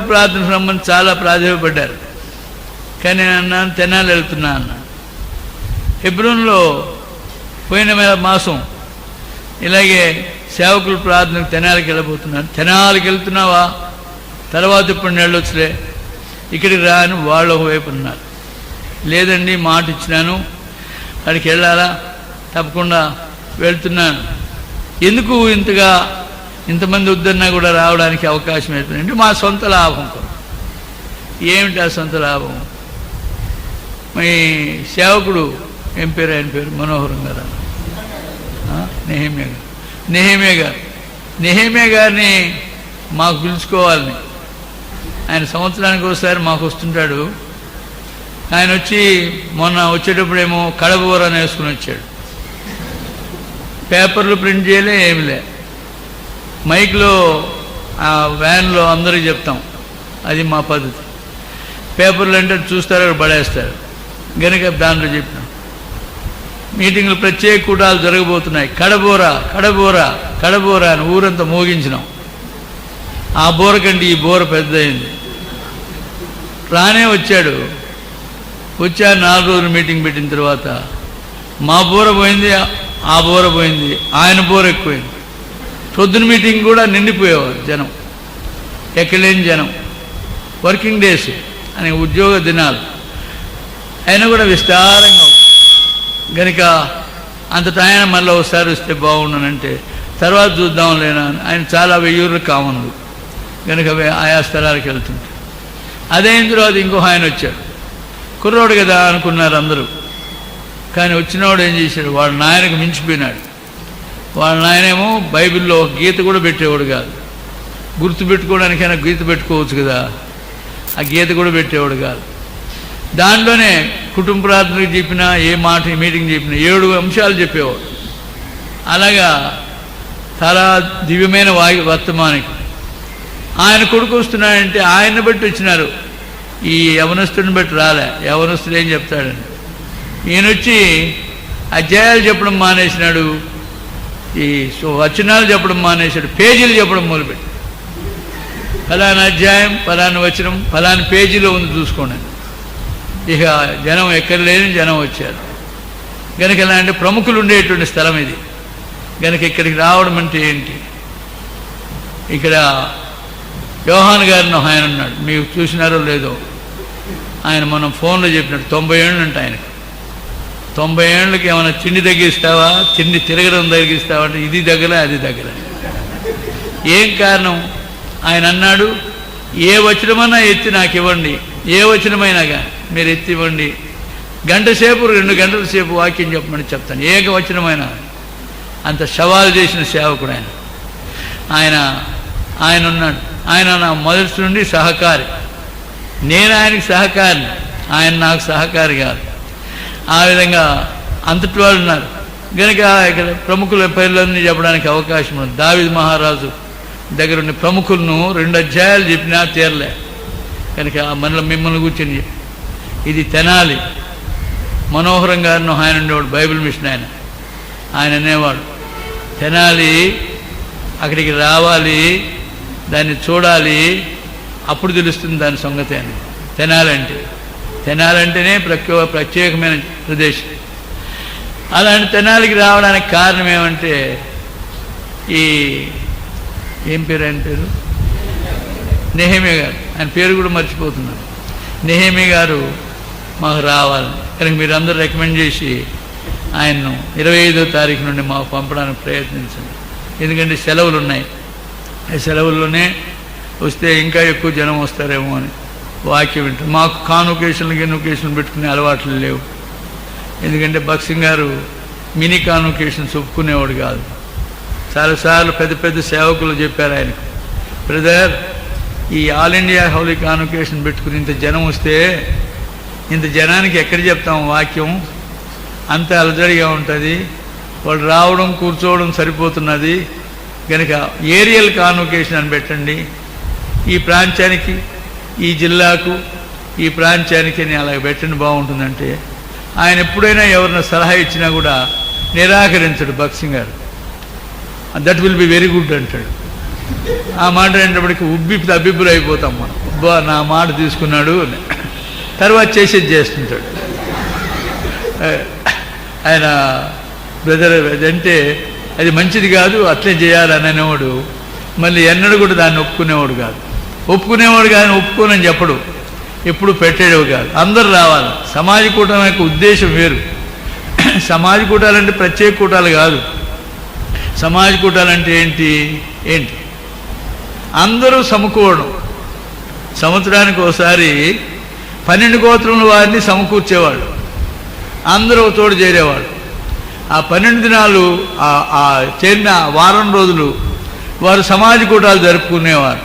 ప్రార్థనకు రమ్మని చాలా ప్రాధాన్యపడ్డారు. కానీ నేను అన్నాను తెనాలి వెళ్తున్నా అన్న. హెబ్రోన్లో పోయిన మాసం ఇలాగే సేవకుల ప్రార్థనకు తెనాలికి వెళ్ళబోతున్నాను. తెనాలికి వెళ్తున్నావా, తర్వాత ఇప్పుడు నెళ్ళొచ్చులే, ఇక్కడికి రా అని వాళ్ళు ఒకవైపు ఉన్నారు. లేదండి మాట ఇచ్చినాను, అక్కడికి వెళ్ళాలా, తప్పకుండా వెళ్తున్నాను. ఎందుకు ఇంతమంది వద్దన్నా కూడా రావడానికి అవకాశం ఏర్పడింది అంటే మా సొంత లాభం. ఏమిటి ఆ సొంత లాభం? మీ సేవకుడు ఏం పేరు, ఆయన పేరు మనోహరం గారు, నెహేమియా గారిని మాకు పిలుచుకోవాలని. ఆయన సంవత్సరానికి ఒకసారి మాకు వస్తుంటాడు. ఆయన వచ్చి మొన్న వచ్చేటప్పుడేమో కడబోరని వేసుకుని వచ్చాడు. పేపర్లు ప్రింట్ చేయలే, ఏమిలే. మైక్లో ఆ వ్యాన్లో అందరికీ చెప్తాం, అది మా పద్ధతి. పేపర్లు అంటే చూస్తారు, పడేస్తారు. గనుక దాంట్లో చెప్పినాం మీటింగ్లు ప్రత్యేక కూటాలు జరగబోతున్నాయి, కడబోరా అని ఊరంతా మోగించినాం. ఆ బోర కంటే ఈ బోర పెద్దయింది. రానే వచ్చాడు. 4 రోజులు మీటింగ్ పెట్టిన తర్వాత మా బోర పోయింది, ఆ బోర పోయింది, ఆయన బోర ఎక్కువైంది. ప్రొద్దున మీటింగ్ కూడా నిండిపోయేవారు జనం, ఎక్కలేని జనం. వర్కింగ్ డేస్ అని ఉద్యోగ దినాలు అయినా కూడా విస్తారంగా. కనుక అంతటా ఆయన మళ్ళీ ఒకసారి వస్తే బాగుండనంటే తర్వాత చూద్దాం లేనా అని ఆయన చాలా 1000 కామన్లు. కనుక ఆయా స్థలాలకు వెళ్తుంటే అదైన తర్వాత ఇంకో ఆయన వచ్చాడు. కుర్రోడు కదా అనుకున్నారు అందరూ. కానీ వచ్చినవాడు ఏం చేశాడు, వాళ్ళ నాయనకు మించిపోయినాడు. వాళ్ళ నాయనేమో బైబిల్లో ఒక గీత కూడా పెట్టేవాడు కాదు. గుర్తుపెట్టుకోవడానికైనా గీత పెట్టుకోవచ్చు కదా, ఆ గీత కూడా పెట్టేవాడు కాదు. దాంట్లోనే కుటుంబ ప్రార్థనకు చెప్పినా, ఏ మాట మీటింగ్ చెప్పినా 7 అంశాలు చెప్పేవాడు. అలాగా చాలా దివ్యమైన వర్తమానికి. ఆయన కొడుకు వస్తున్నాడంటే ఆయన్ని బట్టి వచ్చినారు, ఈ యవనస్తుడిని బట్టి రాలే. యవనస్తుడు ఏం చెప్తాడని ఈయన వచ్చి అధ్యాయాలు చెప్పడం మానేసినాడు, ఈ వచనాలు చెప్పడం మానేశాడు, పేజీలు చెప్పడం మొదలుపెట్టి. ఫలానా అధ్యాయం, ఫలానా వచనం, ఫలానా పేజీలో ఉంది చూసుకోండి. ఇక జనం ఎక్కడలేని జనం వచ్చారు. కనుక ఎలా అంటే ప్రముఖులు ఉండేటువంటి స్థలం ఇది. కనుక ఇక్కడికి రావడం అంటే ఏంటి, ఇక్కడ యోహాన్ గారిని ఆయన ఉన్నాడు, మీకు చూసినారో లేదో. ఆయన మనం ఫోన్లో చెప్పినట్టు 90 ఏళ్ళు అంటే ఆయనకు. 90 ఏళ్ళకి ఏమైనా తిండి తగ్గిస్తావా, తిండి తిరగడం తగ్గిస్తావా అంటే ఇది దగ్గర అది దగ్గర. ఏం కారణం? ఆయన అన్నాడు, ఏ వచనమన్నా ఎత్తి నాకు ఇవ్వండి, ఏ వచనమైనా కానీ మీరు ఎత్తి ఇవ్వండి, 1 గంట సేపు 2 గంటల సేపు వాక్యం చెప్పమని చెప్తాను, ఏక వచనమైనా. అంత సవాలు చేసిన సేవకుడు ఆయన ఉన్నాడు. ఆయన నా మొదటి నుండి సహకారి, నేను ఆయనకి సహకారిని, ఆయన నాకు సహకారి కాదు. ఆ విధంగా అంతటి వాళ్ళు ఉన్నారు. కనుక ఇక్కడ ప్రముఖుల పేర్లన్నీ చెప్పడానికి అవకాశం ఉంది. దావీదు మహారాజు దగ్గర ఉన్న ప్రముఖులను 2 అధ్యాయాలు చెప్పినా తీరలే. కనుక మిమ్మల్ని కూర్చొని ఇది తెనాలి. మనోహరం గారిని ఆయన ఉండేవాడు, బైబిల్ మిషన్ ఆయన అనేవాడు, తెనాలి అక్కడికి రావాలి, దాన్ని చూడాలి, అప్పుడు తెలుస్తుంది దాని సంగతి అని. తెనాలంటేనే ప్రత్యేకమైన ప్రదేశం. అలాంటి తెనాలికి రావడానికి కారణం ఏమంటే, ఏం పేరు ఆయన పేరు, నెహెమియా గారు. ఆయన పేరు కూడా మర్చిపోతున్నాను. నెహెమియా గారు మాకు రావాలి. కనుక మీరందరూ రికమెండ్ చేసి ఆయన్ను 25వ తారీఖు నుండి మాకు పంపడానికి ప్రయత్నించండి. ఎందుకంటే సెలవులు ఉన్నాయి, ఆ సెలవుల్లోనే వస్తే ఇంకా ఎక్కువ జనం వస్తారేమో అని వాక్యం వింటారు. మాకు కాన్వొకేషన్లు పెట్టుకునే అలవాట్లు లేవు. ఎందుకంటే భక్సింగ్ గారు మినీ కాన్వొకేషన్స్ ఒప్పుకునేవాడు కాదు. చాలాసార్లు పెద్ద సేవకులు చెప్పారు ఆయనకు, బ్రదర్ ఈ ఆల్ ఇండియా హౌలీ కాన్వొకేషన్ పెట్టుకుని ఇంత జనం వస్తే ఇంత జనానికి ఎక్కడ చెప్తాం వాక్యం, అంత అలజడిగా ఉంటుంది, వాళ్ళు రావడం కూర్చోవడం సరిపోతున్నది. కనుక ఏరియల్ కాన్వొకేషన్ అని పెట్టండి, ఈ ప్రాంతానికి, ఈ జిల్లాకు, ఈ ప్రాంతానికి అని అలా పెట్టండి బాగుంటుందంటే, ఆయన ఎప్పుడైనా ఎవరైనా సలహా ఇచ్చినా కూడా నిరాకరించడు భక్సింగ్ గారు. That will be very good అంటాడు. ఆ మాట అనేటప్పటికీ అబ్బిబ్బులు అయిపోతాం మనం. నా మాట తీసుకున్నాడు అని. తర్వాత చేసేది చేస్తుంటాడు. ఆయన బ్రదర్ అంటే అది మంచిది కాదు, అట్లే చేయాలని అనేవాడు. మళ్ళీ ఎన్నడూ కూడా దాన్ని ఒప్పుకునేవాడు కాదు. ఒప్పుకునేవాడు కానీ ఒప్పుకోనని చెప్పడు, ఎప్పుడు పెట్టేవాడు కాదు. అందరు రావాలి. సమాజ కూటమి యొక్క ఉద్దేశం వేరు. సమాజ కూటాలంటే ప్రత్యేక కూటాలు కాదు. సమాజ కూటాలంటే ఏంటి అందరూ సమకూడడం. సంవత్సరానికి ఒకసారి 12 గోత్రముల వారిని సమకూర్చేవాళ్ళు. అందరూ ఒక తోడు చేరేవాళ్ళు. ఆ 12 దినాలు ఆ చేరిన వారం రోజులు వారు సమాజ కూటాలు జరుపుకునేవారు.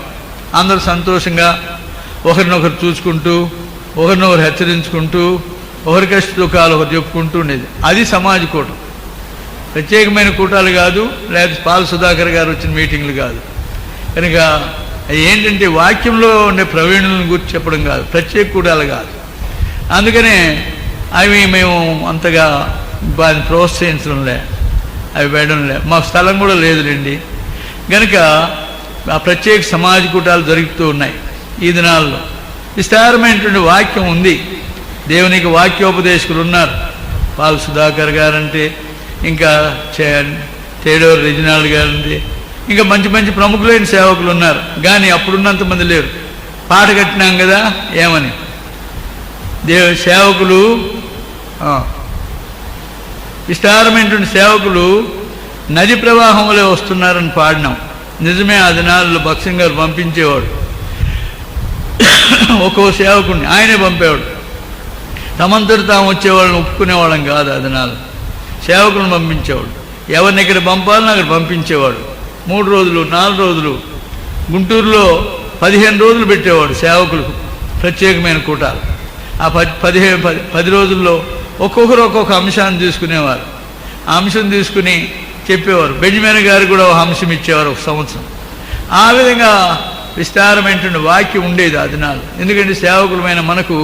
అందరూ సంతోషంగా ఒకరినొకరు చూసుకుంటూ, ఒకరినొకరు హెచ్చరించుకుంటూ, ఒకరి కష్ట దుఃఖాలు ఒకరు చెప్పుకుంటూ ఉండేది. అది సమాజ కూటం. ప్రత్యేకమైన కూటాలు కాదు, లేకపోతే పాల్ సుధాకర్ గారు వచ్చిన మీటింగ్లు కాదు. కనుక ఏంటంటే వాక్యంలో ఉండే ప్రవీణులను గురించి చెప్పడం కాదు, ప్రత్యేక కూటాలు కాదు. అందుకనే అవి మేము అంతగా వారిని ప్రోత్సహించడంలే, అవి పెట్టడంలే. మాకు స్థలం కూడా లేదులేండి. కనుక ఆ ప్రత్యేక సమాజ కూటాలు జరుగుతూ ఉన్నాయి. ఈ దినాల్లో విస్తారమైనటువంటి వాక్యం ఉంది. దేవునికి వాక్యోపదేశకులు ఉన్నారు. పాల్ సుధాకర్ గారంటే, ఇంకా తేడూరు రిజినాల్డ్ గారంటే, ఇంకా మంచి మంచి ప్రముఖులైన సేవకులు ఉన్నారు. కానీ అప్పుడున్నంతమంది లేరు. పాట కట్టినాం కదా ఏమని, సేవకులు విస్తారమైనటువంటి సేవకులు నది ప్రవాహంలో వస్తున్నారని పాడినాం. నిజమే, ఆ దినాల్లో భక్సింగ్ గారు పంపించేవాడు. ఒక్కో సేవకుడిని ఆయనే పంపేవాడు. తమంతటి తాము వచ్చేవాళ్ళని ఒప్పుకునేవాళ్ళం కాదు. ఆ దినాలు సేవకులను పంపించేవాడు. ఎవరిని ఎక్కడ పంపాలని అక్కడ పంపించేవాడు. 3 రోజులు 4 రోజులు గుంటూరులో 15 రోజులు పెట్టేవాడు సేవకులకు ప్రత్యేకమైన కూటాలు. ఆ 10 రోజుల్లో ఒక్కొక్కరు ఒక్కొక్క అంశాన్ని తీసుకునేవారు. ఆ అంశం తీసుకుని చెప్పేవారు. బెంజమిన్ గారు కూడా ఒక అంశం ఇచ్చేవారు ఒక సంవత్సరం. ఆ విధంగా విస్తారమైనటువంటి వాక్యం ఉండేది ఆ దినాలు. ఎందుకంటే సేవకులమైన మనకు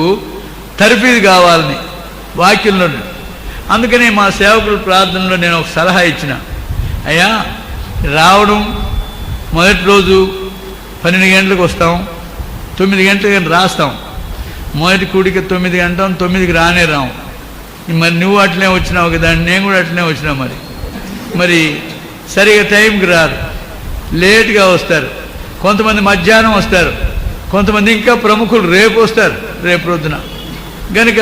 తరఫీదు కావాలని వాక్యంలో. అందుకని మా సేవకుల ప్రార్థనలో నేను ఒక సలహా ఇచ్చిన, అయ్యా రావడం మొదటి రోజు 12 గంటలకు వస్తాం, 9 గంటలకు రాస్తాం. మొదటి కూడిక 9 గంటాం, 9కి రానే రాము. మరి నువ్వు అట్లనే వచ్చినావు కదా, నేను కూడా అట్లనే వచ్చినా. మరి సరిగా టైంకి రారు, లేట్గా వస్తారు. కొంతమంది మధ్యాహ్నం వస్తారు, కొంతమంది ఇంకా ప్రముఖులు రేపు వస్తారు, రేపు ప్రొద్దున. కనుక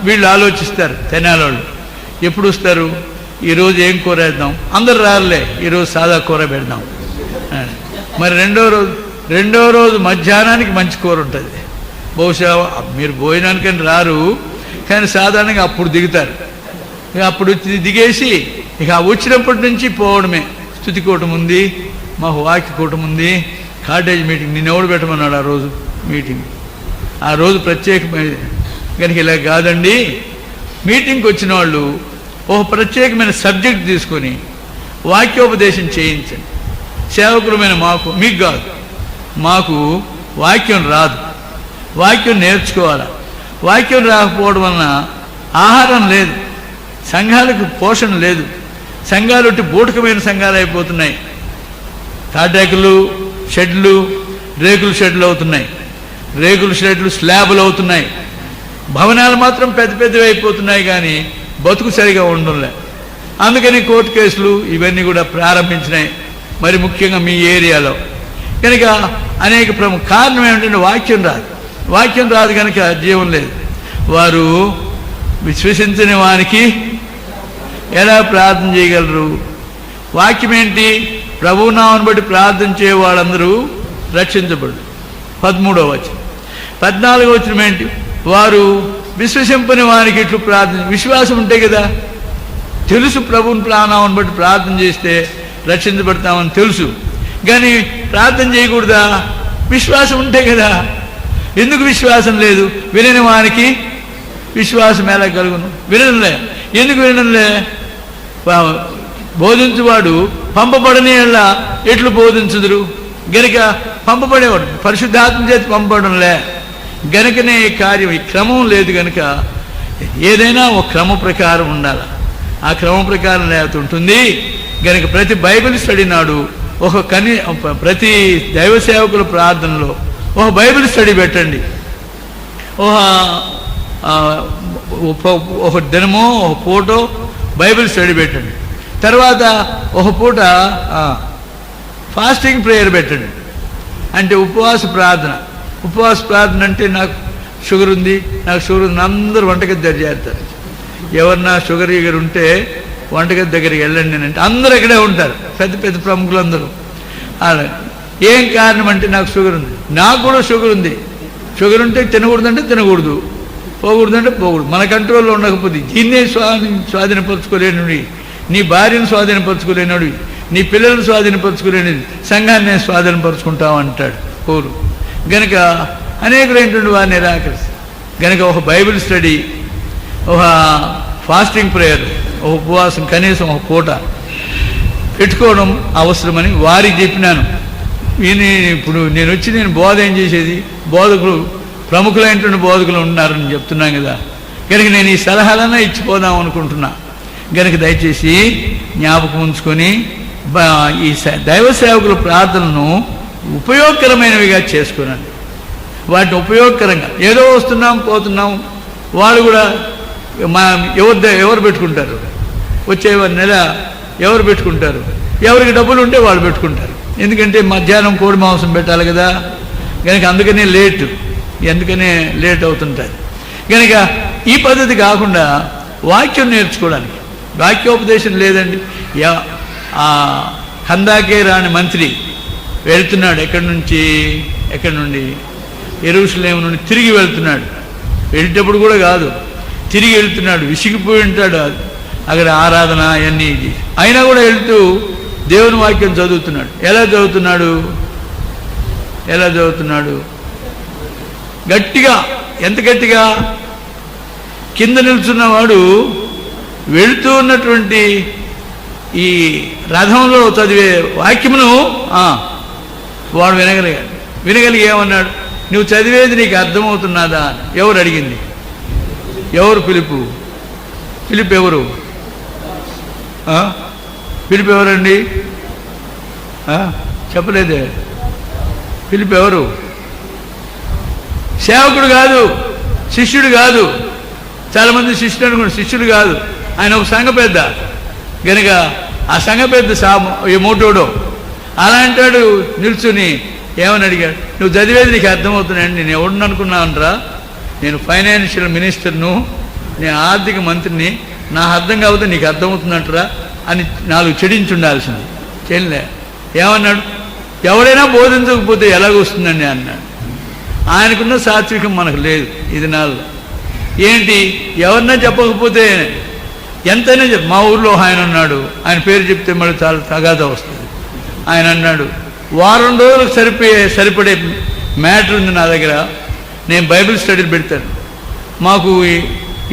వీళ్ళు ఆలోచిస్తారు, తెనాలోళ్ళు ఎప్పుడు వస్తారు, ఈరోజు ఏం కూర వేద్దాం. అందరు రారులే, ఈరోజు సాదా కూర పెడదాం. మరి రెండో రోజు మధ్యాహ్నానికి మంచి కూర ఉంటుంది. బహుశా మీరు భోజనానికని రారు, కానీ సాధారణంగా అప్పుడు దిగుతారు. ఇక అప్పుడు దిగేసి ఇక వచ్చినప్పటి నుంచి పోవడమే. స్తుతి కూటం ఉంది, మాకు వాక్య కూటం ఉంది, కాటేజ్ మీటింగ్. నిన్ను ఎవడు పెట్టమన్నాడు ఆ రోజు మీటింగ్? ఆ రోజు ప్రత్యేకమైన. కనుక ఇలా కాదండి, మీటింగ్కి వచ్చిన వాళ్ళు ఒక ప్రత్యేకమైన సబ్జెక్ట్ తీసుకొని వాక్యోపదేశం చేయించండి. సేవకులమైన మీకు కాదు, మాకు వాక్యం రాదు, వాక్యం నేర్చుకోవాలి. వాక్యం రాకపోవడం వలన ఆహారం లేదు, సంఘాలకు పోషణ లేదు. సంఘాలు బూటకమైన సంఘాలు అయిపోతున్నాయి. తాటాకులు షెడ్లు, రేకుల షెడ్లు అవుతున్నాయి, రేకుల షెడ్లు స్లాబులు అవుతున్నాయి. భవనాలు మాత్రం పెద్ద పెద్దవి అయిపోతున్నాయి, కానీ బతుకు సరిగా ఉండలే. అందుకని కోర్టు కేసులు ఇవన్నీ కూడా ప్రారంభించినాయి, మరి ముఖ్యంగా మీ ఏరియాలో. కనుక అనేక కారణం ఏమిటంటే వాక్యం రాదు కనుక జీవం లేదు. వారు విశ్వసించని వానికి ఎలా ప్రార్థన చేయగలరు? వాక్యం ఏంటి? ప్రభువు నామమును బట్టి ప్రార్థన చేయ వాళ్ళందరూ రక్షించబడు. 13వ వచనం. 14వ వచనం ఏంటి? వారు విశ్వసింపని వారికి ఇట్లు ప్రార్థన. విశ్వాసం ఉంటే కదా తెలుసు, ప్రభువుని నామమును బట్టి ప్రార్థన చేస్తే రక్షించబడతామని తెలుసు, కానీ ప్రార్థన చేయకూడదా? విశ్వాసం ఉంటే కదా. ఎందుకు విశ్వాసం లేదు? వినని వానికి విశ్వాసం ఎలా కలుగును? వినడంలే. ఎందుకు వినడంలే? బోధించువాడు పంపబడని ఎట్లు బోధించుదురు? గనుక పంపబడేవాడు పరిశుద్ధాత్మ చేతి పంపబడంలే. గనుకనే ఈ కార్యం, ఈ క్రమం లేదు. కనుక ఏదైనా ఒక క్రమ ప్రకారం ఉండాలి. ఆ క్రమం ప్రకారం లేకపోతే ఉంటుంది. గనుక ప్రతి బైబిల్ స్టడీ నాడు ప్రతి దైవ సేవకుల ప్రార్థనలో ఒక బైబిల్ స్టడీ పెట్టండి, ఒక దినమో ఒక పూటో బైబిల్ స్టడీ పెట్టండి. తర్వాత ఒక పూట ఫాస్టింగ్ ప్రేయర్ పెట్టండి, అంటే ఉపవాస ప్రార్థన. ఉపవాస ప్రార్థన అంటే నాకు షుగర్ ఉంది అందరూ వంటగది దగ్గర చేస్తారు. ఎవరన్నా షుగర్ ఉంటే వంటగది దగ్గరికి వెళ్ళండి అంటే అందరూ ఇక్కడే ఉంటారు, పెద్ద పెద్ద ప్రముఖులందరూ. ఏం కారణం అంటే నాకు షుగర్ ఉంది, నాకు కూడా షుగర్ ఉంది. షుగర్ ఉంటే తినకూడదంటే తినకూడదు, పోకూడదంటే పోకూడదు. మన కంట్రోల్లో ఉండకపోతే దీన్నే స్వాధీనపరచుకోలేనివి, నీ భార్యను స్వాధీనపరచుకోలేనివి, నీ పిల్లలను స్వాధీనపరచుకోలేనిది, సంఘాన్ని స్వాధీనపరుచుకుంటావు అంటాడు పౌలు. గనక అనేకులైనటువంటి వారిని నిరాకరిస్తారు. గనక ఒక బైబిల్ స్టడీ, ఒక ఫాస్టింగ్ ప్రేయర్, ఒక ఉపవాసం కనీసం ఒక పూట పెట్టుకోవడం అవసరమని వారికి చెప్పినాను. ఇప్పుడు నేను బోధ ఏం చేసేది, బోధకులు ప్రముఖులైనటువంటి బోధకులు ఉన్నారని చెప్తున్నాను కదా. కనుక నేను ఈ సలహాలన్నా ఇచ్చిపోదాం అనుకుంటున్నా. కనుక దయచేసి జ్ఞాపకం ఉంచుకొని ఈ దైవ సేవకుల ప్రార్థనను ఉపయోగకరమైనవిగా చేసుకున్నాను. వాటిని ఉపయోగకరంగా, ఏదో వస్తున్నాం పోతున్నాం, వాళ్ళు కూడా ఎవరు పెట్టుకుంటారు, వచ్చే నెల ఎవరు పెట్టుకుంటారు, ఎవరికి డబ్బులు ఉంటే వాళ్ళు పెట్టుకుంటారు. ఎందుకంటే మధ్యాహ్నం కోడి మాంసం పెట్టాలి కదా. కనుక అందుకనే లేట్ అవుతుంటుంది. కనుక ఈ పద్ధతి కాకుండా వాక్యం నేర్చుకోవడానికి, వాక్యోపదేశం లేదండి. కందాకే రాని మంత్రి వెళ్తున్నాడు, ఎక్కడి నుండి యెరూషలేము నుండి తిరిగి వెళ్తున్నాడు. వెళ్ళేటప్పుడు కూడా కాదు, తిరిగి వెళ్తున్నాడు, విసిగిపోయి ఉంటాడు అక్కడ ఆరాధన అవన్నీ. అయినా కూడా వెళ్తూ దేవుని వాక్యం చదువుతున్నాడు. ఎలా చదువుతున్నాడు? గట్టిగా. ఎంత గట్టిగా? కింద నిల్చున్నవాడు వెళుతూ ఉన్నటువంటి ఈ రథంలో చదివే వాక్యమును వాడు వినగలిగి ఏమన్నాడు, నువ్వు చదివేది నీకు అర్థమవుతున్నదా అని ఎవరు అడిగింది? ఎవరు? ఫిలిప్ ఎవరు? ఫిలిప్ ఎవరండి? చెప్పలేదే. ఫిలిప్ ఎవరు? సేవకుడు కాదు, శిష్యుడు కాదు. చాలామంది శిష్యుడు అనుకోండి, శిష్యుడు కాదు, ఆయన ఒక సంఘ పెద్ద. కనుక ఆ సంఘ పెద్ద మోటోడో అలా అంటాడు. నిల్చుని ఏమని అడిగాడు, నువ్వు చదివేది నీకు అర్థమవుతున్నాయండి. నేను ఎవరిని అనుకున్నానరా, నేను ఫైనాన్షియల్ మినిస్టర్ను, నేను ఆర్థిక మంత్రిని, నాకు అర్థం కాకపోతే నీకు అర్థమవుతుందంటరా అని 4 చెడించి ఉండాల్సింది. చేయలే. ఏమన్నాడు, ఎవడైనా బోధించకపోతే ఎలాగొస్తుందండి అన్నాడు. ఆయనకున్న సాత్వికం మనకు లేదు ఈ దినాల్లో. ఏంటి, ఎవరన్నా చెప్పకపోతే ఎంతైనా మా ఊర్లో ఆయన ఉన్నాడు, ఆయన పేరు చెప్తే మళ్ళీ చాలా తగాదా వస్తుంది. ఆయన అన్నాడు, వారం రోజులకు సరిపడే మ్యాటర్ ఉంది నా దగ్గర, నేను బైబిల్ స్టడీలు పెడతాను. మాకు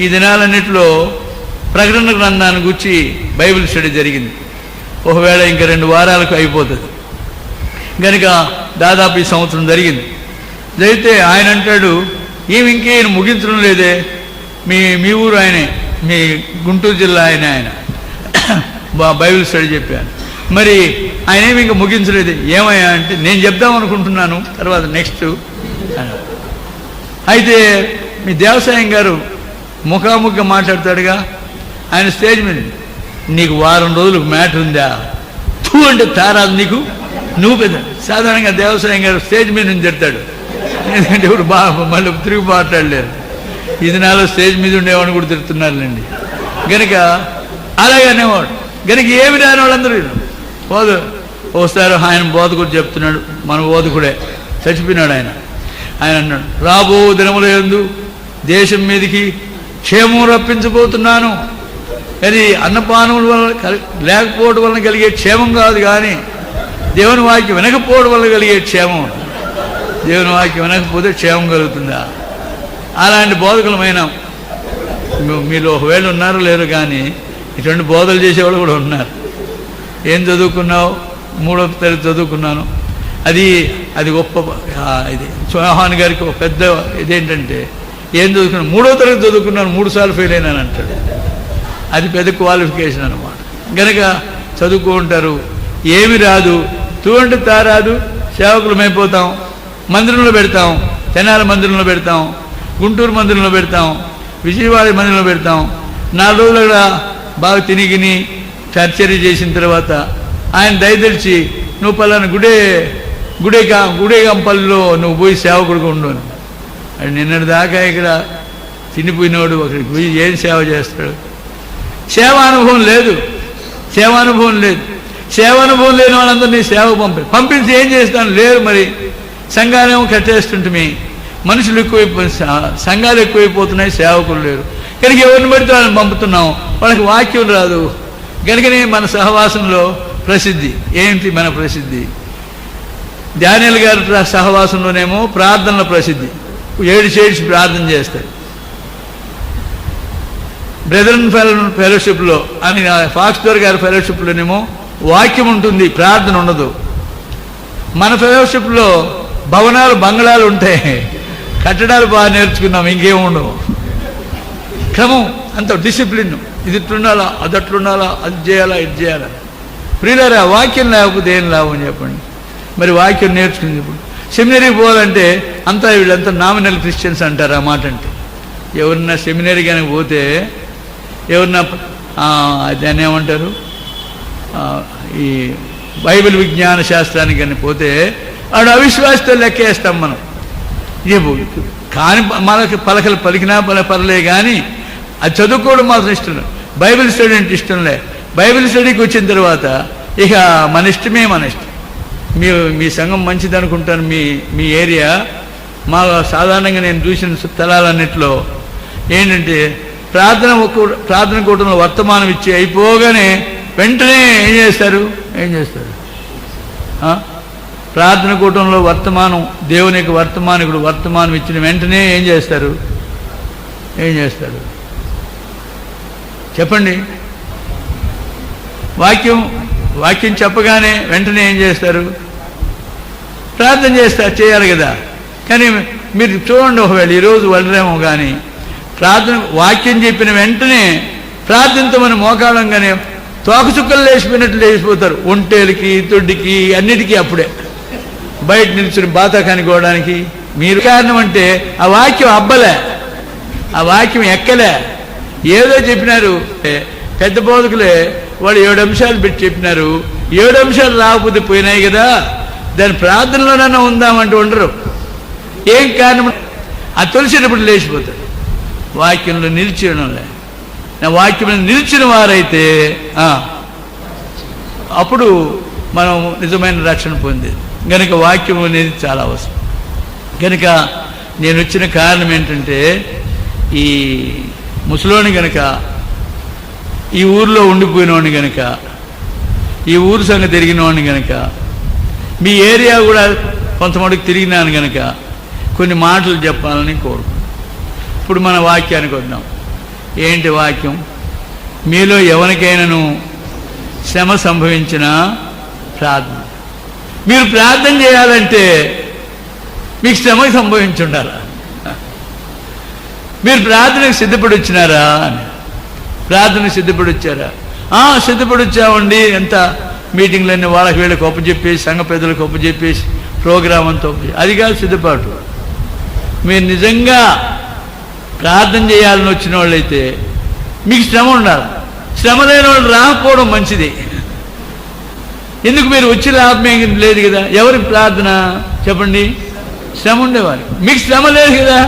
ఈ దినాలన్నింటిలో ప్రకటన గ్రంథాన్ని గురించి బైబిల్ స్టడీ జరిగింది. ఒకవేళ ఇంకా 2 వారాలకు అయిపోతుంది. కనుక దాదాపు ఈ సంవత్సరం జరిగింది. జరిగితే ఆయన అంటాడు, ఏమి ఇంకేం ముగించడం లేదే, మీ ఊరు ఆయనే, మీ గుంటూరు జిల్లా ఆయన బైబిల్ స్టడీ చెప్పాను. మరి ఆయన ఏమి ఇంకా ముగించలేదు. ఏమయ్యా అంటే, నేను చెప్దాం అనుకుంటున్నాను, తర్వాత నెక్స్ట్. అయితే మీ దేవసాయం గారు ముఖాముఖిగా మాట్లాడతాడుగా, ఆయన స్టేజ్ మీద, నీకు వారం రోజులకు మ్యాటర్ ఉందా, తూ అంటే తారాదు నీకు, నువ్వు పెద్ద. సాధారణంగా దేవసాయం గారు స్టేజ్ మీద నుంచి తిడతాడు, ఎందుకంటే ఇప్పుడు మళ్ళీ తిరిగి మాట్లాడలేరు. ఈ దినాల్లో స్టేజ్ మీద ఉండేవాడిని కూడా తిడుతున్నారులేండి. కనుక అలాగే అనేవాడు. కనుక ఏమి రాని వాళ్ళందరూ వస్తారు. ఆయన బోధకుడు చెప్తున్నాడు, మన బోధకుడే చచ్చిపోయినాడు ఆయన. ఆయన అన్నాడు, రాబో దినముల యందు దేశం మీదకి క్షేమం రప్పించబోతున్నాను. అది అన్నపానముల వల్ల లేకపోవడం వలన కలిగే క్షేమం కాదు, కానీ దేవుని వాక్యం వినకపోవడం వల్ల కలిగే క్షేమం. దేవుని వాక్యం వినకపోతే క్షేమం కలుగుతుందా? అలాంటి బోధకులమైన మీలో ఒకవేళ ఉన్నారో లేరు, కానీ ఇటువంటి బోధలు చేసేవాళ్ళు కూడా ఉన్నారు. ఏం చదువుకున్నావు? 3వ తరగతి చదువుకున్నాను. అది గొప్ప. ఇది యోహాన్ గారికి ఒక పెద్ద ఇదేంటంటే, ఏం చదువుకున్నాను? 3వ తరగతి చదువుకున్నాను, 3 సార్లు ఫెయిల్ అయినాను అంటాడు. అది పెద్ద క్వాలిఫికేషన్ అన్నమాట. కనుక చదువుకుంటారు, ఏమి రాదు, తూ అంటే తారాదు, సేవకులమైపోతాం. మందిరంలో పెడతాం, తెనాలి మందిరంలో పెడతాం, గుంటూరు మందిరంలో పెడతాం, విజయవాడ మందిరంలో పెడతాం. 4 రోజులు కూడా బాగా తినిగిని చర్చరీ చేసిన తర్వాత ఆయన దయదలిచి నువ్వు పలానా గుడేగంపల్లిలో నువ్వు పోయి సేవకుడిగా ఉండు అని. అది నిన్నటి దాకా ఇక్కడ తినిపోయినోడు ఒకరికి పోయి ఏం సేవ చేస్తాడు? సేవానుభవం లేదు. సేవానుభవం లేని వాళ్ళందరినీ సేవ పంపించి ఏం చేస్తాను? లేరు. మరి సంఘాలేమో కట్టేస్తుంటే మనుషులు సంఘాలు ఎక్కువైపోతున్నాయి, సేవకులు లేరు. కనుక ఎవరిని పడితే వాళ్ళని పంపుతున్నాం, వాళ్ళకి వాక్యం రాదు. కనుకనే మన సహవాసంలో ప్రసిద్ధి ఏంటి? మన ప్రసిద్ధి దానియేలు గారి సహవాసంలోనేమో ప్రార్థనల ప్రసిద్ధి. 7 షేడ్స్ ప్రార్థన చేస్తారు. బ్రెదరన్ ఫెలోషిప్లో అని ఫాక్స్టర్ గారి ఫెలోషిప్లోనేమో వాక్యం ఉంటుంది, ప్రార్థన ఉండదు. మన ఫెలోషిప్లో భవనాలు బంగ్లాలు ఉంటాయి, కట్టడాలు బాగా నేర్చుకున్నాం, ఇంకేం ఉండవు. క్రమం అంత డిసిప్లిన్, ఇది ఇట్లుండాలా, అది అట్లుండాలా, అది చేయాలా, ఇది చేయాలా. ప్రియులారా, వాక్యం లేకపోతే ఏం లాభం చెప్పండి? మరి వాక్యం నేర్చుకుంది. ఇప్పుడు సెమినరీకి పోవాలంటే అంతా వీళ్ళంతా నామినల్ క్రిస్టియన్స్ అంటారు. ఆ మాట అంటే ఎవరన్నా సెమినరీ కానీ పోతే ఎవరన్నా దాన్ని ఏమంటారు, ఈ బైబిల్ విజ్ఞాన శాస్త్రానికి కానీ పోతే ఆడు అవిశ్వాసతో లెక్కేస్తాం మనం. కానీ మనకి పలకలు పలికినా పర్లే, కానీ అది చదువుకోవడం మాత్రం ఇష్టం. బైబిల్ స్టడీ అంటే ఇష్టంలే. బైబిల్ స్టడీకి వచ్చిన తర్వాత ఇక మన ఇష్టమే మన ఇష్టం. మీ సంఘం మంచిది అనుకుంటాను. మీ ఏరియా మా సాధారణంగా నేను చూసిన స్థలాలన్నింటిలో ఏంటంటే ప్రార్థన కూటంలో వర్తమానం ఇచ్చి అయిపోగానే వెంటనే ఏం చేస్తారు? ప్రార్థన కూటంలో వర్తమానం, దేవుని యొక్క వర్తమానికుడు వర్తమానం ఇచ్చిన వెంటనే ఏం చేస్తారు? చెప్పండి. వాక్యం చెప్పగానే వెంటనే ఏం చేస్తారు? ప్రార్థన చేయాలి కదా. కానీ మీరు చూడండి, ఒకవేళ ఈరోజు వెళ్ళరేమో కానీ వాక్యం చెప్పిన వెంటనే ప్రార్థించమని మోకాడంగానే తోకచుక్కలు లేచిపోయినట్లు లేచిపోతారు. ఒంటేలకి, తొడ్డికి, అన్నిటికీ అప్పుడే బయట నిల్చుని బాతాకాని కోవడానికి. మీరు కారణం అంటే ఆ వాక్యం అబ్బలే, ఆ వాక్యం ఎక్కలే. ఏదో చెప్పినారు పెద్ద బోధకులే, వాళ్ళు 7 అంశాలు పెట్టి చెప్పినారు. 7 అంశాలు రాకపోతే పోయినాయి కదా, దాని ప్రార్థనలోనైనా ఉందామంటే ఉండరు. ఏం కారణం? అది తొలిసేటప్పుడు లేచిపోతారు. వాక్యంలో నిలిచినలే. వాక్యంలో నిలిచిన వారైతే అప్పుడు మనం నిజమైన రక్షణ పొందేది. కనుక వాక్యం అనేది చాలా అవసరం. కనుక నేను వచ్చిన కారణం ఏంటంటే, ఈ ముసలోని కనుక, ఈ ఊరిలో ఉండిపోయినవాడిని కనుక, ఈ ఊరు సంగతి తిరిగినవాడిని కనుక, మీ ఏరియా కూడా కొంతమందికి తిరిగినాను కనుక కొన్ని మాటలు చెప్పాలని కోరుకుంటున్నాను. ఇప్పుడు మన వాక్యానికి వద్దాం. ఏంటి వాక్యం? మీలో ఎవరికైనాను శ్రమ సంభవించిన ప్రార్థన. మీరు ప్రార్థన చేయాలంటే మీకు శ్రమ సంభవించి ఉండాలా? మీరు ప్రార్థనకు సిద్ధపడి వచ్చినారా అని. ప్రార్థనకు సిద్ధపడి వచ్చారా? సిద్ధపడి వచ్చామండి. ఎంత మీటింగ్లన్నీ వాళ్ళకి వీళ్ళకి ఒప్పచెప్పేసి, సంఘ పెద్దలకు ఒప్పచెప్పేసి, ప్రోగ్రాం అంతా అది కాదు సిద్ధపాటు. మీరు నిజంగా ప్రార్థన చేయాలని వచ్చిన వాళ్ళైతే మీకు శ్రమ ఉండాలి. శ్రమ లేని వాళ్ళు రాకపోవడం మంచిది. ఎందుకు? మీరు వచ్చి లాభం లేదు కదా. ఎవరికి ప్రార్థన చెప్పండి? శ్రమ ఉండేవారు. మీకు శ్రమ లేదు కదా.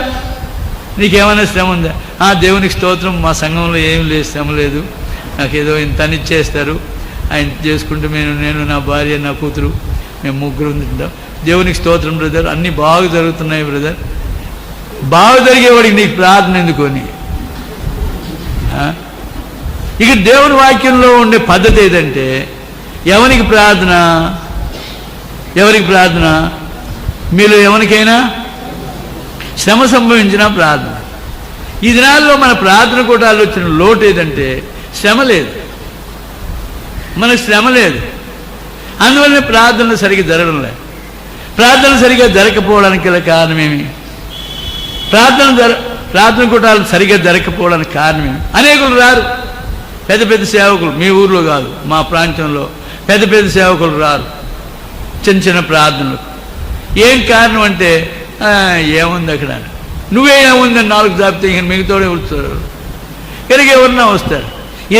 నీకేమైనా శ్రమ ఉందా? దేవునికి స్తోత్రం, మా సంఘంలో ఏం లేదు, శ్రమ లేదు, నాకేదో ఇంత ఇచ్చేస్తారు, ఆయన చేసుకుంటూ నేను నా భార్య, నా కూతురు, మేము 3 ఉంటాం. దేవునికి స్తోత్రం బ్రదర్, అన్నీ బాగా జరుగుతున్నాయి బ్రదర్. బాగా జరిగేవాడికి నీకు ప్రార్థన ఎందుకొని? ఇక దేవుని వాక్యంలో ఉండే పద్ధతి ఏదంటే, ఎవరికి ప్రార్థన? మీలో ఎవరికైనా శ్రమ సంభవించిన ప్రార్థన. ఈ దినాల్లో మన ప్రార్థన కూటాల్లో వచ్చిన లోటు ఏదంటే శ్రమ లేదు. మనకు శ్రమ లేదు. అందువల్లనే ప్రార్థనలు సరిగ్గా జరగడం లేదు. ప్రార్థనలు సరిగ్గా జరగకపోవడానికి గల కారణమేమి? ప్రార్థన కూటాలు సరిగ్గా జరగకపోవడానికి కారణమేమి? అనేకులు రారు. పెద్ద పెద్ద సేవకులు, మీ ఊర్లో కాదు, మా ప్రాంతంలో పెద్ద పెద్ద సేవకులు రారు చిన్న చిన్న ప్రార్థనలకు. ఏం కారణం అంటే ఏముంది అక్కడ, నువ్వేముందని 4 జాబితే ఇంక మిగతాడే వస్తారు. కనుక ఎవరన్నా వస్తారు.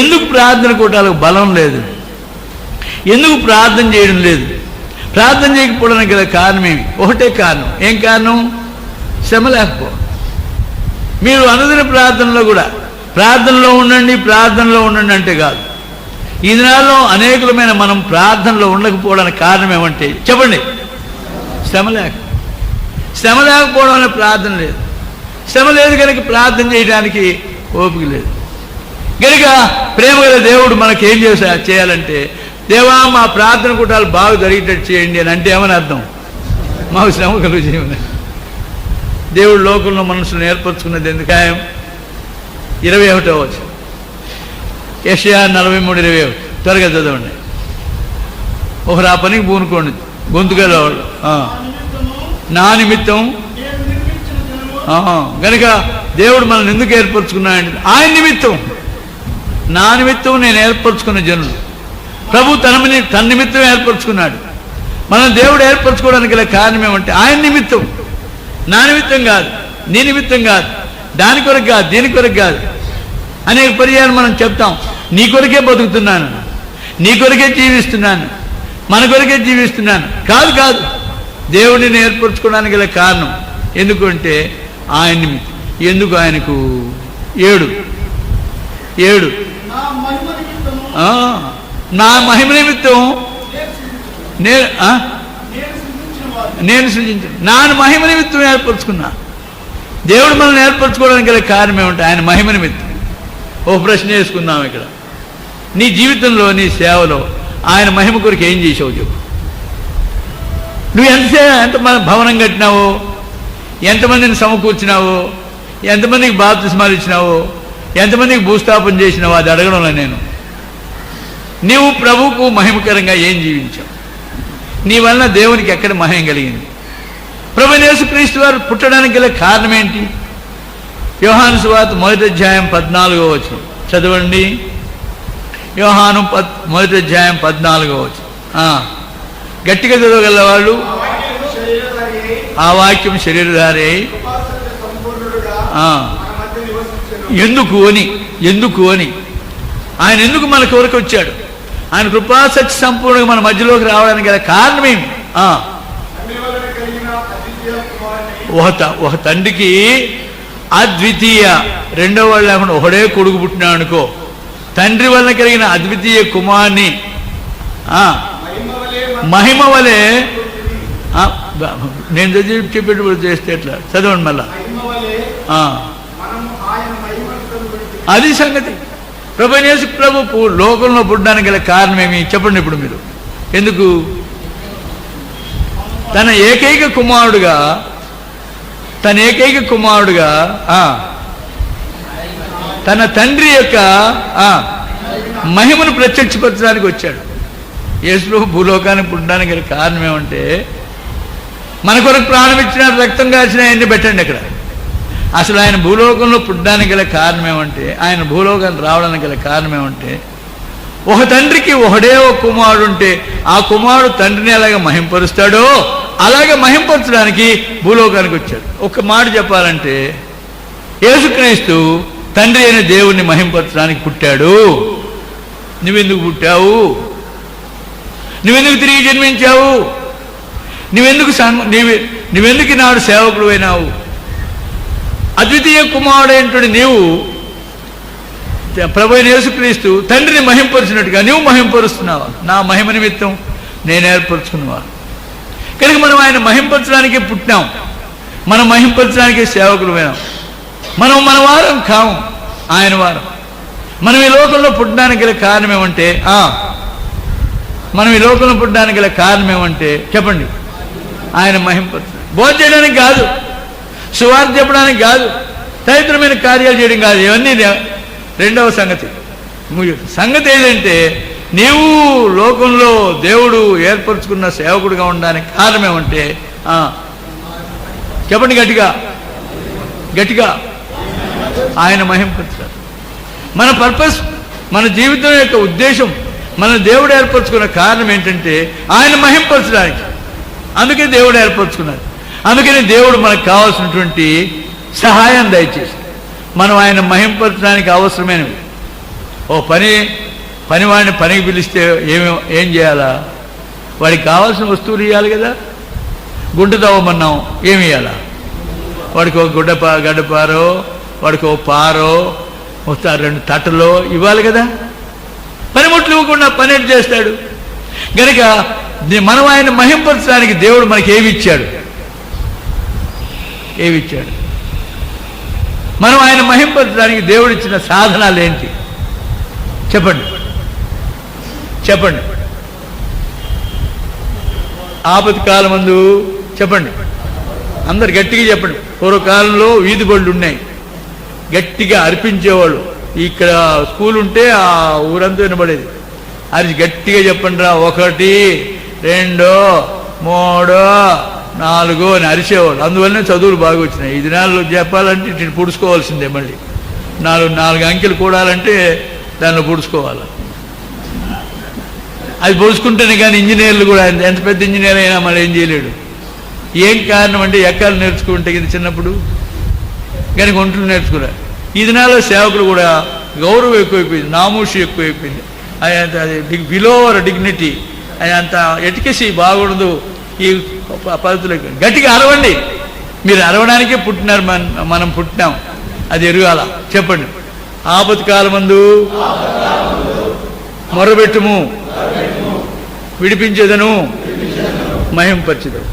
ఎందుకు ప్రార్థన కూటాలకు బలం లేదు? ఎందుకు ప్రార్థన చేయడం లేదు? ప్రార్థన చేయకపోవడానికి గల కారణం ఏమి? ఒకటే కారణం. ఏం కారణం? శ్రమ లేకపోవడం. మీరు అనుదిన ప్రార్థనలో కూడా ప్రార్థనలో ఉండండి అంటే కాదు. ఈ దినాల్లో అనేకులమైన మనం ప్రార్థనలో ఉండకపోవడానికి కారణం ఏమంటే చెప్పండి, శ్రమ లేకపోవడం అనే ప్రార్థన లేదు. శ్రమ లేదు కనుక ప్రార్థన చేయడానికి ఓపిక లేదు. కనుక ప్రేమ గల దేవుడు మనకేం చేయాలంటే, దేవా మా ప్రార్థన కూటాలు బాగా జరిగేటట్టు చేయండి అని అంటే ఏమని అర్థం? మాకు శ్రమ కలుగు చేయమని. దేవుడు లోకంలో మనసును ఏర్పరచుకున్నది ఎందుకు? 21వ వచనం, యెషయా 43:21 త్వరగా చదవండి. ఒకరు ఆ పనికి పూనుకోండి గొంతుగా వాళ్ళు. నా నిమిత్తం కనుక దేవుడు మనల్ని ఎందుకు ఏర్పరచుకున్నాడంటే ఆయన నిమిత్తం, నా నిమిత్తం నేను ఏర్పరచుకున్న జనులు. ప్రభు తన నిమిత్తం ఏర్పరచుకున్నాడు. మనం దేవుడు ఏర్పరచుకోవడానికి గల కారణం ఏమంటే ఆయన నిమిత్తం, నా నిమిత్తం కాదు, నీ నిమిత్తం కాదు, దాని కొరకు కాదు, దీని కొరకు కాదు. అనేక పర్యాలు మనం చెప్తాం, నీ కొరకే బతుకుతున్నాను, నీ కొరకే జీవిస్తున్నాను, మన కొరకే జీవిస్తున్నాను. కాదు, దేవుడిని ఏర్పరచుకోవడానికి గల కారణం ఎందుకంటే ఆయన నిమిత్తం. ఎందుకు? ఆయనకు 7 నా మహిమ నిమిత్తం నేను సృజించాను, నా మహిమ నిమిత్తం ఏర్పరచుకున్నా. దేవుడు మనల్ని ఏర్పరచుకోవడానికి గల కారణం ఏమంటే ఆయన మహిమ నిమిత్తం. ఓ ప్రశ్న వేసుకుందాం ఇక్కడ. నీ జీవితంలో, నీ సేవలో ఆయన మహిమ కొరకు ఏం చేసావు చెప్పు. నువ్వు ఎంత భవనం కట్టినావో, ఎంతమందిని సమకూర్చినావో, ఎంతమందికి బాప్తిస్మాలు ఇచ్చినావో, ఎంతమందికి భూస్థాపన చేసినావో అది అడగడంలో నేను. నీవు ప్రభువుకు మహిమకరంగా ఏం జీవించావు? నీ వలన దేవునికి ఎక్కడ మహిమ కలిగింది? ప్రభువైన యేసుక్రీస్తు వారు పుట్టడానికి గల కారణం ఏంటి? యోహాను సువార్త 1వ అధ్యాయం 14వ వచనం చదవండి. యోహాను 1వ అధ్యాయం 14వ వచనం గట్టిగా చదవగల వాళ్ళు. ఆ వాక్యం శరీరధారి ఎందుకు అని ఆయన ఎందుకు మన కొరకు వచ్చాడు? ఆయన కృపాసత్య సంపూర్ణంగా మన మధ్యలోకి రావడానికి గల కారణమేమి? ఒక తండ్రికి అద్వితీయ, రెండో వాళ్ళు లేకుండా ఒకడే కొడుకు పుట్టినాడు అనుకో, తండ్రి వలన కలిగిన అద్వితీయ కుమార్ని మహిమ వలె, నేను చెప్పేటప్పుడు చేస్తే ఎట్లా చదవండి మళ్ళా. అది సంగతి. ప్రభువైన యేసు ప్రభు లోకంలో పుట్టడానికి గల కారణమేమి చెప్పండి ఇప్పుడు మీరు. ఎందుకు? తన ఏకైక కుమారుడుగా తన తండ్రి యొక్క మహిమను ప్రత్యక్షపరచడానికి వచ్చాడు. యేసు ప్రభు భూలోకానికి పుట్టడానికి గల కారణం ఏమంటే, మన కొరకు ప్రాణం ఇచ్చిన, రక్తం కాల్చిన ఆయన్ని పెట్టండి అక్కడ. అసలు ఆయన భూలోకంలో పుట్టడానికి గల కారణం ఏమంటే, ఆయన భూలోకానికి రావడానికి గల కారణం ఏమంటే, ఒక తండ్రికి ఒకడే ఒక కుమారుడు ఉంటే ఆ కుమారుడు తండ్రిని ఎలాగ మహింపరుస్తాడో అలాగే మహింపరచడానికి భూలోకానికి వచ్చాడు. ఒక మాట చెప్పాలంటే, యేసుక్రీస్తు తండ్రి అయిన దేవుణ్ణి మహింపరచడానికి పుట్టాడు. నువ్వెందుకు పుట్టావు? నువ్వెందుకు తిరిగి జన్మించావు? నువ్వెందుకు నాడు సేవకుడు అయినావు? అద్వితీయ కుమారుడైనటువంటి నీవు ప్రభువైన యేసుక్రీస్తు తండ్రిని మహింపరుచినట్టుగా నువ్వు మహింపరుస్తున్నావా? నా మహిమ నిమిత్తం నేను ఏర్పరచుకున్నవా? కనుక మనం ఆయన మహింపరచడానికి పుట్టినాం, మనం మహింపరచడానికి సేవకులు అయినాం. మనం మన వారం కాము, ఆయన వారం. మనం ఈ లోకంలో పుట్టడానికి గల కారణం ఏమంటే చెప్పండి, ఆయన మహింపరచడం. బోధ చేయడానికి కాదు, సువార్త చెప్పడానికి కాదు, తదితరమైన కార్యాలు చేయడం కాదు. ఇవన్నీ రెండవ సంగతి ఏంటంటే, నీవు లోకంలో దేవుడు ఏర్పరచుకున్న సేవకుడిగా ఉండడానికి కారణం ఏమంటే చెప్పండి గట్టిగా ఆయన మహింపరచాలి. మన పర్పస్, మన జీవితం యొక్క ఉద్దేశం, మన దేవుడు ఏర్పరచుకున్న కారణం ఏంటంటే ఆయన మహింపరచడానికి. అందుకే దేవుడు ఏర్పరచుకున్నాడు. అందుకని దేవుడు మనకు కావాల్సినటువంటి సహాయం దయచేసి మనం ఆయన మహింపరచడానికి అవసరమైనవి. ఓ పనివాడిని పనికి పిలిస్తే ఏం చేయాలా? వాడికి కావాల్సిన వస్తువులు ఇవ్వాలి కదా. గుంట తవ్వమన్నాం, ఏమి ఇవ్వాలా? వాడికి ఒక గడ్డపారో, వాడికి ఒక పారో, ఒక 2 తట్టలో ఇవ్వాలి కదా. పనిముట్లు ఇవ్వకుండా పని ఎట్లా చేస్తాడు? గనుక మనం ఆయన మహింపరచడానికి దేవుడు మనకి ఏమిచ్చాడు? మనం ఆయన మహింపరచడానికి దేవుడు ఇచ్చిన సాధనాలు ఏంటి? చెప్పండి. ఆపత్తి కాలమందు చెప్పండి, అందరు గట్టిగా చెప్పండి. పూర్వకాలంలో వీధి బళ్ళు ఉన్నాయి, గట్టిగా అర్పించేవాళ్ళు. ఇక్కడ స్కూల్ ఉంటే ఆ ఊరంతా వినబడేది. అది గట్టిగా చెప్పండి రా, 1 2 3 4 అని అరిచేవాళ్ళు. అందువల్లనే చదువులు బాగా వచ్చినాయి. ఈ దినాల్లో చెప్పాలంటే ఇటు పుడుచుకోవాల్సిందే. మళ్ళీ 4 అంకెలు కూడాలంటే దానిలో పుడుచుకోవాలి. అది పొడుచుకుంటేనే కానీ ఇంజనీర్లు కూడా ఎంత పెద్ద ఇంజనీర్ అయినా మళ్ళీ ఏం చేయలేడు. ఏం కారణం అంటే ఎక్కాలు నేర్చుకుంటే ఇది చిన్నప్పుడు కానీ ఒంట్లు నేర్చుకున్నారు. ఈ దినాల్లో సేవకులు కూడా గౌరవం ఎక్కువైపోయింది, నామూషి ఎక్కువైపోయింది. అది బిలోవర్ డిగ్నిటీ, అది అంత ఎటికెసి బాగుండదు. ఈ పద్ధతులు గట్టిగా అరవండి. మీరు అరవడానికే పుట్టినారు, మనం పుట్టినాం, అది ఎరుగాల. చెప్పండి. ఆపత్తి కాలమందు మొరబెట్టుము, విడిపించేదను, మహింపరచెదను.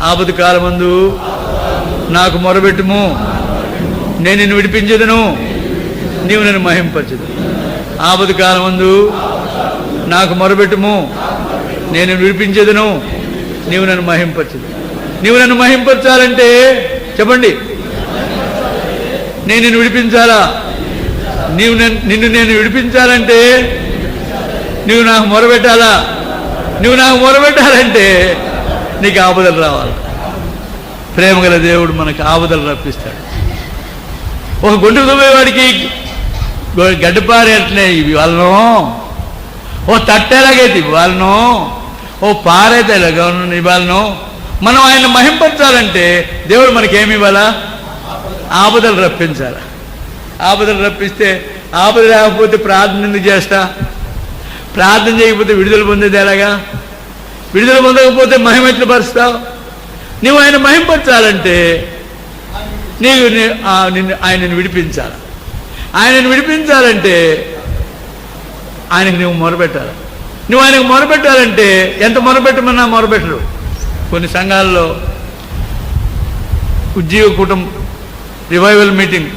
ఆపత్తి కాలమందు నాకు మొరబెట్టుము, నేను నిన్ను విడిపించేదను, నీవు నన్ను మహింపరచెదను. ఆపత్తి కాలమందు నాకు మొరబెట్టుము, నేను నిన్ను విడిపించేదను, నీవు నన్ను మహింపరచెదను. నీవు నన్ను మహింపరచాలంటే చెప్పండి, నేను నిన్ను విడిపించాలా? నిన్ను నేను విడిపించాలంటే నువ్వు నాకు మొరబెట్టాలా? నువ్వు నాకు మొరబెట్టాలంటే నీకు ఆపదలు రావాలి. ప్రేమగల దేవుడు మనకు ఆపదలు రప్పిస్తాడు. ఒక గుంటకు దువ్వేవాడికి గడ్డపారేట్లే ఇవ్వాలను, ఓ తట్టేలాగైతే ఇవ్వాలను, ఓ పారైతే ఇవ్వాలను. మనం ఆయన మహింపరచాలంటే దేవుడు మనకేమి ఇవ్వాలా? ఆపదలు రప్పించాలి. ఆపదలు రప్పిస్తే, ఆపద లేకపోతే ప్రార్థన ఎందుకు చేస్తా? ప్రార్థన చేయకపోతే విడుదల పొందేది ఎలాగా? విడుదల పొందకపోతే మహిమ ఎట్లా పరుస్తావు? నువ్వు ఆయన మహింపరచాలంటే ఆయనను విడిపించాలి. ఆయనను విడిపించాలంటే ఆయనకు నువ్వు మొరపెట్టాలి. నువ్వు ఆయనకు మొరపెట్టాలంటే ఎంత మొరపెట్టమన్నా మొరపెట్టరు. కొన్ని సంఘాల్లో ఉజ్జీవ కూటం రివైవల్ మీటింగ్,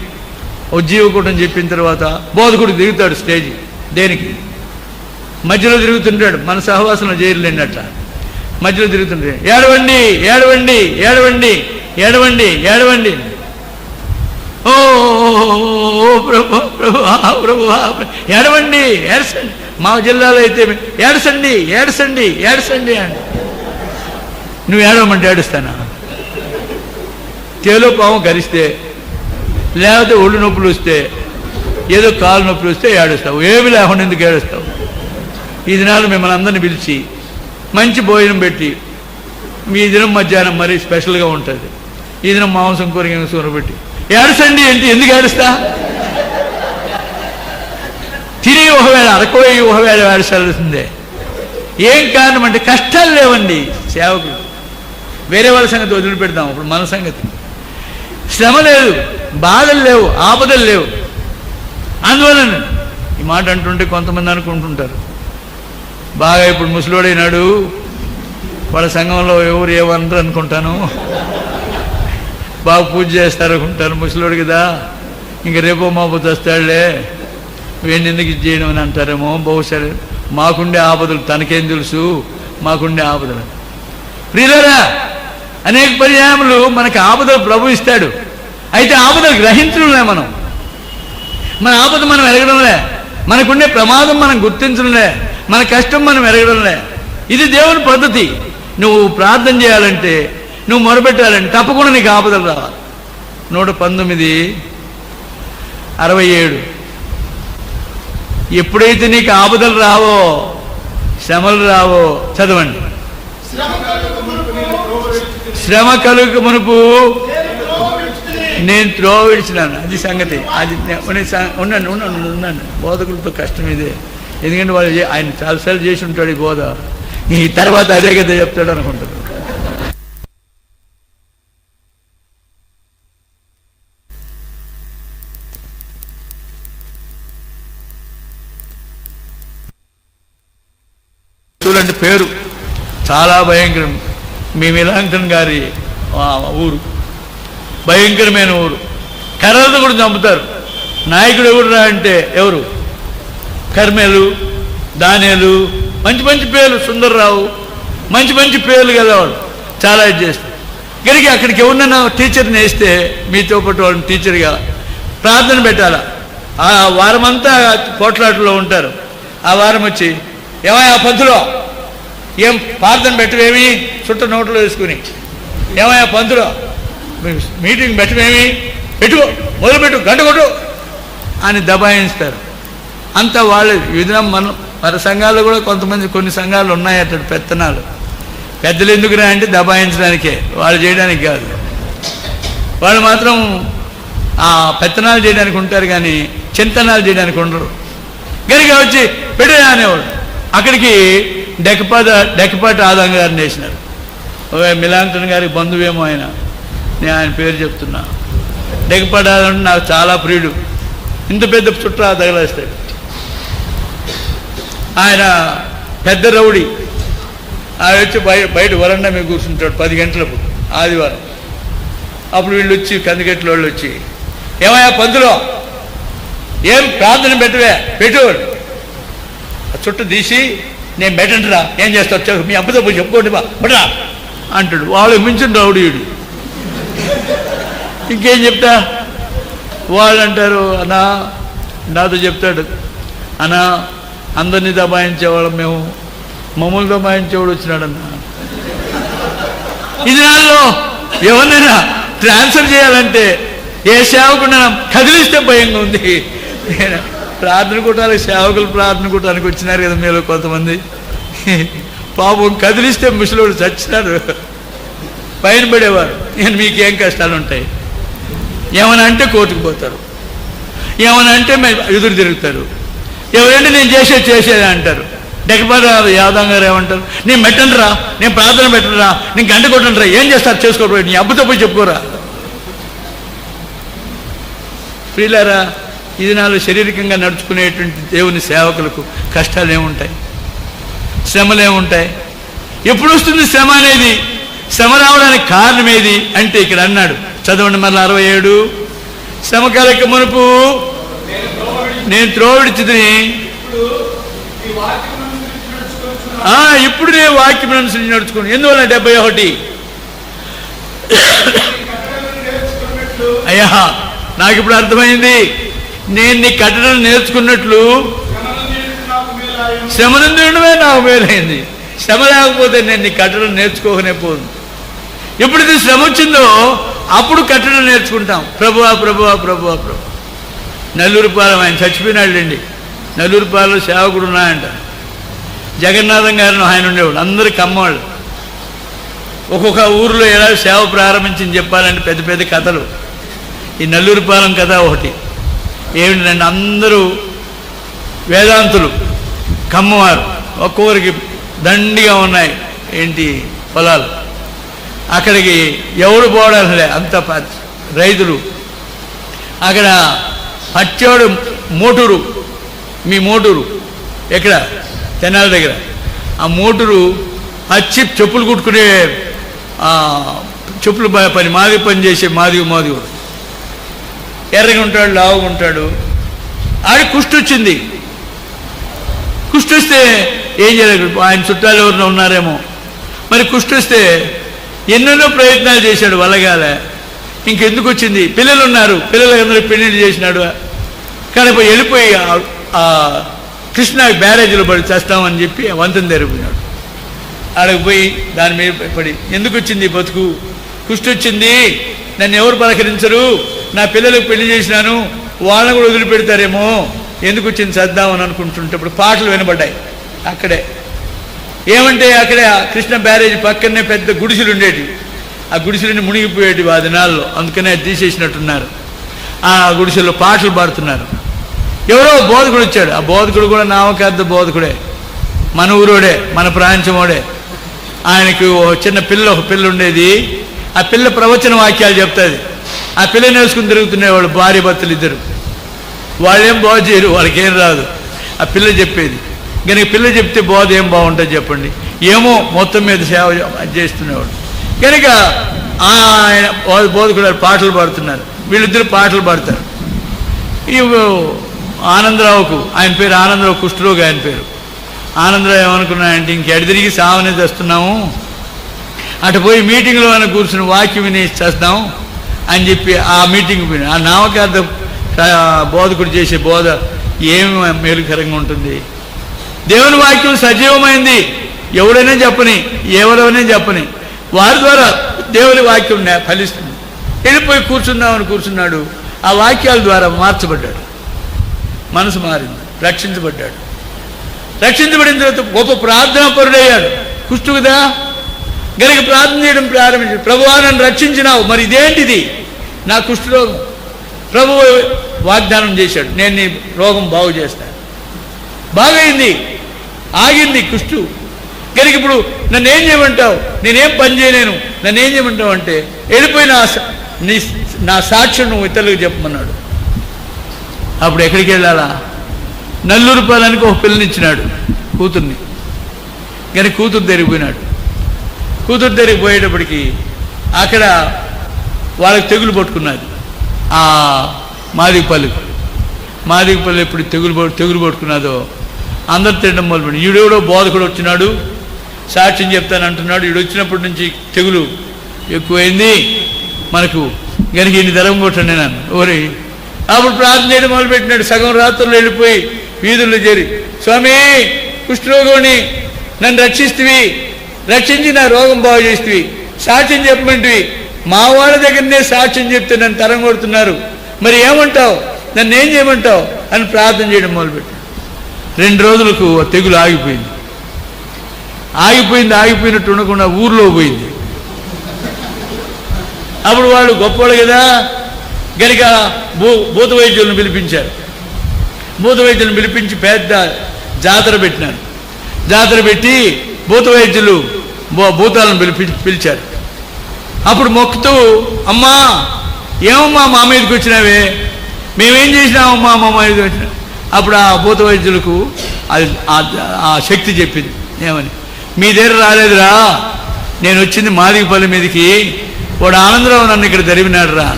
ఉజ్జీవ కూటం చెప్పిన తర్వాత బోధకుడు తిరుగుతాడు స్టేజ్. దేనికి? మధ్యలో తిరుగుతుంటాడు. మన సహవాసంలో చేయలేండి. అట్లా మధ్యలో తిరుగుతుంటాడు. ఏడవండి, ఏడవండి, ఏడవండి, ఏడవండి, ఏడవండి. ఓ ప్రభు, ప్రభు, ప్రభు, ఏడవండి, ఏడ్చండి. మా జిల్లాలో అయితే ఏడ్చండి, ఏడ్చండి, ఏడ్చండి అండి. నువ్వు ఏడవమంటే ఏడుస్తానా? చేలో పాము కరిస్తే, లేకపోతే ఒళ్ళు నొప్పులు వస్తే, ఏదో కాలు నొప్పులు వస్తే ఏడుస్తావు. ఏమి లేకుండా ఎందుకు ఏడుస్తావు? ఈ దినాలు మిమ్మల్ని అందరిని పిలిచి మంచి భోజనం పెట్టి, మీ దినం మధ్యాహ్నం మరీ స్పెషల్గా ఉంటుంది. ఈ దినం మాంసం కూర పెట్టి ఏడుసండి అంటే ఎందుకు ఏడుస్తా? తిరిగి ఒకవేళ అరకోయి ఒకవేళ ఏడుసాల్సిందే. ఏం కారణం అంటే కష్టాలు లేవండి సేవకులు. వేరే వాళ్ళ సంగతి వదిలిపెడతాం. ఇప్పుడు మన సంగతి శ్రమ లేదు, బాధలు లేవు, ఆపదలు లేవు. అందువలన ఈ మాట అంటుంటే కొంతమంది అనుకుంటుంటారు, బాగా ఇప్పుడు ముసలోడైనాడు, వాళ్ళ సంఘంలో ఎవరు ఏమన్నారు అనుకుంటాను, బాగా పూజ చేస్తారు అనుకుంటాను, ముసలోడు కదా ఇంక రేపో మాపోతే వస్తాడులే, వీడిని ఎందుకు ఇది చేయడం అని అంటారేమో. బహుశా మాకుండే ఆపదలు తనకేం తెలుసు, మాకుండే ఆపదలు. ప్రియులారా, అనేక పర్యాయములు మనకు ఆపదలు ప్రభు ఇస్తాడు. అయితే ఆపదలు గ్రహించడంలే, మన ఆపద మనం ఎరగడంలే, మనకుండే ప్రమాదం మనం గుర్తించడంలే, మన కష్టం మనం ఎరగడంలే. ఇది దేవుని పద్ధతి. నువ్వు ప్రార్థన చేయాలంటే, నువ్వు మొరపెట్టాలంటే తప్పకుండా నీకు ఆపదలు రావాలి. 119:67 ఎప్పుడైతే నీకు ఆపదలు రావో, శ్రమలు రావో, చదవండి. శ్రమ కలుగు మునుపు నేను త్రోవ విడిచినాను. అది సంగతి. అది ఉన్నాను బోధకులతో కష్టం ఇదే. ఎందుకంటే వాళ్ళు ఆయన చాలాసార్లు చేసి ఉంటాడు ఈ బోధ. ఈ తర్వాత అదే కదా చెప్తాడు అనుకుంటారు. చూడండి, పేరు చాలా భయంకరం. మీ మిలాంకన్ గారి ఊరు భయంకరమైన ఊరు. కర్రలతో కూడా చంపుతారు. నాయకుడు ఎవరురా అంటే ఎవరు? కర్మేలు, దానేలు, మంచి మంచి పేర్లు, సుందర్రావు, మంచి మంచి పేర్లు గలవాడు. చాలా ఇది చేస్తారు. కనుక అక్కడికి ఎవరినైనా టీచర్ని వేస్తే మీతో పాటు వాళ్ళని టీచర్గా ప్రార్థన పెట్టాలా. ఆ వారమంతా పోట్లాటలో ఉంటారు. ఆ వారం వచ్చి ఏమయ్యా పంతులో ఏం ప్రార్థన పెట్టవేమి చుట్ట నోట్లో వేసుకుని, ఏమయ్యా పంతులో మీటింగ్ పెట్టవేమి, పెట్టుకో, మొదలుపెట్టు, గంట కొట్టు అని దబాయిస్తారు. అంతా వాళ్ళు విధానం. మన సంఘాల్లో కూడా కొంతమంది కొన్ని సంఘాలు ఉన్నాయి అట్లా పెత్తనాలు. పెద్దలు ఎందుకురా అంటే దబాయించడానికే, వాళ్ళు చేయడానికి కాదు. వాళ్ళు మాత్రం ఆ పెత్తనాలు చేయడానికి ఉంటారు కానీ చింతనాలు చేయడానికి ఉండరు. కనుక వచ్చి పెట్టే అనేవాడు. అక్కడికి డెక్కపాటి ఆదాం గారిని వేసినారు. మిలాంకన్ గారికి బంధువేమో ఆయన, నేను ఆయన పేరు చెప్తున్నా. డెక్కపాటి ఆదాం నాకు చాలా ప్రియుడు. ఇంత పెద్ద చుట్టూ తగలేస్తాడు. ఆయన పెద్ద రౌడీ. ఆయన వచ్చి బయట వరండా మీద కూర్చుంటాడు 10 గంటలకు ఆదివారం. అప్పుడు వీళ్ళు వచ్చి కందిగట్ల వాళ్ళు వచ్చి ఏమయ్యా పంతులో ఏం ప్రార్థన పెట్టవే, పెట్టేవాడు. ఆ చుట్టూ తీసి నేను పెట్టండిరా, ఏం చేస్తావు మీ అబ్బతో పోయి చెప్పుకోండి బట్రా అంటాడు. వాళ్ళు మించిన రౌడీయుడు. ఇంకేం చెప్తా? వాళ్ళు అంటారు, అన్నా నాతో చెప్తాడు, అన్నా అందరినీ దబాయించేవాళ్ళం మేము, మమ్మల్ని దబాయించేవాడు వచ్చినాడన్నా. ఇది నాలో ఎవరినైనా ట్రాన్స్ఫర్ చేయాలంటే ఏ సేవకున్నా కదిలిస్తే భయంగా ఉంది. ప్రార్థన కూటాలకు సేవకులు ప్రార్థన కూటానికి వచ్చినారు కదా మీలో కొంతమంది. పాపం కదిలిస్తే ముసలోడు చచ్చినాడు, పైన పడేవారు. నేను మీకేం కష్టాలు ఉంటాయి? ఏమని అంటే కోర్టుకు పోతారు, ఏమని అంటే ఎదురు తిరుగుతారు. ఎవరంటే నేను చేసేది అంటారు. డెక్కపాటి యాదవ్ గారు ఏమంటారు, నేను పెట్టండి రా, నేను ప్రార్థన పెట్టరా, నేను గంట కొట్టండి రా, ఏం చేస్తారు చేసుకోరు, నీ అబ్బతో పోయి చెప్పుకోరా. ప్రియులారా, ఇది నాలో శారీరకంగా నడుచుకునేటువంటి దేవుని సేవకులకు కష్టాలు ఏముంటాయి, శ్రమలు ఏముంటాయి? ఎప్పుడు వస్తుంది శ్రమ అనేది? శ్రమ రావడానికి కారణం ఏది అంటే ఇక్కడ అన్నాడు, చదవండి మళ్ళీ 67. శ్రమ కలక మునుపు నేను త్రోవ విడిచితిని, ఇప్పుడు నేను వాక్యం అనుసరించి నడుచుకుని. ఎందువల్ల 71 అయ్యా నాకు ఇప్పుడు అర్థమైంది. నేను నీ కట్టడం నేర్చుకున్నట్లు శ్రమ నుండి ఉండడమే నాకు మేలైంది. శ్రమ లేకపోతే నేను నీ కట్టడం నేర్చుకోకనే పోదు. ఎప్పుడైతే శ్రమ వచ్చిందో అప్పుడు కట్టడం నేర్చుకుంటాం. ప్రభువా ప్రభువా ప్రభువా ప్రభు. నల్లూరుపాలెం ఆయన చచ్చిపోయినాడు అండి. నల్లూరుపాలెంలో సేవకుడు ఉన్నాయంట. జగన్నాథం గారిని ఆయన ఉండేవాడు. అందరూ కమ్మవాళ్ళు. ఒక్కొక్క ఊరిలో ఎలా సేవ ప్రారంభించింది చెప్పాలంటే పెద్ద పెద్ద కథలు. ఈ నల్లూరుపాలెం కథ ఒకటి. ఏమిటంటే అందరూ వేదాంతులు, కమ్మవారు. ఒక్కొక్కరికి దండిగా ఉన్నాయి ఏంటి పొలాలు. అక్కడికి ఎవడు పోవడాలే, అంత రైతులు. అక్కడ పచ్చోడు మోటూరు, మీ మోటూరు ఎక్కడ తెనాల దగ్గర, ఆ మోటూరు పచ్చి చెప్పులు కుట్టుకునే చెప్పులు పని మాది పని చేసే మాదిగు ఎర్రగా ఉంటాడు, లావుగా ఉంటాడు. ఆడి కుష్టి వచ్చింది. కుష్టి వస్తే ఏం చేయలేదు. ఆయన చుట్టాలు ఎవరినో ఉన్నారేమో మరి. కుష్టి వస్తే ఎన్నెన్నో ప్రయత్నాలు చేశాడు, వల్లగాలే. ఇంకెందుకు వచ్చింది? పిల్లలు ఉన్నారు, పిల్లలందరూ పెళ్లిళ్ళు చేసినాడు. కానీ వెళ్ళిపోయి ఆ కృష్ణా బ్యారేజీలో పడి చేస్తామని చెప్పి వంతెన తెరిపోయినాడు. ఆడకు పోయి దాని మీద పడి ఎందుకు వచ్చింది బతుకు? కుష్టి వచ్చింది, నన్ను ఎవరు పలకరించరు, నా పిల్లలకు పెళ్లి చేసినాను, వాళ్ళని కూడా వదిలిపెడతారేమో, ఎందుకు వచ్చింది చద్దామని అనుకుంటుంటప్పుడు పాటలు వినబడ్డాయి అక్కడే. ఏమంటే అక్కడే కృష్ణ బ్యారేజ్ పక్కనే పెద్ద గుడిసెలు ఉండేవి. ఆ గుడిసెలన్నీ మునిగిపోయేటివి ఆ దినాల్లో, అందుకనే అది తీసేసినట్టున్నారు. ఆ గుడిసెల్లో పాటలు పాడుతున్నారు. ఎవరో బోధకుడు వచ్చాడు. ఆ బోధకుడు కూడా నామకార్థ బోధకుడే, మన ఊరోడే, మన ప్రాంతమోడే. ఆయనకు ఒక పిల్ల ఉండేది. ఆ పిల్ల ప్రవచన వాక్యాలు చెప్తుంది. ఆ పిల్లని వేసుకుని తిరుగుతున్నవాళ్ళు భార్య భర్తలు ఇద్దరు. వాళ్ళేం బోధ చేయరు, వాళ్ళకేం రాదు. ఆ పిల్ల చెప్పేది. కనుక పిల్ల చెప్తే బోధ ఏం బాగుంటుంది చెప్పండి? ఏమో మొత్తం మీద సేవ చేస్తున్నవాడు. కనుక ఆయన బోధకుడు పాటలు పాడుతున్నారు. వీళ్ళిద్దరు పాటలు పాడతారు. ఈ ఆనందరావుకు, ఆయన పేరు ఆనందరావు, కుష్ఠరోగి ఆయన పేరు. ఆనందరావు ఏమనుకున్నాడంటే ఇంకెడు తిరిగి సావనే తెస్తున్నాము, అటు పోయి మీటింగ్లో అయినా కూర్చుని వాక్యం విని చేస్తాం అని చెప్పి ఆ మీటింగ్ పోయిన. ఆ నామకార్థ బోధకుడు చేసే బోధ ఏమి మేలుకరంగా ఉంటుంది? దేవుని వాక్యం సజీవమైంది. ఎవరైనా చెప్పని వారి ద్వారా దేవుని వాక్యం ఫలిస్తుంది. వెళ్ళిపోయి కూర్చుందామని కూర్చున్నాడు. ఆ వాక్యాల ద్వారా మార్చబడ్డాడు, మనసు మారింది, రక్షించబడ్డాడు. రక్షించబడిన తర్వాత గొప్ప ప్రార్థనా పరుడయ్యాడు. కుష్ఠుకుదా గనక ప్రార్థన చేయడం ప్రారంభించాడు. ప్రభువా నన్ను రక్షించినావు, మరి ఇదేంటిది? నా కుష్ఠరోగం. ప్రభువు వాగ్దానం చేశాడు, నేను నీ రోగం బాగు చేస్తాను. బాగైంది, ఆగింది కుష్ఠు. కనుక ఇప్పుడు నన్ను ఏం చేయమంటావు? నేనేం పని చేయలేను, నన్ను ఏం చేయమంటావు అంటే వెళ్ళిపోయి నా సాక్ష్యం నువ్వు ఇతరులకు చెప్పమన్నాడు. అప్పుడు ఎక్కడికి వెళ్ళాలా? నల్లూరు పాలానికి ఒక పిల్లనిచ్చినాడు, కూతుర్ని. కానీ కూతురు తిరిగిపోయినాడు. కూతురు తిరిగిపోయేటప్పటికి అక్కడ వాళ్ళకి తెగులు పట్టుకున్నది. ఆ మాదిగపల్లి ఎప్పుడు తెగులు పట్టుకున్నదో అందరు తినడం మొదలుపెట్టి, ఈడెవడో బోధకుడు వచ్చినాడు, సాక్ష్యం చెప్తానంటున్నాడు. ఈడు వచ్చినప్పటి నుంచి తెగులు ఎక్కువైంది మనకు, కనుక ఇన్ని ధరం కొట్టండి నన్ను ఓరి. అప్పుడు ప్రార్థన చేయడం మొదలుపెట్టినాడు. సగం రాత్రులు వెళ్ళిపోయి వీధుల్లో చేరి, స్వామి కుష్ఠరోగిని నన్ను రక్షించి నా రోగం బాగు చేస్తవి, సాక్ష్యం చెప్పమంటివి. మా వాళ్ళ దగ్గరనే సాక్ష్యం చెప్తే నన్ను తరం కొడుతున్నారు, మరి ఏమంటావు, నన్ను ఏం చేయమంటావు అని ప్రార్థన చేయడం మొదలుపెట్టాడు. 2 రోజులకు తెగులు ఆగిపోయినట్టు ఉండకుండా ఊర్లో పోయింది. అప్పుడు వాళ్ళు గొప్పవాళ్ళు కదా, గనుక భూత వైద్యులను పిలిపించారు. భూత వైద్యులను పిలిపించి పెద్ద జాతర పెట్టినారు. జాతర పెట్టి భూత వైద్యులు భూతాలను పిలిచారు. అప్పుడు మొక్కుతూ, అమ్మా ఏమమ్మా మా మీదకి వచ్చినావే, మేమేం చేసినామమ్మా మా మీదకి వచ్చినా. అప్పుడు ఆ భూత వైద్యులకు ఆ శక్తి చెప్పింది ఏమని, మీ దగ్గర రాలేదురా, నేను వచ్చింది మాదిగపల్లి మీదకి, వాడు ఆనందరావు నన్ను ఇక్కడ తరిమినాడు రా.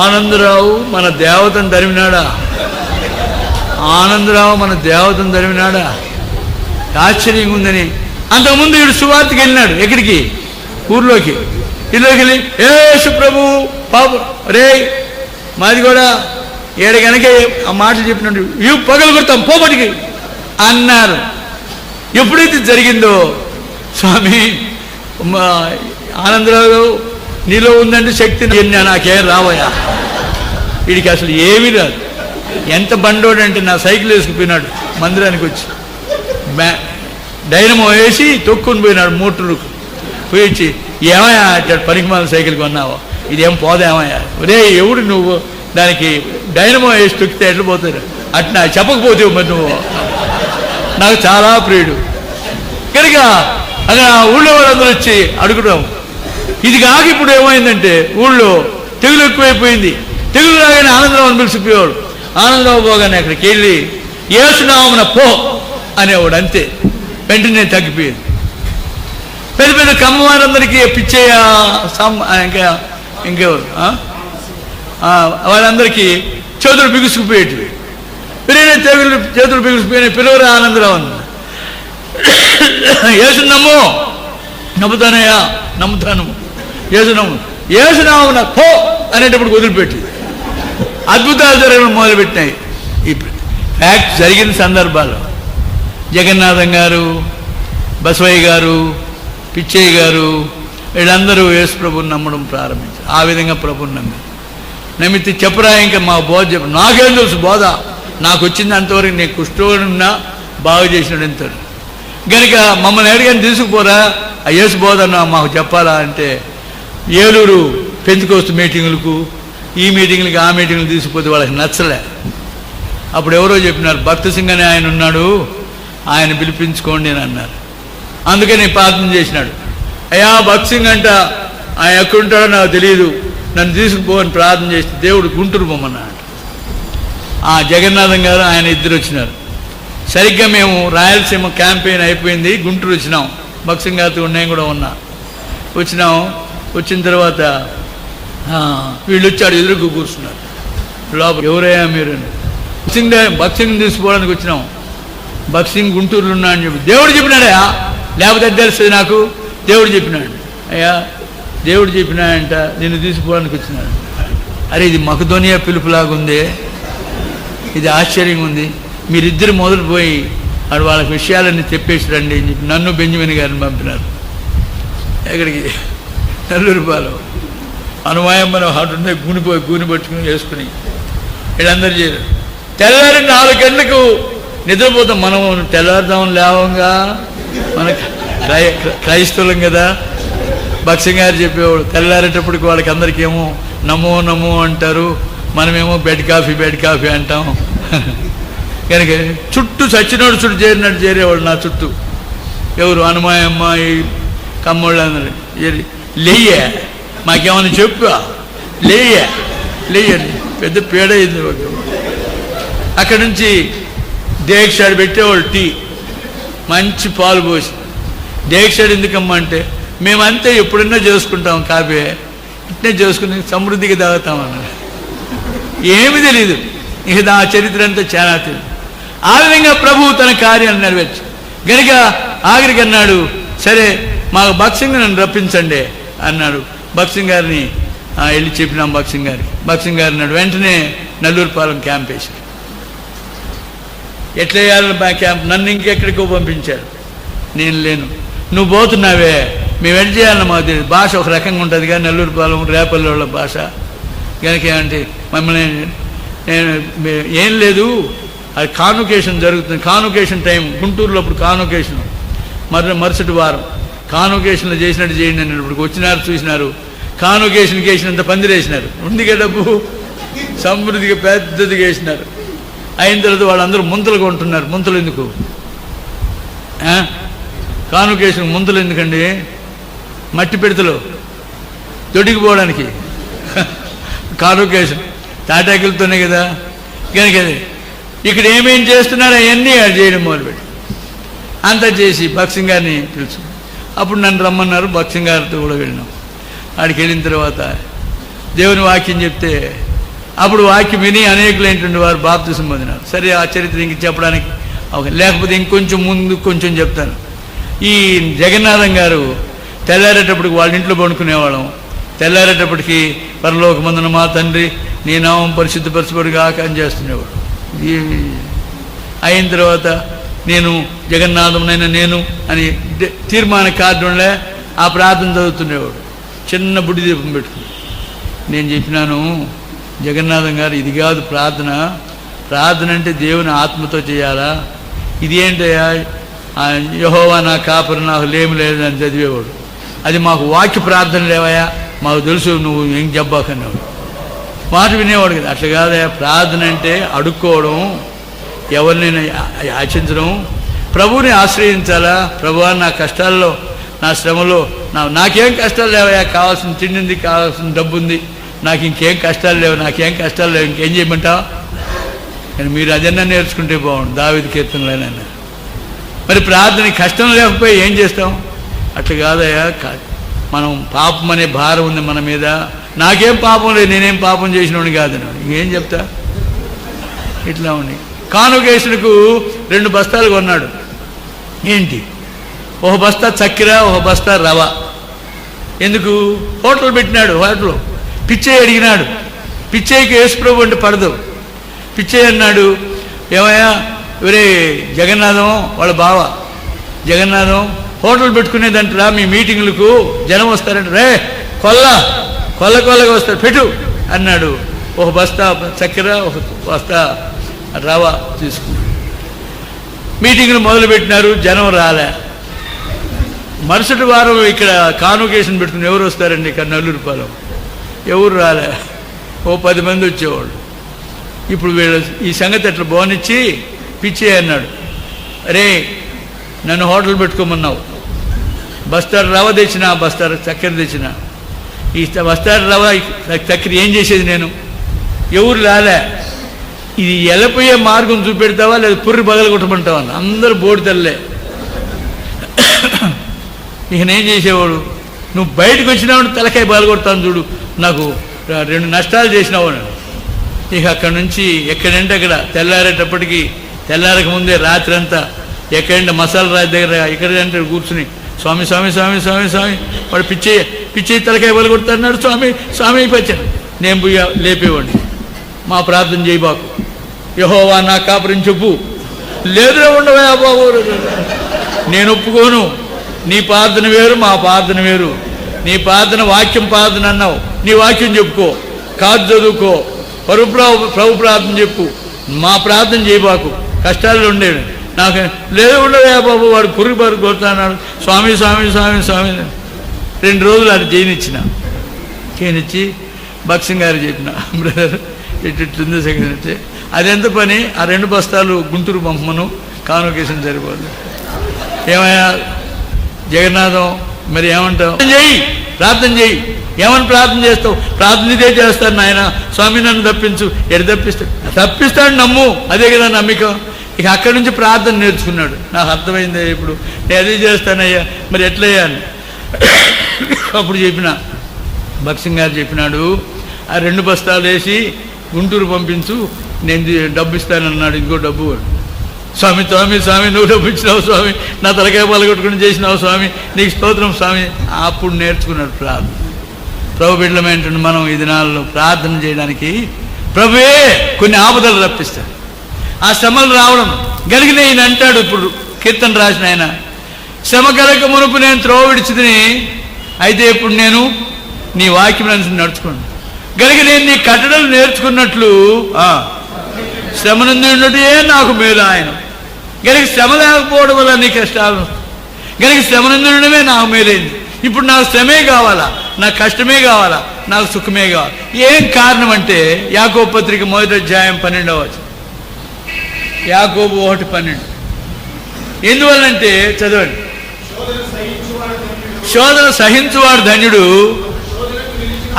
ఆనందరావు మన దేవతను తరిమినాడా? ఆనందరావు మన దేవతను తరిమినాడా? ఆశ్చర్యంగా ఉందని. అంతకుముందు వీడు సువార్తకి వెళ్ళినాడు. ఎక్కడికి? ఊర్లోకి. ఇల్లోకి వెళ్ళి, యేసు ప్రభు పాప రే మాది కూడా ఏడు కనుక ఆ మాటలు చెప్పినట్టు ఇవి పగలు కొడతాం పోపటికి అన్నారు. ఎప్పుడైతే జరిగిందో, స్వామి ఆనందరావు నీలో ఉందంటే శక్తి, నాకేం రావయా, వీడికి అసలు ఏమీ రాదు. ఎంత బండోడంటే నా సైకిల్ వేసుకుపోయినాడు మందిరానికి వచ్చి, డైనమో వేసి తొక్కుని పోయినాడు మోటార్కు పోయి వచ్చి, ఏమయ్యా అట్లా పనికిమాల సైకిల్ కొన్నావో, ఇదేం పోదేమయ్యా, రే ఎవడు నువ్వు దానికి డైనమో వేసి తొక్కితే ఎట్లా పోతారు, అట్లా చెప్పకపోతే మరి నువ్వు నాకు చాలా ప్రియుడు. కనుక అక్కడ ఊళ్ళో వాళ్ళందరూ వచ్చి అడుగుతాం. ఇది కాక ఇప్పుడు ఏమైందంటే ఊళ్ళో తెగులు ఎక్కువైపోయింది. తెగులు రాగానే ఆనందరావుని పిలిచిపోయేవాడు. ఆనందరావు పోగానే అక్కడికి వెళ్ళి యేసునామమున పో అనేవాడు, అంతే, వెంటనే తగ్గిపోయింది. పెద్ద పెద్ద కమ్మవారందరికీ పిచ్చయ్య ఇంకెవరు వాళ్ళందరికీ చేతులు బిగుసుకుపోయేటివి. పిల్లనే తెగులు చేతులు బిగుసుకుపోయిన పిల్లవరు ఆనందరావు అన్న, యేసు నమ్ము, నమ్ముతానయ్యా, నమ్ముతాను, యేసునామమున పో అనేటప్పుడు వదిలిపెట్టి అద్భుతాలు జరగడం మొదలుపెట్టినాయి. ఈ ఫ్యాక్ట్ జరిగిన సందర్భాలు జగన్నాథం గారు, బసవయ్య గారు, పిచ్చయ్య గారు వీళ్ళందరూ యేసు ప్రభుని నమ్మడం ప్రారంభించారు. ఆ విధంగా ప్రభుని నమ్మితే చెప్పరా, ఇంకా మా బోధ చెప్పు, నాకేం తెలుసు బోధ, నాకు వచ్చింది అంతవరకు, నేను కుష్ఠరోగిని ఉన్నా బాగు చేసినాడు ఎంత. కనుక మమ్మల్ని ఎక్కడికైనా తీసుకుపోరా, ఆ యేసు బోధన మాకు చెప్పాలా అంటే ఏలూరు పెంతుకోస్తు మీటింగులకు ఈ మీటింగులకి ఆ మీటింగులు తీసుకుపోతే వాళ్ళకి నచ్చలే. అప్పుడు ఎవరో చెప్పినారు, భక్త సింగ్ అనే ఆయన ఉన్నాడు, ఆయన పిలిపించుకోండి అని అన్నారు. అందుకని ప్రార్థన చేసినాడు. అయ్యా భక్త సింగ్ అంట, ఆయన ఎక్కడుంటాడో నాకు తెలియదు, నన్ను తీసుకుపోని ప్రార్థన చేస్తే దేవుడు గుంటూరు పొమ్మన్నాడు. ఆ జగన్నాథం గారు ఆయన ఇద్దరు వచ్చినారు. సరిగ్గా మేము రాయలసీమ క్యాంపెయిన్ అయిపోయింది, గుంటూరు వచ్చినాం. భక్త సింగ్ గారితో నేను కూడా ఉన్నా. వచ్చిన తర్వాత వీళ్ళు వచ్చాడు, ఎదురుకు కూర్చున్నారు. లోపల ఎవరయ్యా మీరు? భక్త సింగ్ తీసుకోవడానికి వచ్చినాం. భక్త సింగ్ గుంటూరులో ఉన్నా అని చెప్పి దేవుడు చెప్పినాడయా, లేకపోతే తెలుస్తుంది నాకు. దేవుడు చెప్పినాడు. అయ్యా దేవుడు చెప్పినాడంట, నిన్ను తీసుకోవడానికి వచ్చినాడు. అరే ఇది మకదోనియా పిలుపులాగుంది, ఇది ఆశ్చర్యంగా ఉంది. మీరిద్దరు మొదలు పోయి అటు వాళ్ళకి విషయాలన్నీ చెప్పేసి రండి అని చెప్పి నన్ను బెంజమిన్ గారిని పంపినారు. ఎక్కడికి? నెల్లూరుపాలెం. అనుమాయమ్మను అటుండే గూని పట్టుకుని వేసుకుని వీళ్ళందరూ చేయరు. తెల్లారి 4 గంటలకు నిద్రపోతాం. మనం తెల్లారుదాం లేవంగా, మన క్రైస్తవులం కదా. భక్త సింగ్ గారు చెప్పేవాడు, తెల్లారేటప్పటికి వాళ్ళకి అందరికీ ఏమో నమో నమో అంటారు, మనమేమో బెడ్ కాఫీ అంటాం. కనుక చుట్టూ చచ్చినోడు చుట్టూ చేరినట్టు చేరేవాడు నా చుట్టూ. ఎవరు? అనుమాయమ్మ, ఈ కమ్మోళ్ళందరూ లేయ్యా, మాకేమన్నా చెప్పు, లేయ్యని పెద్ద పేడ అయింది. అక్కడి నుంచి డేక్షాడు పెట్టేవాళ్ళు, టీ మంచి పాలు పోసి. డేక్షాడు ఎందుకమ్మా అంటే మేమంతే ఎప్పుడన్నా చేసుకుంటాం, కాఫీ ఇట్నే చేసుకుని సమృద్ధిగా తాగుతామన్నాడు. ఏమీ తెలీదు, ఇక ఆ చరిత్ర అంతా చాలా తెలియదు. ఆ విధంగా ప్రభువు తన కార్యాన్ని నెరవేర్చు. గనుక ఆఖరికి అన్నాడు, సరే మాకు భక్త సింగ్ నన్ను రప్పించండి అన్నాడు. భక్త సింగ్ గారిని వెళ్ళి చెప్పినాం భక్త సింగ్ గారికి. భక్త సింగ్ గారు అన్నాడు, వెంటనే నెల్లూరుపాలెం క్యాంప్ వేశారు. ఎట్లా వేయాలి క్యాంప్? నన్ను ఇంకెక్కడికో పంపించారు. నేను లేను, నువ్వు పోతున్నావే, మేము ఎట్ చేయాలని మాకు తెలియదు. భాష ఒక రకంగా ఉంటుంది కానీ నెల్లూరుపాలెం రేపల్లి వాళ్ళ భాష. కనుక ఏమంటే మమ్మల్ని నేను ఏం లేదు, అది కాన్వకేషన్ జరుగుతుంది. కాన్వకేషన్ టైం గుంటూరులో అప్పుడు కాన్వకేషన్ మరుసటి వారం కాన్వకేషన్లో చేసినట్టు చేయండి అని ఇప్పుడు వచ్చినారు, చూసినారు. కాన్వకేషన్కి వేసినంత పందిరి వేసినారు. ఉందిగా డబ్బు సమృద్ధిగా పెద్దదిగా వేసినారు. అయిన తర్వాత వాళ్ళందరూ ముంతలు కొంటున్నారు. ముంతలు ఎందుకు? కాన్వకేషన్ ముంతలు ఎందుకండి? మట్టి పిడతలు దొడికిపోవడానికి. కాన్వకేషన్ తాటాకులతోనే కదా. కనుక ఇక్కడ ఏమేం చేస్తున్నారో అవన్నీ అది చేయడం మొదలుపెట్టి అంతా చేసి భక్త సింగ్ గారిని పిలుచు. అప్పుడు నన్ను రమ్మన్నారు, భక్త సింగ్ గారితో కూడా వెళ్ళినాం. ఆడికి వెళ్ళిన తర్వాత దేవుని వాక్యం చెప్తే అప్పుడు వాక్యం విని అనేకులైనటువంటి వారు బాప్తిసం పొందినారు. సరే ఆ చరిత్ర ఇంక చెప్పడానికి లేకపోతే ఇంకొంచెం ముందు కొంచెం చెప్తాను. ఈ జగన్నాథం గారు తెల్లారేటప్పటికి వాళ్ళ ఇంట్లో పండుకునేవాళ్ళం. తెల్లారేటప్పటికి పరలోకమందున మా తండ్రి నీ నామం పరిశుద్ధపరచబడుగాక అని చేస్తునేవాడు. అయిన తర్వాత నేను జగన్నాథంనైనా నేను అని తీర్మాన కార్డులే ఆ ప్రార్థన చదువుతునేవాడు. చిన్న బుడ్డి దీపం పెట్టుకుని నేను చెప్పినాను, జగన్నాథం గారు ఇది కాదు ప్రార్థన. ప్రార్థన అంటే దేవుని ఆత్మతో చేయాలా. ఇది ఏంటయ్యా, యెహోవా నా కాపరి నాకు లేమి లేదని చదివేవాడు. అది మాకు వాక్య ప్రార్థన లేవయా, మాకు తెలుసు, నువ్వు ఏం చెప్పాకనేవాడు. మాట వినేవాడు కదా. అట్లా కాదయా, ప్రార్థన అంటే అడుక్కోవడం, ఎవరినైనా యాచించడం, ప్రభువుని ఆశ్రయించాలా. ప్రభువా నా కష్టాల్లో, నా శ్రమలో నాకేం కష్టాలు లేవయా, కావాల్సిన తిండి ఉంది, కావాల్సిన డబ్బు ఉంది, నాకు ఇంకేం కష్టాలు లేవు, నాకేం కష్టాలు లేవు, ఇంకేం చేయమంటావు? కానీ మీరు అదన్నా నేర్చుకుంటే బాగుండు, దావీదు కీర్తనలైనా. మరి ప్రార్థన కష్టం లేకపోయి ఏం చేస్తాం? అట్లా కాదయా, మనం పాపం అనే భారం ఉంది మన మీద. నాకేం పాపం లేదు, నేనేం పాపం చేసినోని కాదని ఇంకేం చెప్తా. ఇట్లా ఉంది. కాన్వకేషన్కు 2 బస్తాలు కొన్నాడు. ఏంటి? ఒక బస్తా చక్కెర, ఒక బస్తా రవ. ఎందుకు? హోటల్ పెట్టినాడు. హోటల్ పిచ్చయ్య అడిగినాడు. పిచ్చయ్యకి యేసుప్రభు అంటే పడదు. పిచ్చయ్య అన్నాడు, ఏమయ్యా ఎవరే జగన్నాథం వాళ్ళ బావ జగన్నాథం హోటల్ పెట్టుకునేదంటరా, మీ మీటింగులకు జనం వస్తారంట, రే కొల్లగా వస్తారు, పెట్టు అన్నాడు. ఒక బస్తా చక్కెర, ఒక బస్తా రవ తీసుకున్నాడు. మీటింగులు మొదలుపెట్టినారు, జనం రాలే. మరుసటి వారం ఇక్కడ కాన్వకేషన్ పెట్టుకుని ఎవరు వస్తారండి ఇక్కడ నల్లూరుపాలెం? ఎవరు రాలే, ఓ 10 మంది వచ్చేవాళ్ళు. ఇప్పుడు వీళ్ళు ఈ సంగతి అట్లా బోనిచ్చి పిచ్చే అన్నాడు, అరే నన్ను హోటల్ పెట్టుకోమన్నావు, బస్తాడు రవ్వ తెచ్చినా, బస్తాడు చక్కెర తెచ్చినా, ఈ బస్తాడు రవ్వ చక్కెర ఏం చేసేది నేను? ఎవరు రాలే, ఇది వెళ్ళిపోయే మార్గం చూపెడతావా లేదా పుర్రి బగలు కొట్టమంటావా? అందరూ బోడి తల్లే. ఇక నేను చేసేవాడు, నువ్వు బయటకు వచ్చినావు తలకాయ బగలు కొడతాను చూడు, నాకు 2 నష్టాలు చేసినావు అని. ఇక అక్కడి నుంచి ఎక్కడంటే అక్కడ తెల్లారేటప్పటికి, తెల్లారక ముందే రాత్రి అంతా ఎక్కడంటే మసాలా రాజు దగ్గర ఎక్కడంటే కూర్చుని స్వామి స్వామి స్వామి స్వామి స్వామి వాడు పిచ్చే తలకాయ బగలు కొడతాడు, స్వామి స్వామి అయిపోయాను. నేను పోయి లేపేవాడిని, మా ప్రార్థన చేయబాకు, యెహోవా నా కాపురం చెప్పు. లేదురా ఉండవా బాబు, నేను ఒప్పుకోను, నీ ప్రార్థన వేరు మా ప్రార్థన వేరు. నీ ప్రార్థన వాక్యం ప్రార్థన అన్నావు, నీ వాక్యం చెప్పుకో, కాదు చదువుకో, ప్రభు ప్రార్థన చెప్పు, మా ప్రార్థన చేయబాకు, కష్టాలు ఉండేవి. నాకు లేదు ఉండవా బాబు, వాడు పురుగు పరుగు కొడుతున్నాడు, స్వామి స్వామి స్వామి స్వామి. 2 రోజులు అది చేయనిచ్చి భక్సింగ్ గారు చెప్పిన, బ్రదర్ ఇట్లుంది సెకండ్, అదెంత పని, ఆ 2 బస్తాలు గుంటూరు పంపమను, కాన్వకేషన్ సరిపోదు. ఏమయ్యా జగన్నాథం, మరి ఏమంటావు? ప్రార్థన చేయి. ఏమని ప్రార్థన చేస్తావు? ప్రార్థన ఇదే చేస్తాను నాయన, స్వామి నన్ను తప్పించు. తప్పిస్తాడు నమ్ము, అదే కదా నమ్మిక. ఇక అక్కడి నుంచి ప్రార్థన నేర్చుకున్నాడు. నాకు అర్థమైంది, ఇప్పుడు నేను అదే చేస్తానయ్యా, మరి ఎట్లయ్యా అని. అప్పుడు చెప్పిన, భక్సింగ్ గారు చెప్పినాడు, ఆ 2 బస్తాలు వేసి గుంటూరు పంపించు, నేను డబ్బు ఇస్తానన్నాడు. ఇంకో డబ్బు, స్వామి స్వామి స్వామి నువ్వు డబ్బు ఇచ్చినావు స్వామి, నా తలకాయ పాల్గొట్టుకుని చేసినావు స్వామి, నీకు స్తోత్రం స్వామి. అప్పుడు నేర్చుకున్నాడు ప్రార్థన. ప్రభు బిడ్డలమైనటువంటి మనం ఈ దినాల్లో ప్రార్థన చేయడానికి ప్రభువే కొన్ని ఆపదలు రప్పిస్తాడు. ఆ శ్రమలు రావడం గలిగిన ఈయన అంటాడు, ఇప్పుడు కీర్తన రాసిన ఆయన, శ్రమ కలక మునుపు నేను త్రోవ విడిచితిని, అయితే ఇప్పుడు నేను నీ వాక్యం నడుచుకోండి. గలిగి నేను నీ కట్టడలు నేర్చుకున్నట్లు శ్రమనందు ఉన్నట్టే నాకు మేలు ఆయన. గలిగి శ్రమ లేకపోవడం వల్ల నీ కష్టాలు, గలిగి శ్రమనందు ఉండడమే నాకు మేలైంది. ఇప్పుడు నాకు శ్రమే కావాలా, నాకు కష్టమే కావాలా, నాకు సుఖమే కావాలి. ఏం కారణం అంటే యాకోబు పత్రిక 1వ అధ్యాయం 12వ వచనం, యాకోబు 1:12. ఎందువల్లంటే చదవండి, శోధన సహించువాడు ధన్యుడు,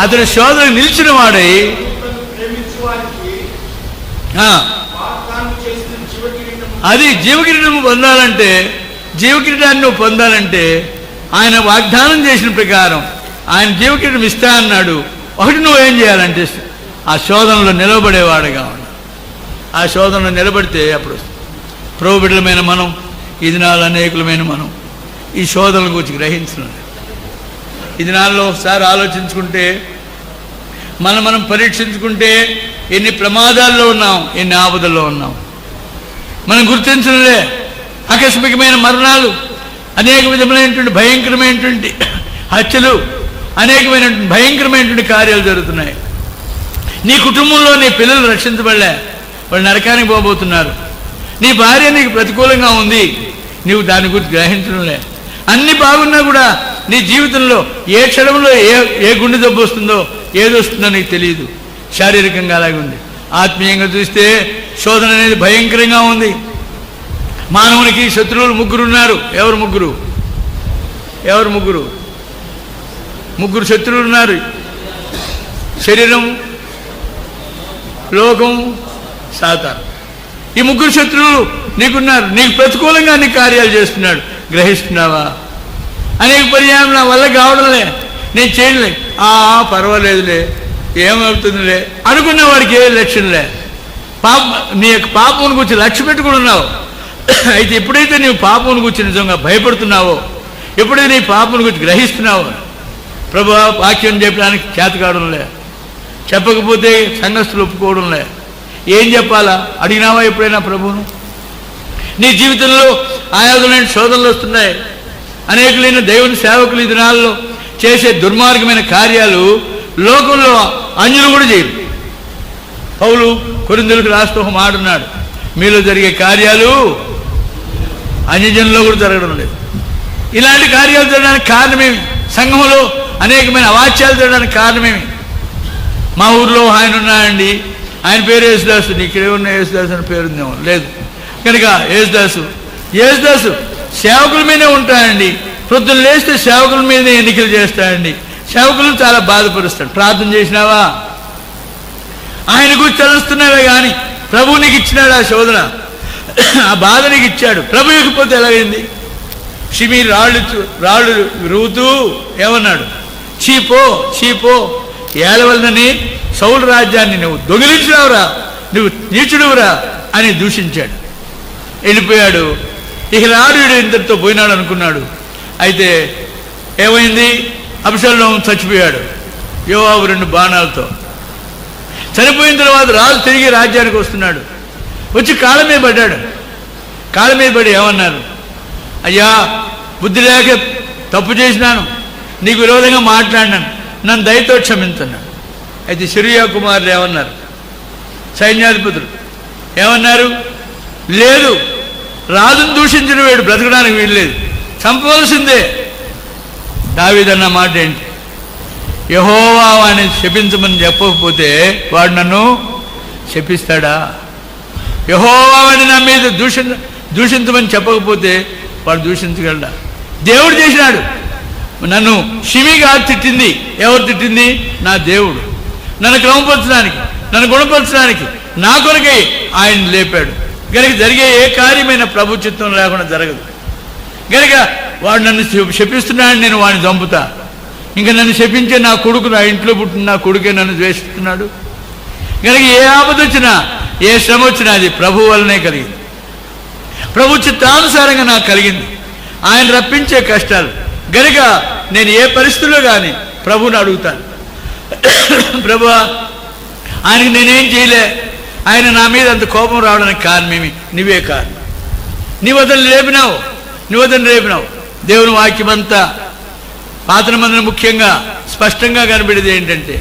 అతడు శోధనకు నిలిచిన వాడై అది జీవకిరీటం పొందాలంటే, జీవకిరీటాన్ని నువ్వు పొందాలంటే ఆయన వాగ్దానం చేసిన ప్రకారం ఆయన జీవకిరీటం ఇస్తా అన్నాడు. ఒకటి నువ్వేం చేయాలంటే ఆ శోధనలో నిలబడేవాడుగా ఉండాలి. ఆ శోధనలో నిలబడితే అప్పుడు ప్రభు బిడ్డలమైన మనం, ఈ దినాలు అనేకులమైన మనం ఈ శోధనల గురించి గ్రహించడం. ఈ దినాల్లో ఒకసారి ఆలోచించుకుంటే, మనం పరీక్షించుకుంటే ఎన్ని ప్రమాదాల్లో ఉన్నాం, ఎన్ని ఆపదల్లో ఉన్నాం మనం గుర్తించలే. ఆకస్మికమైన మరణాలు, అనేక విధమైనటువంటి భయంకరమైనటువంటి హత్యలు, అనేకమైనటువంటి భయంకరమైనటువంటి కార్యాలు జరుగుతున్నాయి. నీ కుటుంబంలో నీ పిల్లలు రక్షించబడలే, వాళ్ళు నరకానికి పోబోతున్నారు. నీ భార్య నీకు ప్రతికూలంగా ఉంది, నీవు దాని గురించి గ్రహించడంలే. అన్ని బాగున్నా కూడా నీ జీవితంలో ఏ క్షణంలో ఏ గుండె జబ్బు వస్తుందో, ఏది వస్తుందో నీకు తెలియదు. శారీరకంగా అలాగే ఉంది. ఆత్మీయంగా చూస్తే శోధన అనేది భయంకరంగా ఉంది. మానవునికి శత్రువులు 3 ఉన్నారు. ఎవరు 3? ఎవరు 3? 3 శత్రువులు ఉన్నారు. శరీరం, లోకం, సాతాను. ఈ 3 శత్రువులు నీకున్నారు. నీకు ప్రతికూలంగా నీ కార్యాలు చేస్తున్నాడు. గ్రహిస్తున్నావా? అనేక పర్యాయం నా వల్ల కావడంలే, నేను చేయలే, పర్వాలేదులే, ఏమవుతుందిలే అనుకున్న వాడికి ఏ లక్ష్యంలే. నీ యొక్క పాపమును గురించి లక్ష్య పెట్టుకుని ఉన్నావు. అయితే ఎప్పుడైతే నీవు పాపమును గురించి నిజంగా భయపడుతున్నావో, ఎప్పుడైతే నీ పాపమును గురించి గ్రహిస్తున్నావో, ప్రభు వాక్యం చెప్పడానికి చేత కావడంలే, చెప్పకపోతే సంఘస్థులు ఒప్పుకోవడంలే, ఏం చెప్పాలా? అడిగినావా ఎప్పుడైనా ప్రభువును? నీ జీవితంలో ఆయాదులైన శోధనలు వస్తున్నాయి. అనేకులైన దేవుని సేవకులు ఈ దినాల్లో చేసే దుర్మార్గమైన కార్యాలు లోకంలో అన్యులు కూడా చేయరు. పౌలు కొరింథీయులకు రాస్తూ ఒక మాట ఉన్నాడు, మీలో జరిగే కార్యాలు అన్యజనుల్లో కూడా జరగడం లేదు. ఇలాంటి కార్యాలు జరగడానికి కారణమేమి? సంఘంలో అనేకమైన అవాచ్యాలు జరగడానికి కారణమేమి? మా ఊర్లో ఆయన ఉన్నాడండి, ఆయన పేరు యేసుదాసు. ఇక్కడ ఉన్న యేసుదాసు అని పేరు ఉందేమో లేదు కనుక యేసుదాసు సేవకుల మీదే ఉంటాయండి. ప్రొద్దున లేస్తే సేవకుల మీదే ఎన్నికలు చేస్తాడండి. సేవకులను చాలా బాధపరుస్తాడు. ప్రార్థన చేసినావా? ఆయన గురించి తెలుస్తున్నావే కానీ ప్రభువు నీకు ఇచ్చినాడు ఆ శోధన, ఆ బాధ నీకు ఇచ్చాడు. ప్రభు ఇకపోతే ఎలాగైంది? షిమి రాళ్ళు రువుతూ ఏమన్నాడు? చీపో ఏలవలనని సౌలు రాజ్యాన్ని నువ్వు దొంగిలించినావురా, నువ్వు నీచుడువురా అని దూషించాడు. వెళ్ళిపోయాడు. ఇక రాడు ఇంతటితో పోయినాడు అనుకున్నాడు. అయితే ఏమైంది? అబ్షాలోము చచ్చిపోయాడు యోవాబు 2 బాణాలతో. చనిపోయిన తర్వాత రాజు తిరిగి రాజ్యానికి వస్తున్నాడు. వచ్చి కాళ్ళ మీద పడ్డాడు. కాళ్ళ మీద పడి ఏమన్నారు? అయ్యా, బుద్ధి లేక తప్పు చేసినాను, నీకు విరోధంగా మాట్లాడినాను, నన్ను దయతో క్షమించన్నాడు. అయితే సిరియా కుమారులు ఏమన్నారు? సైన్యాధిపతులు ఏమన్నారు? లేదు, రాజును దూషించిన వాడు బ్రతకడానికి వీల్లేదు, చంపవలసిందే. దావీదన్న మాట ఏంటి? యెహోవా వాడిని శపించమని చెప్పకపోతే వాడు నన్ను శపిస్తాడా? యెహోవా వాడిని నా మీద దూషించమని చెప్పకపోతే వాడు దూషించగలడా? దేవుడు చేసినాడు. నన్ను షిమిగా తిట్టింది. ఎవరు తిట్టింది? నా దేవుడు. నన్ను క్రమపరచడానికి, నన్ను గుణపరచడానికి నా కొరకై ఆయన లేపాడు. కనుక జరిగే ఏ కార్యమైన ప్రభు చిత్తం లేకుండా జరగదు. కనుక వాడు నన్ను శపిస్తున్నాడు, నేను వాడిని చంపుతా. ఇంకా నన్ను శపించే నా కొడుకు, నా ఇంట్లో పుట్టిన నా కొడుకే నన్ను ద్వేషిస్తున్నాడు. కనుక ఏ ఆపద వచ్చినా, ఏ శ్రమ వచ్చినా అది ప్రభు వల్లనే కలిగింది. ప్రభు చిత్తానుసారంగా నాకు కలిగింది. ఆయన రప్పించే కష్టాలు. గనుక నేను ఏ పరిస్థితుల్లో కానీ ప్రభువుని అడుగుతాను, ప్రభువా ఆయనకి నేనేం చేయలే, ఆయన నా మీద అంత కోపం రావడానికి కారణమేమి? నువ్వే కారణం. నీ వదలు రేపినావు. దేవుని వాక్యమంతా పాత నిబంధన ముఖ్యంగా స్పష్టంగా కనబడేది ఏంటంటే,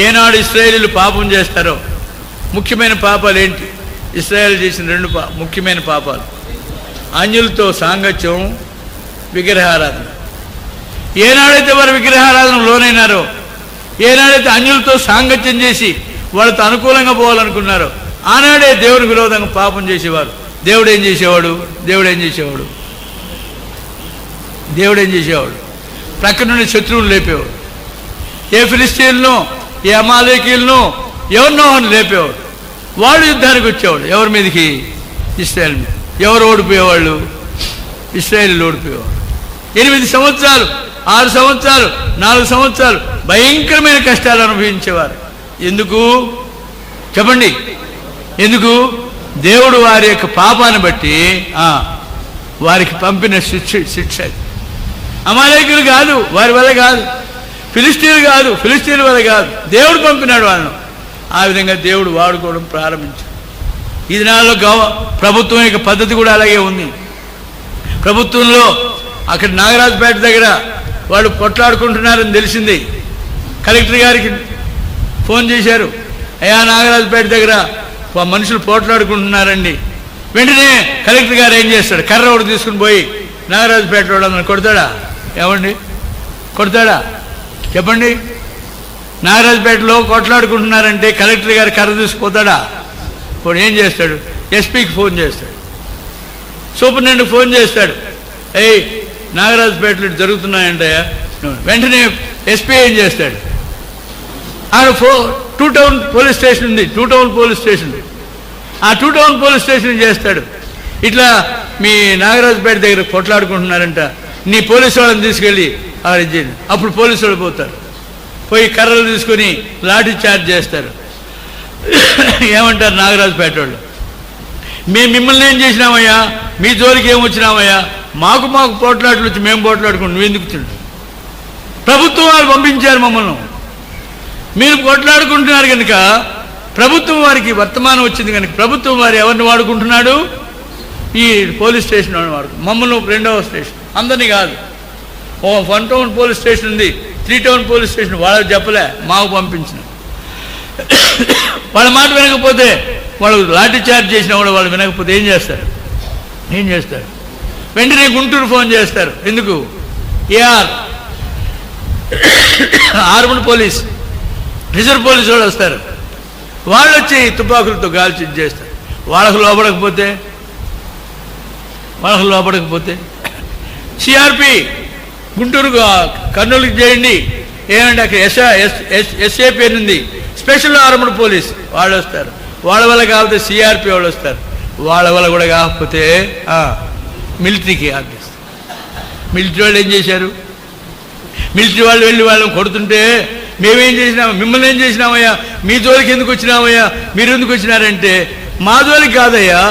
ఏనాడు ఇశ్రాయేలీయులు పాపం చేస్తారో ముఖ్యమైన పాపాలు ఏంటి? ఇశ్రాయేలు చేసిన 2 ముఖ్యమైన పాపాలు: అన్యులతో సాంగత్యం, విగ్రహారాధన. ఏనాడైతే వారు విగ్రహారాధన లోనైనారో, ఏనాడైతే అన్యులతో సాంగత్యం చేసి వాళ్ళతో అనుకూలంగా పోవాలనుకున్నారో, ఆనాడే దేవునికి విరోధంగా పాపం చేసేవారు. దేవుడు ఏం చేసేవాడు? ప్రక్క నుండి శత్రువులు లేపేవాడు. ఏ ఫిలిస్తీన్లను, ఏ అమాలేకీలను, ఎవరినో లేపేవాడు. వాళ్ళు యుద్ధానికి వచ్చేవాడు. ఎవరి మీదకి? ఇశ్రాయేల్ మీద. ఎవరు ఓడిపోయేవాళ్ళు? ఇశ్రాయేలీయులు ఓడిపోయేవాడు. 8 సంవత్సరాలు, 6 సంవత్సరాలు, 4 సంవత్సరాలు భయంకరమైన కష్టాలు అనుభవించేవారు. ఎందుకు చెప్పండి? ఎందుకు? దేవుడు వారి యొక్క పాపాన్ని బట్టి వారికి పంపిన శిక్ష. అమాలేకులు కాదు, వారి వల్ల కాదు. ఫిలిస్తీన్లు కాదు, ఫిలిస్తీన్ల వల్ల కాదు. దేవుడు పంపినాడు వాళ్ళను. ఆ విధంగా దేవుడు వాడుకోవడం ప్రారంభించాడు. ఈ దినాల్లో ప్రభుత్వం యొక్క పద్ధతి కూడా అలాగే ఉంది. ప్రభుత్వంలో అక్కడ నాగరాజుపేట దగ్గర వాళ్ళు కొట్లాడుకుంటున్నారని తెలిసింది. కలెక్టర్ గారికి ఫోన్ చేశారు, అయ్యా నాగరాజుపేట దగ్గర మనుషులు పోట్లాడుకుంటున్నారండి. వెంటనే కలెక్టర్ గారు ఏం చేస్తాడు? కర్ర ఒకటి తీసుకుని పోయి నాగరాజుపేట వాళ్ళని కొడతాడా? ఏమండి కొడతాడా? చెప్పండి. నాగరాజుపేటలో కొట్లాడుకుంటున్నారంటే కలెక్టర్ గారు కర్ర తీసుకుపోతాడా? ఇప్పుడు ఏం చేస్తాడు? ఎస్పీకి ఫోన్ చేస్తాడు, సూపరింటెండెంట్కి ఫోన్ చేస్తాడు, ఏయ్ నాగరాజుపేటలో జరుగుతున్నాయంటయ్యా. వెంటనే ఎస్పీ ఏం చేస్తాడు? ఆడ 2 టౌన్ పోలీస్ స్టేషన్ ఉంది, 2 టౌన్ పోలీస్ స్టేషన్. ఆ 2 టౌన్ పోలీస్ స్టేషన్ చేస్తాడు. ఇట్లా మీ నాగరాజుపేట దగ్గర కొట్లాడుకుంటున్నారంట, నీ పోలీసు వాళ్ళని తీసుకెళ్ళి ఆడిచ్చేయండి. అప్పుడు పోలీసు వాళ్ళు పోతారు, పోయి కర్రలు తీసుకొని లాఠీ చార్జ్ చేస్తారు. ఏమంటారు నాగరాజుపేట వాళ్ళు? మేము మిమ్మల్ని ఏం చేసినామయ్యా? మీ జోలికి ఏమొచ్చినామయ్యా? మాకు పోట్లాటలు వచ్చి మేము పోట్లాడుకుంటాం, నువ్వు ఎందుకు తింటావు? ప్రభుత్వం వాళ్ళు పంపించారు మమ్మల్ని, మీరు కొట్లాడుకుంటున్నారు కనుక ప్రభుత్వం వారికి వర్తమానం వచ్చింది కనుక ప్రభుత్వం వారు ఎవరిని వాడుకుంటున్నాడు? ఈ పోలీస్ స్టేషన్ అని వాడు. మమ్మల్ని 2వ స్టేషన్, అందరినీ కాదు. 1 టౌన్ పోలీస్ స్టేషన్ ఉంది, 3 టౌన్ పోలీస్ స్టేషన్. వాళ్ళకి చెప్పలే, మాకు పంపించిన. వాళ్ళ మాట వినకపోతే, వాళ్ళు లాఠీ చార్జ్ చేసిన కూడా వాళ్ళు వినకపోతే ఏం చేస్తారు? వెంటనే గుంటూరు ఫోన్ చేస్తారు. ఎందుకు? AR armed police, reserve police వాళ్ళు వస్తారు. వాళ్ళు వచ్చి తుపాకులతో గాల్చి చేస్తారు. వాళ్ళకు లోపడకపోతే సిఆర్పి గుంటూరు కర్నూలుకి చేయండి. ఏమంటే అక్కడ ఎస్ఏపి అని ఉంది, స్పెషల్ ఆర్మడ్ పోలీస్, వాళ్ళు వస్తారు. వాళ్ళ వల్ల కాకపోతే సిఆర్పి వాళ్ళు వస్తారు. వాళ్ళ వల్ల కూడా కాకపోతే మిలిటరీకి ఆర్పిస్తారు. మిలిటరీ వాళ్ళు ఏం చేశారు? మిలిటరీ వాళ్ళు వెళ్ళి వాళ్ళని కొడుతుంటే మేమేం చేసినాము, మిమ్మల్ని ఏం చేసినామయ్యా, మీ జోలికి ఎందుకు వచ్చినామయ్యా, మీరు ఎందుకు వచ్చినారంటే మా జోలికి కాదయ్యా,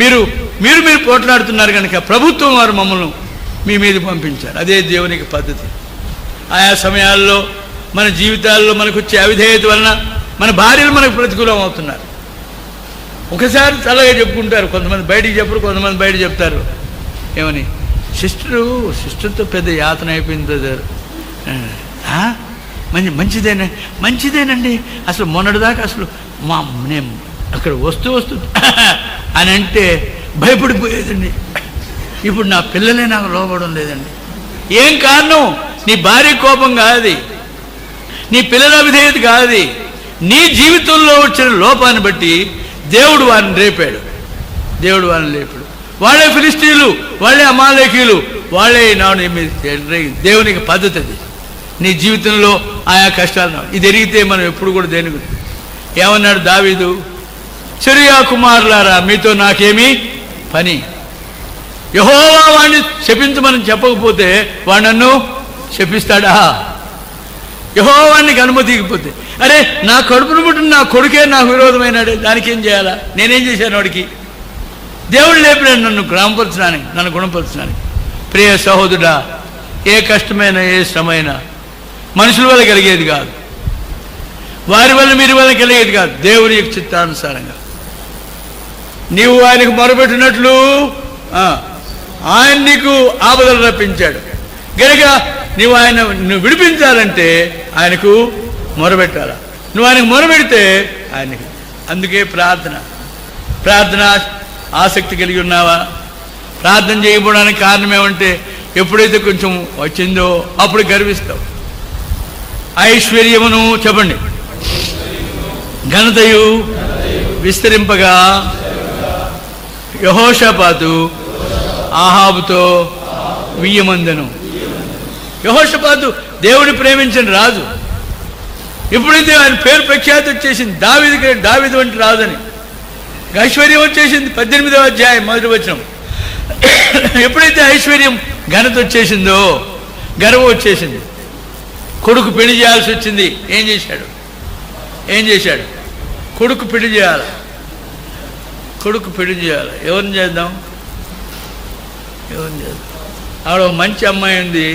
మీరు మీరు మీరు పోట్లాడుతున్నారు కనుక ప్రభుత్వం వారు మమ్మల్ని మీ మీద పంపించారు. అదే దేవునికి పద్ధతి. ఆయా సమయాల్లో మన జీవితాల్లో మనకు వచ్చే అవిధేయత వలన మన భార్యలు మనకు ప్రతికూలం అవుతున్నారు. ఒకసారి చల్లగా చెప్పుకుంటారు, కొంతమంది బయటికి చెప్పరు, కొంతమంది బయట చెప్తారు. ఏమని? సిస్టర్తో పెద్ద యాతన అయిపోయింది బ్రదర్. మంచిదేనండి. అసలు మొన్నటిదాకా అసలు నేను అక్కడ వస్తూ అని అంటే భయపడిపోయేదండి. ఇప్పుడు నా పిల్లలే నాకు లోబడం లేదండి. ఏం కారణం? నీ భార్య కోపం కాదు, నీ పిల్లల అవిధేయత కాదు, నీ జీవితంలో వచ్చిన లోపాన్ని బట్టి దేవుడు వారిని లేపాడు. వాళ్ళే ఫిలిస్తీన్లు, వాళ్ళే అమాలేకీయులు, వాళ్ళే నాడు దేవునికి పద్ధతి. అది నీ జీవితంలో ఆయా కష్టాలు ఇది ఎరిగితే మనం ఎప్పుడు కూడా దేనికి ఏమన్నాడు దావీదు? చెరియా కుమారులారా మీతో నాకేమీ పని. యెహోవా వాడిని శపించమని చెప్పకపోతే వాడు నన్ను శపిస్తాడా? యెహోవానికి అనుమతి ఇకపోతే, అరే నా కడుపును పుట్టిన నా కొడుకే నాకు విరోధమైనాడు, దానికి ఏం చేయాలా? నేనేం చేశాను వాడికి? దేవుడు లేపినాడు నన్ను గుణపరచడానికి. ప్రియ సహోదరుడా, ఏ కష్టమైనా ఏ శ్రమైనా మనుషుల వల్ల కలిగేది కాదు, వారి వల్ల మీరు వల్ల కలిగేది కాదు. దేవుని యొక్క చిత్తానుసారంగా నీవు ఆయనకు మొరపెట్టినట్లు ఆయన నీకు ఆపదలు రప్పించాడు గనుక నువ్వు విడిపించాలంటే ఆయనకు మొరపెట్టాలా. నువ్వు ఆయనకు మొరపెడితే ఆయనకి. అందుకే ప్రార్థన ఆసక్తి కలిగి ఉన్నావా? ప్రార్థన చేయకపోవడానికి కారణం ఏమంటే ఎప్పుడైతే కొంచెం వచ్చిందో అప్పుడు గర్విస్తావు. ఐశ్వర్యమును చెప్పండి, ఘనతయు విస్తరింపగా యెహోషాపాతు ఆహాబుతో వియ్యమందెను. యెహోషాపాతు దేవుని ప్రేమించిన రాజు. ఎప్పుడైతే ఆయన పేరు ప్రఖ్యాతి వచ్చేసింది, దావీదు వంటి రాజని, ఐశ్వర్యం వచ్చేసింది. 18వ అధ్యాయం 1వ వచనం. ఎప్పుడైతే ఐశ్వర్యం ఘనత వచ్చేసిందో గర్వం వచ్చేసింది. కొడుకు పెళ్లి చేయాల్సి వచ్చింది. ఏం చేశాడు? కొడుకు పెళ్లి చేయాలి. ఎవరిని చేద్దాం? ఆవిడ ఒక మంచి అమ్మాయి ఉంది,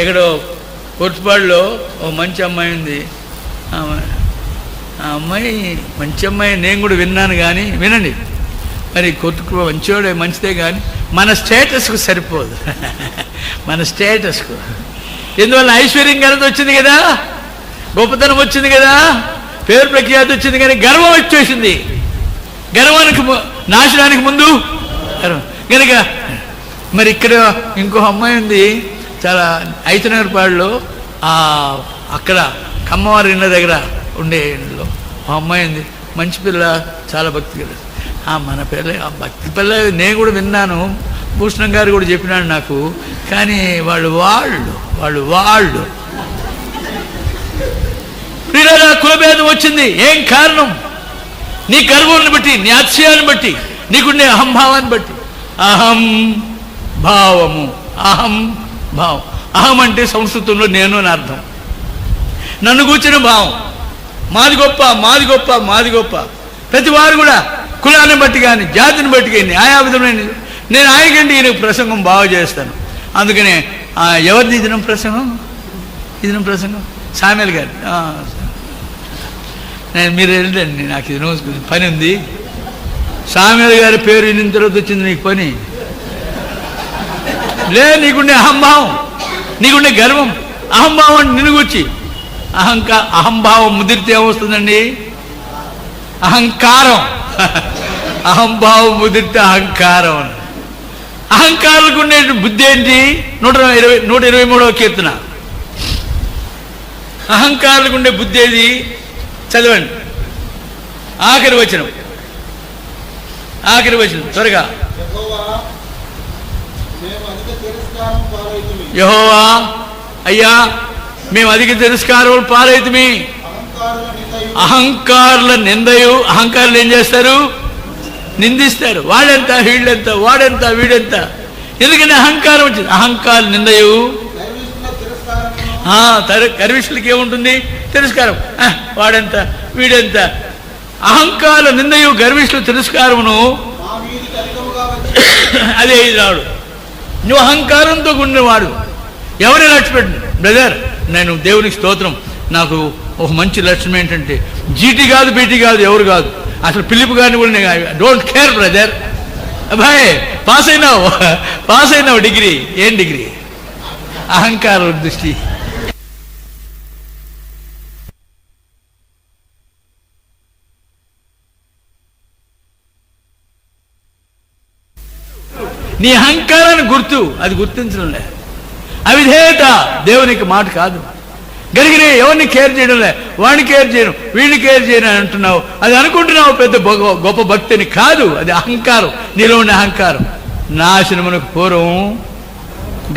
ఎక్కడో కొట్టుపాడులో ఒక మంచి అమ్మాయి ఉంది. ఆ అమ్మాయి మంచి అమ్మాయి, నేను కూడా విన్నాను. కానీ వినండి, మరి కొట్టుకు మంచివాడే మంచిదే, కానీ మన స్టేటస్కు సరిపోదు. మన స్టేటస్కు. ఎందువల్ల ఐశ్వర్యం ఘనత వచ్చింది కదా, గొప్పతనం వచ్చింది కదా, పేరు ప్రఖ్యాతి వచ్చింది, కానీ గర్వం వచ్చేసింది. గర్వానికి నాశనానికి ముందు గర్వం కనుక. మరి ఇక్కడ ఇంకో అమ్మాయి ఉంది, చాలా ఐతనగర్పాడులో అక్కడ కమ్మవారి ఇళ్ళ దగ్గర ఉండే ఇంట్లో ఆ అమ్మాయి ఉంది. మంచి పిల్ల, చాలా భక్తి పిల్ల. మన పిల్ల ఆ భక్తి పిల్ల నేను కూడా విన్నాను, భూషణం గారు కూడా చెప్పినాడు నాకు. కానీ వాళ్ళు ప్రియులారా, కులభేదం వచ్చింది. ఏం కారణం? నీ గర్వాన్ని బట్టి, నీ అతిశయాన్ని బట్టి, నీకుండే అహంభావాన్ని బట్టి. అహం భావం. అహం అంటే సంస్కృతంలో నేను అని అర్థం. నన్ను కూర్చున్న భావం, మాది గొప్ప. ప్రతి వారు కూడా కులాన్ని బట్టి కానీ జాతిని బట్టి కానీ ఆయా విధమైన, నేను ఆయనకంటే ఈయన ప్రసంగం బాగా చేస్తాను. అందుకనే ఎవరిది ఈ దినం ప్రసంగం? సామెల్ గారి. మీరు వెళ్ళండి, నాకు ఇది పని ఉంది. సామెల్ గారి పేరు విన్న తర్వాత వచ్చింది నీకు పని నీకుండే అహంభావం, నీకుండే గర్వం. అహంభావం అంటే నిన్ను గురించి అహంభావం ముదిరితే ఏమొస్తుందండి? అహంకారం. అహంభావం ముదిరితే అహంకారం. అహంకారులకు ఉండే బుద్ధి ఏంటి? 123వ కీర్తన. అహంకారులకు ఉండే బుద్ధి ఏది? చదవండి ఆఖరి వచనం త్వరగా. యెహోవా అయ్యా మేము అధిక తిరస్కారములు పాలైతిమి. అహంకారుల నిందయు. అహంకారులు ఏం చేస్తారు? నిందిస్తారు. వాడెంత, వీళ్ళెంత, వాడెంత, వీడెంత. ఎందుకంటే అహంకారం వచ్చింది. అహంకార నిందయు. గర్విష్ఠులకి ఏముంటుంది? తిరస్కారం. వాడెంత, వీడెంత. అహంకార నిందయు గర్విష్ఠుల తిరస్కారమును. అదే రాడు. నువ్వు అహంకారంతో ఉన్నవాడు ఎవరి లక్ష్యం? బ్రదర్, నేను దేవునికి స్తోత్రం, నాకు ఒక మంచి లక్ష్యం ఏంటంటే జీటీ కాదు, బీటీ కాదు, ఎవరు కాదు, అసలు పిలుపు కానీ కూడా డోంట్ కేర్ బ్రదర్. అబ్బాయి పాస్ అయినావు డిగ్రీ. ఏం డిగ్రీ? అహంకార దృష్టి. నీ అహంకారాన్ని అది గుర్తించడం లే. అవిధేయత దేవునికి మాట కాదు. గరిగిరే ఎవరిని కేర్ చేయడంలే. వాడిని కేర్ చేయను, వీడిని కేర్ చేయను అని అంటున్నావు. అది అనుకుంటున్నావు పెద్ద గొప్ప భక్తిని. కాదు, అది అహంకారం. నీలో ఉన్న అహంకారం. నాశనమునకు పూర్వం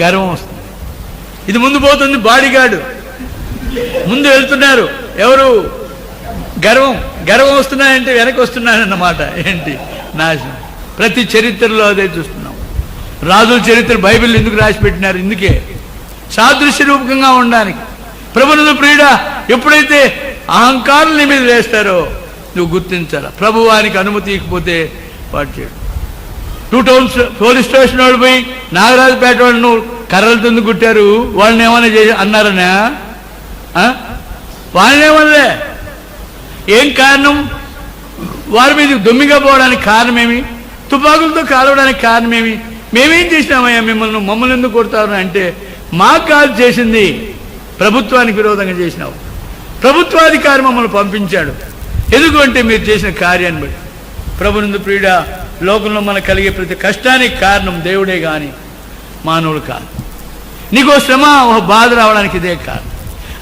గర్వం వస్తుంది. ఇది ముందు పోతుంది. బాడీగార్డు ముందు వెళ్తున్నారు. ఎవరు? గర్వం వస్తున్నాయంటే వెనక్కి వస్తున్నాయన్నమాట. ఏంటి? నాశనం. ప్రతి చరిత్రలో అదే చూస్తున్నాం. రాజుల చరిత్ర బైబిల్ ఎందుకు రాసి పెట్టినారు? ఇందుకే, సాదృశ్య రూపకంగా ఉండడానికి. ప్రభునందు ప్రియుడా, ఎప్పుడైతే అహంకారం నీ మీద వేస్తారో నువ్వు గుర్తించాలి. ప్రభువానికి అనుమతి ఇకపోతే వాడు చేయడు. 2 టౌన్స్ పోలీస్ స్టేషన్ వాళ్ళు పోయి నాగరాజుపేట వాళ్ళను కర్రలతో కుట్టారు. వాళ్ళని ఏమైనా అన్నారనా? వాళ్ళని ఏమనలే. ఏం కారణం? వారి మీద దొమ్మిగా పోవడానికి కారణమేమి? తుపాకులతో కాలవడానికి కారణమేమి? మేమేం చేసినామయ్యా? మమ్మల్ని ఎందుకు కొడతారు అంటే, మాకు కాదు చేసింది, ప్రభుత్వానికి విరోధంగా చేసినావు. ప్రభుత్వాధికారి మమ్మల్ని పంపించాడు. ఎందుకంటే మీరు చేసిన కార్యాన్ని బట్టి. ప్రభునందు ప్రియుడా, లోకంలో మనకు కలిగే ప్రతి కష్టానికి కారణం దేవుడే కానీ మానవుడు కాదు. నీకు శ్రమ, ఒక బాధ రావడానికి ఇదే కారణం.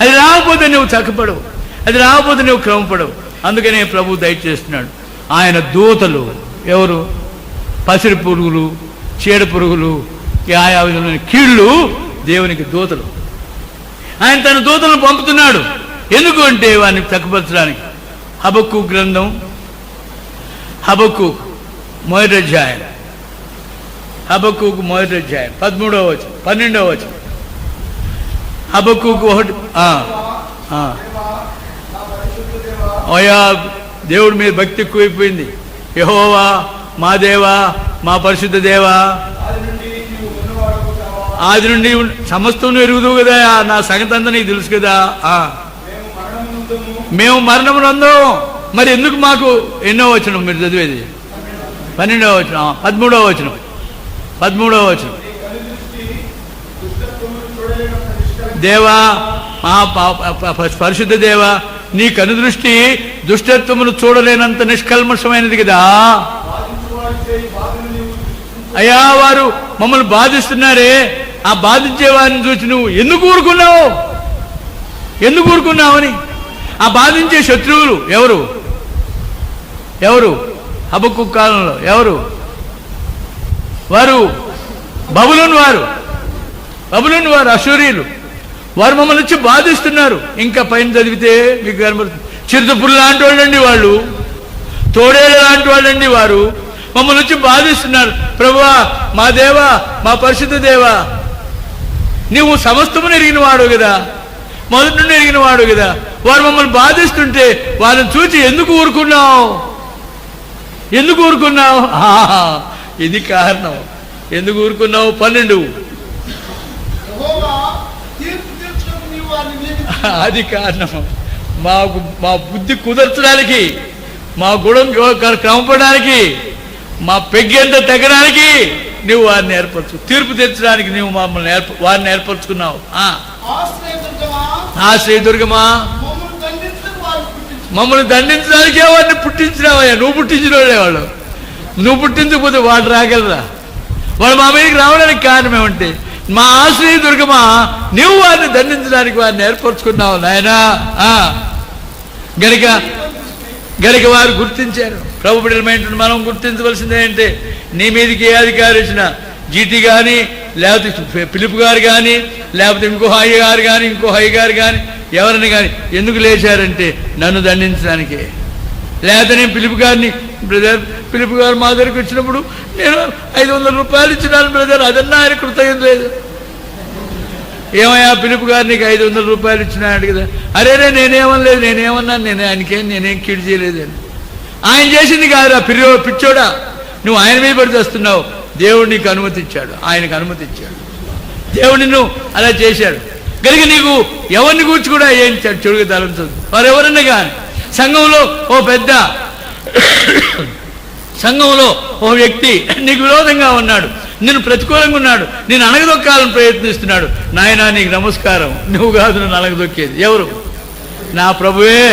అది రాకపోతే నువ్వు చక్కపడవు, అది రాకపోతే నువ్వు క్రమపడవు. అందుకనే ప్రభు దయచేస్తున్నాడు. ఆయన దూతలు ఎవరు? పసిరి పురుగులు, చీడ పురుగులు, ఆయా విధమైన కీళ్ళు దేవునికి దూతలు. ఆయన తన దూతలను పంపుతున్నాడు. ఎందుకు అంటే వారిని చక్కపరచడానికి. హబక్కూకు గ్రంథం, హబక్కూకు మొదటి అధ్యాయం 13వ వచనం 12వ వచనం. హబక్కూకు 1. అయ్యా దేవుడి మీద భక్తి ఎక్కువైపోయింది. యెహోవా మా దేవా, మా పరిశుద్ధ దేవా, ఆది నుండి సమస్తం ఎరుగుదు కదా, నా సంగతి అంతా నీకు తెలుసు కదా. మేము మరణమునందు. మరి ఎందుకు మాకు? ఎన్నో వచనం మీరు చదివేది? 12వ వచనం, 13వ వచనం. దేవా, మా పరిశుద్ధ దేవా, నీ కనుదృష్టి దుష్టత్వమును చూడలేనంత నిష్కల్మషమైనది కదా. అయ్యా, వారు మమ్మల్ని బాధిస్తున్నారే, ఆ బాధించే వారిని చూసి నువ్వు ఎందుకు ఊరుకున్నావని. ఆ బాధించే శత్రువులు ఎవరు? హబక్కూకు కాలంలో ఎవరు? వారు బబులోను వారు, అశూరీయులు. వారు మమ్మల్ని వచ్చి బాధిస్తున్నారు. ఇంకా పైన చదివితే మీకు కనబడుతుంది. చిరుతపురు లాంటి వాళ్ళండి వాళ్ళు, తోడేళ్ళ లాంటి వాళ్ళండి వారు. మమ్మల్ని వచ్చి బాధిస్తున్నారు. ప్రభువా, మా దేవా, మా పరిశుద్ధ దేవా, నీవు సమస్తమును ఎరిగిన వాడు కదా, మొదటి నుండి ఎరిగిన వాడు కదా. వారు మమ్మల్ని బాధిస్తుంటే వారిని చూసి ఎందుకు ఊరుకున్నావు? ఇది కారణం. ఎందుకు ఊరుకున్నావు? 12. అది కారణం. మా బుద్ధి కుదర్చడానికి, మా గుణం క్రమపడడానికి, మా పెగ్గెంత తెగడానికి నువ్వు వారిని ఏర్పరచు. తీర్పు తెచ్చడానికి నువ్వు వారిని ఏర్పరచుకున్నావు. శ్రీదుర్గమా, మమ్మల్ని దండించడానికే వారిని పుట్టించినావయ్యా. నువ్వు పుట్టించిన వాళ్ళే వాళ్ళు. నువ్వు పుట్టించకపోతే వాళ్ళు రాగలరా? వాళ్ళు మా మీదకి రావడానికి కారణం ఏమంటే మా ఆశ్రయ దుర్గమా నువ్వు వారిని దండించడానికి వారిని ఏర్పరచుకున్నావు నాయనా. గనుక వారు గుర్తించారు. ప్రభు బిడ్డలమైనటువంటి మనం గుర్తించవలసింది ఏంటంటే నీ మీదకి ఏ అధికారి వచ్చినా జీటీ కానీ లేకపోతే పిలుపు గారు కానీ లేకపోతే ఇంకో హయ్య గారు కానీ ఇంకో హయ్య గారు కానీ ఎవరిని కానీ ఎందుకు లేచారంటే నన్ను దండించడానికే. లేకపోతే నేను పిలుపు గారిని బ్రదర్ పిలుపు గారు మా దగ్గరికి వచ్చినప్పుడు నేను 500 రూపాయలు ఇచ్చినాను బ్రదర్, అదన్నా ఆయన కృతజ్ఞత లేదు. ఏమయ్యా పిలుపు గారు నీకు 500 రూపాయలు ఇచ్చినాడు కదా. అరేరే నేనేమనలేదు, నేనేమన్నాను, నేనేం కీడు చేయలేదని. ఆయన చేసింది కాదురా పిచ్చోడా, నువ్వు ఆయన మీద పడి చేస్తున్నావు. దేవుడు నీకు అనుమతి ఇచ్చాడు, ఆయనకు అనుమతి ఇచ్చాడు. దేవుడు నిన్ను అలా చేశాడు కనుక నీకు ఎవరిని కూర్చి కూడా ఏం చెడుగా తలంచదు. వారెవరన్నా కానీ సంఘంలో ఓ వ్యక్తి నీకు విరోధంగా ఉన్నాడు, నిన్ను ప్రతికూలంగా ఉన్నాడు, నేను అణగదొక్కాలని ప్రయత్నిస్తున్నాడు. నాయనా నీకు నమస్కారం, నువ్వు కాదు నన్ను అణగదొక్కేది. ఎవరు? నా ప్రభువే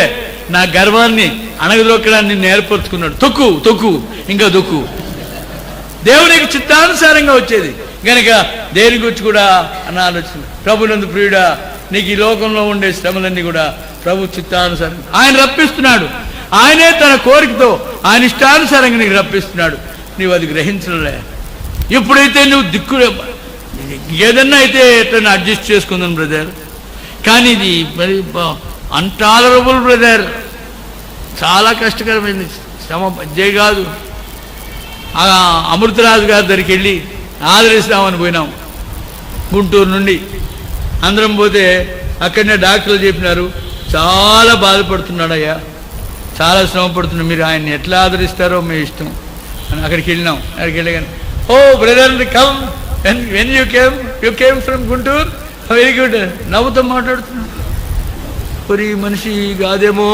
నా గర్వాన్ని అణగదొక్కడాన్ని నిన్ను ఏర్పరచుకున్నాడు. తొక్కు ఇంకా దొక్కు. దేవునికి చిత్తానుసారంగా వచ్చేది కనుక దేని గురించి కూడా అన్న ఆలోచన. ప్రభునందు ప్రియుడా, నీకు ఈ లోకంలో ఉండే శ్రమలన్నీ కూడా ప్రభు చిత్తానుసారంగా ఆయన రప్పిస్తున్నాడు. ఆయనే తన కోరికతో ఆయన ఇష్టానుసారంగా నీకు రప్పిస్తున్నాడు. నీవు అది గ్రహించలే. ఎప్పుడైతే నువ్వు ఏదన్నా అయితే ఎట్లా అడ్జస్ట్ చేసుకుందాం బ్రదర్, కానీ ఇది మరి అన్టాలరబుల్ బ్రదర్, చాలా కష్టకరమైంది శ్రమ. జయ కాదు అమృతరాజు గారి దగ్గరికి వెళ్ళి ఆదరిస్తామని పోయినాం. గుంటూరు నుండి అందరం పోతే అక్కడనే డాక్టర్లు చెప్పినారు చాలా బాధపడుతున్నాడయ్యా, చాలా శ్రమ పడుతున్నాడు, మీరు ఆయన్ని ఎట్లా ఆదరిస్తారో మీ ఇష్టం అని అక్కడికి వెళ్ళినాం. అక్కడికి వెళ్ళగానే ఓ brother come when you came from Guntur, very good నవ్వుతో మాట్లాడుతున్నాడు. మరి మనిషి కాదేమో,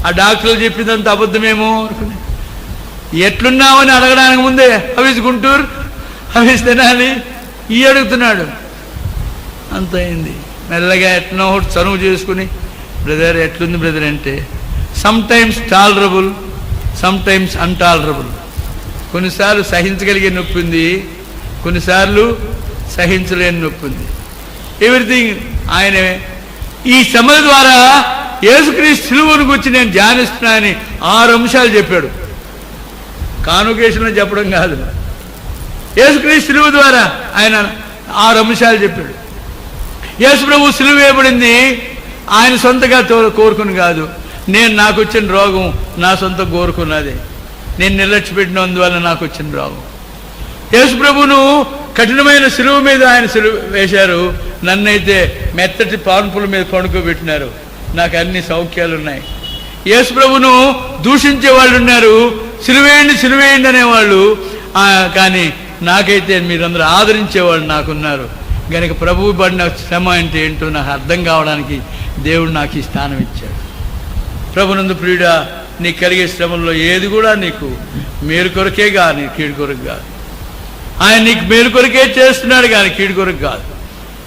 ఆ డాక్టర్లు చెప్పిందంత అబద్ధమేమో అనుకుని ఎట్లున్నామని అడగడానికి ముందే అవిస్ గుంటూరు అవిస్ తినాలి ఈ అడుగుతున్నాడు. అంత అయింది. మెల్లగా ఎట్నో చనువు చేసుకుని బ్రదర్ ఎట్లుంది బ్రదర్ అంటే some times tolerable, some times untolerable. కొన్నిసార్లు సహించగలిగే నొప్పి ఉంది, కొన్నిసార్లు సహించలేని నొప్పి ఉంది. ఎవ్రీథింగ్ ఆయనే. ఈ శ్రమల ద్వారా యేసుక్రీస్తు సిలువను గురించి నేను ధ్యానిస్తున్నానని 6 అంశాలు చెప్పాడు. కాన్వకేషన్లో చెప్పడం కాదు, యేసుక్రీస్తు సిలువ ద్వారా ఆయన 6 అంశాలు చెప్పాడు. యేసు ప్రభు సిలువ వేయబడింది ఆయన సొంతగా కోరుకుని కాదు. నాకు వచ్చిన రోగం నా సొంత కోరుకున్నది, నేను నిర్లక్ష్యపెట్టినందువల్ల నాకు వచ్చిన రోగం. యేసు ప్రభువును కఠినమైన సిలువ మీద ఆయన సిలువ వేశారు, నన్నైతే మెత్తటి పాన్పుల మీద పడుకోబెట్టినారు. నాకు అన్ని సౌఖ్యాలు ఉన్నాయి. యేసు ప్రభువును దూషించే వాళ్ళు ఉన్నారు, సిలువేయండి అనేవాళ్ళు, కానీ నాకైతే మీరందరూ ఆదరించేవాళ్ళు నాకున్నారు. కనుక ప్రభువు పడిన శ్రమ అంటే ఏంటో నాకు అర్థం కావడానికి దేవుడు నాకు ఈ స్థానం ఇచ్చాడు. ప్రభునందు ప్రియుడా, నీకు కలిగే శ్రమంలో ఏది కూడా నీకు మేలు కొరకే కానీ కీడు కొరకు కాదు. ఆయన నీకు మేలు కొరకే చేస్తున్నాడు కానీ కీడు కొరకు కాదు.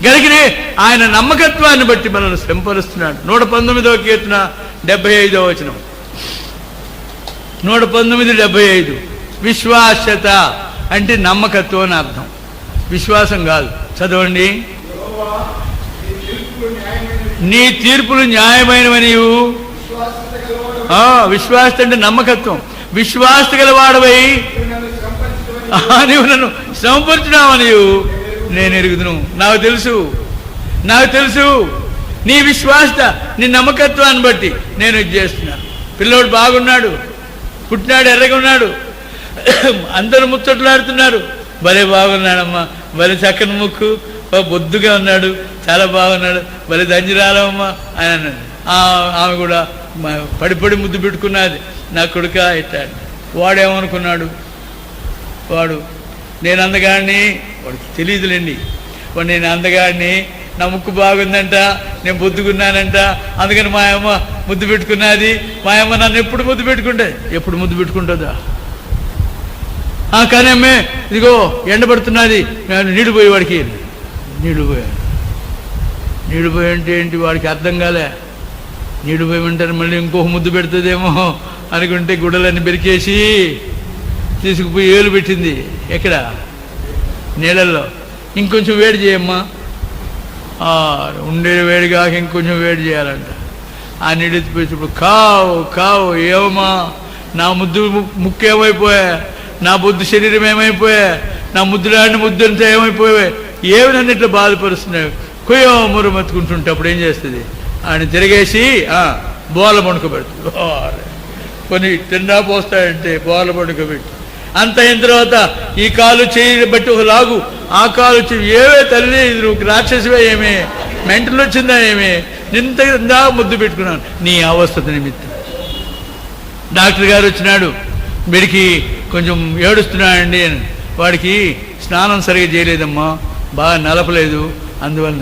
కనుకనే ఆయన నమ్మకత్వాన్ని బట్టి మనల్ని శ్రమపరుస్తున్నాడు. 119వ కీర్తన 75వ వచనం, 119:75. విశ్వాసత అంటే నమ్మకత్వం అని అర్థం, విశ్వాసం కాదు. చదవండి. నీ తీర్పులు న్యాయమైనవని. విశ్వాసత అంటే నమ్మకత్వం. విశ్వాసత గలవాడవై నీవు నన్ను శ్రమపరుచున్నావని నేను ఎరుగుదును. నాకు తెలుసు నీ విశ్వాసత, నీ నమ్మకత్వాన్ని బట్టి నేను ఇది చేస్తున్నాను. పిల్లోడు బాగున్నాడు, పుట్టినాడు, ఎర్రగా ఉన్నాడు, అందరూ ముచ్చట్లాడుతున్నారు, భలే బాగున్నాడమ్మా, భలే చక్కని ముక్కు, బొద్దుగా ఉన్నాడు, చాలా బాగున్నాడు, భలే దంజరాలమ్మా అని అన్నాడు. ఆమె కూడా పడి ముద్దు పెట్టుకున్నది, నా కొడుక ఎట్టాడు. వాడేమనుకున్నాడు, వాడు నేను అందగాడిని, వాడికి తెలియదులేండి, వాడు నేను అందగాడిని, నా ముక్కు బాగుందంట, నేను బొద్దుకున్నానంట, అందుకని మా అమ్మ ముద్దు పెట్టుకున్నది. మా అమ్మ నన్ను ఎప్పుడు ముద్దు పెట్టుకుంటుందా? కానీ అమ్మే ఇదిగో ఎండబడుతున్నది, నీళ్ళు పోయి వాడికి నీళ్ళు పోయి అంటే ఏంటి వాడికి అర్థం కాలే. నీళ్ళు పోయమంటారు మళ్ళీ ఇంకొక ముద్దు పెడుతుందేమో అనుకుంటే గుడ్డలన్నీ బెరికేసి తీసుకుపోయి ఏలు పెట్టింది. ఎక్కడ? నీళ్ళల్లో. ఇంకొంచెం వేడి చేయమ్మా. ఉండే వేడి కాక ఇంకొంచెం వేడి చేయాలంట. ఆ నీళ్ళు ఎత్తిపోయేటప్పుడు కావు కావు ఏమమ్మా, నా ముద్దు ముక్కు ఏమైపోయా, నా బుద్ధి శరీరం ఏమైపోయా, నా ముద్దులాంటి ముద్దంతా ఏమైపోయాయి, ఏమి నన్ను ఇట్లా బాధపరుస్తున్నావు, కొయ్యో మురమెత్తుకుంటుంటే అప్పుడు ఏం చేస్తుంది, ఆయన తిరిగేసి బోల పడుకోబెడుతుంది. కొన్ని తిండా పోస్తాడంటే బోల పడుకోబెట్టి అంత అయిన తర్వాత ఈ కాలు చేయి బట్టి ఒక లాగు, ఆ కాలు ఏవే తల్లి ఇది నువ్వు రాక్షసివే, ఏమే మెంటలు వచ్చిందా, ఏమే నిందా ముద్దు పెట్టుకున్నాను నీ అవస్థ నిమిత్తం. డాక్టర్ గారు వచ్చినాడు, వీడికి కొంచెం ఏడుస్తున్నాడండి అని. వాడికి స్నానం సరిగా చేయలేదమ్మా, బాగా నలపలేదు, అందువల్ల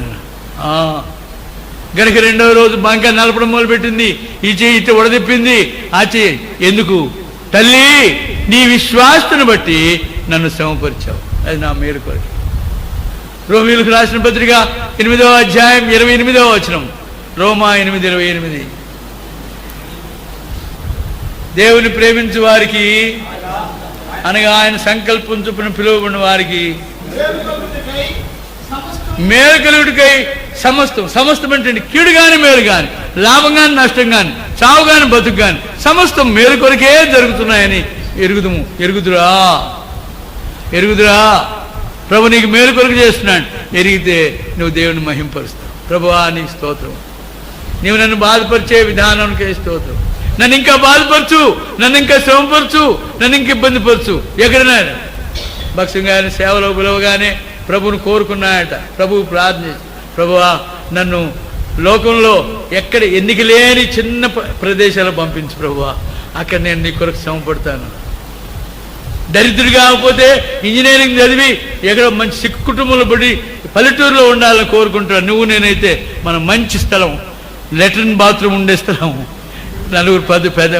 గనక రెండవ రోజు బాగా నలపడం మొదలుపెట్టింది. ఈ చెయ్యి ఇట్లా ఉడదిప్పింది. ఆ చెయ్యి ఎందుకు తల్లి, నీ విశ్వాసను బట్టి నన్ను శ్రమపరిచావు, అది నా మేలు కొరకు. రోమీయులకు రాసిన పత్రిక 8వ అధ్యాయం 28వ వచనం. రోమా 8:28. దేవుని ప్రేమించు వారికి అనగా ఆయన సంకల్పం చొప్పున పిలువబడిన వారికి మేలు కలుగుడికై సమస్తం అంటే కీడు కానీ మేలు కానీ, లాభం కానీ నష్టం కానీ, చావు కానీ బతుకు కానీ సమస్తం మేలు కొరకే జరుగుతున్నాయని ఎరుగుదురా. ప్రభు నీకు మేలు కొరకు చేస్తున్నాడు. ఎరిగితే నువ్వు దేవుని మహింపరుస్తావు. ప్రభువా నీకు స్తోత్రం, నీవు నన్ను బాధపరిచే విధానానికే స్తోత్రం. నన్ను ఇంకా బాధపరచు, నన్ను ఇంకా శ్రమపరచు, నన్ను ఇంకా ఇబ్బంది పరచు. ఎక్కడైనా భక్తం గారి సేవలో పిలవగానే ప్రభువును కోరుకున్నాయట. ప్రభువు ప్రార్థించి, ప్రభువా నన్ను లోకంలో ఎక్కడ ఎన్నిక లేని చిన్న ప్రదేశాలు పంపించు ప్రభువా, అక్కడ నేను నీ కొరకు శ్రమపడతాను. దరిద్రుడు కాకపోతే ఇంజనీరింగ్ చదివి ఎక్కడ మంచి సిక్కు కుటుంబంలో పడి పల్లెటూరులో ఉండాలని కోరుకుంటాను. నువ్వు నేనైతే మన మంచి స్థలం, లెట్రిన్ బాత్రూమ్ ఉండే స్థలం, నలుగురు పెద్ద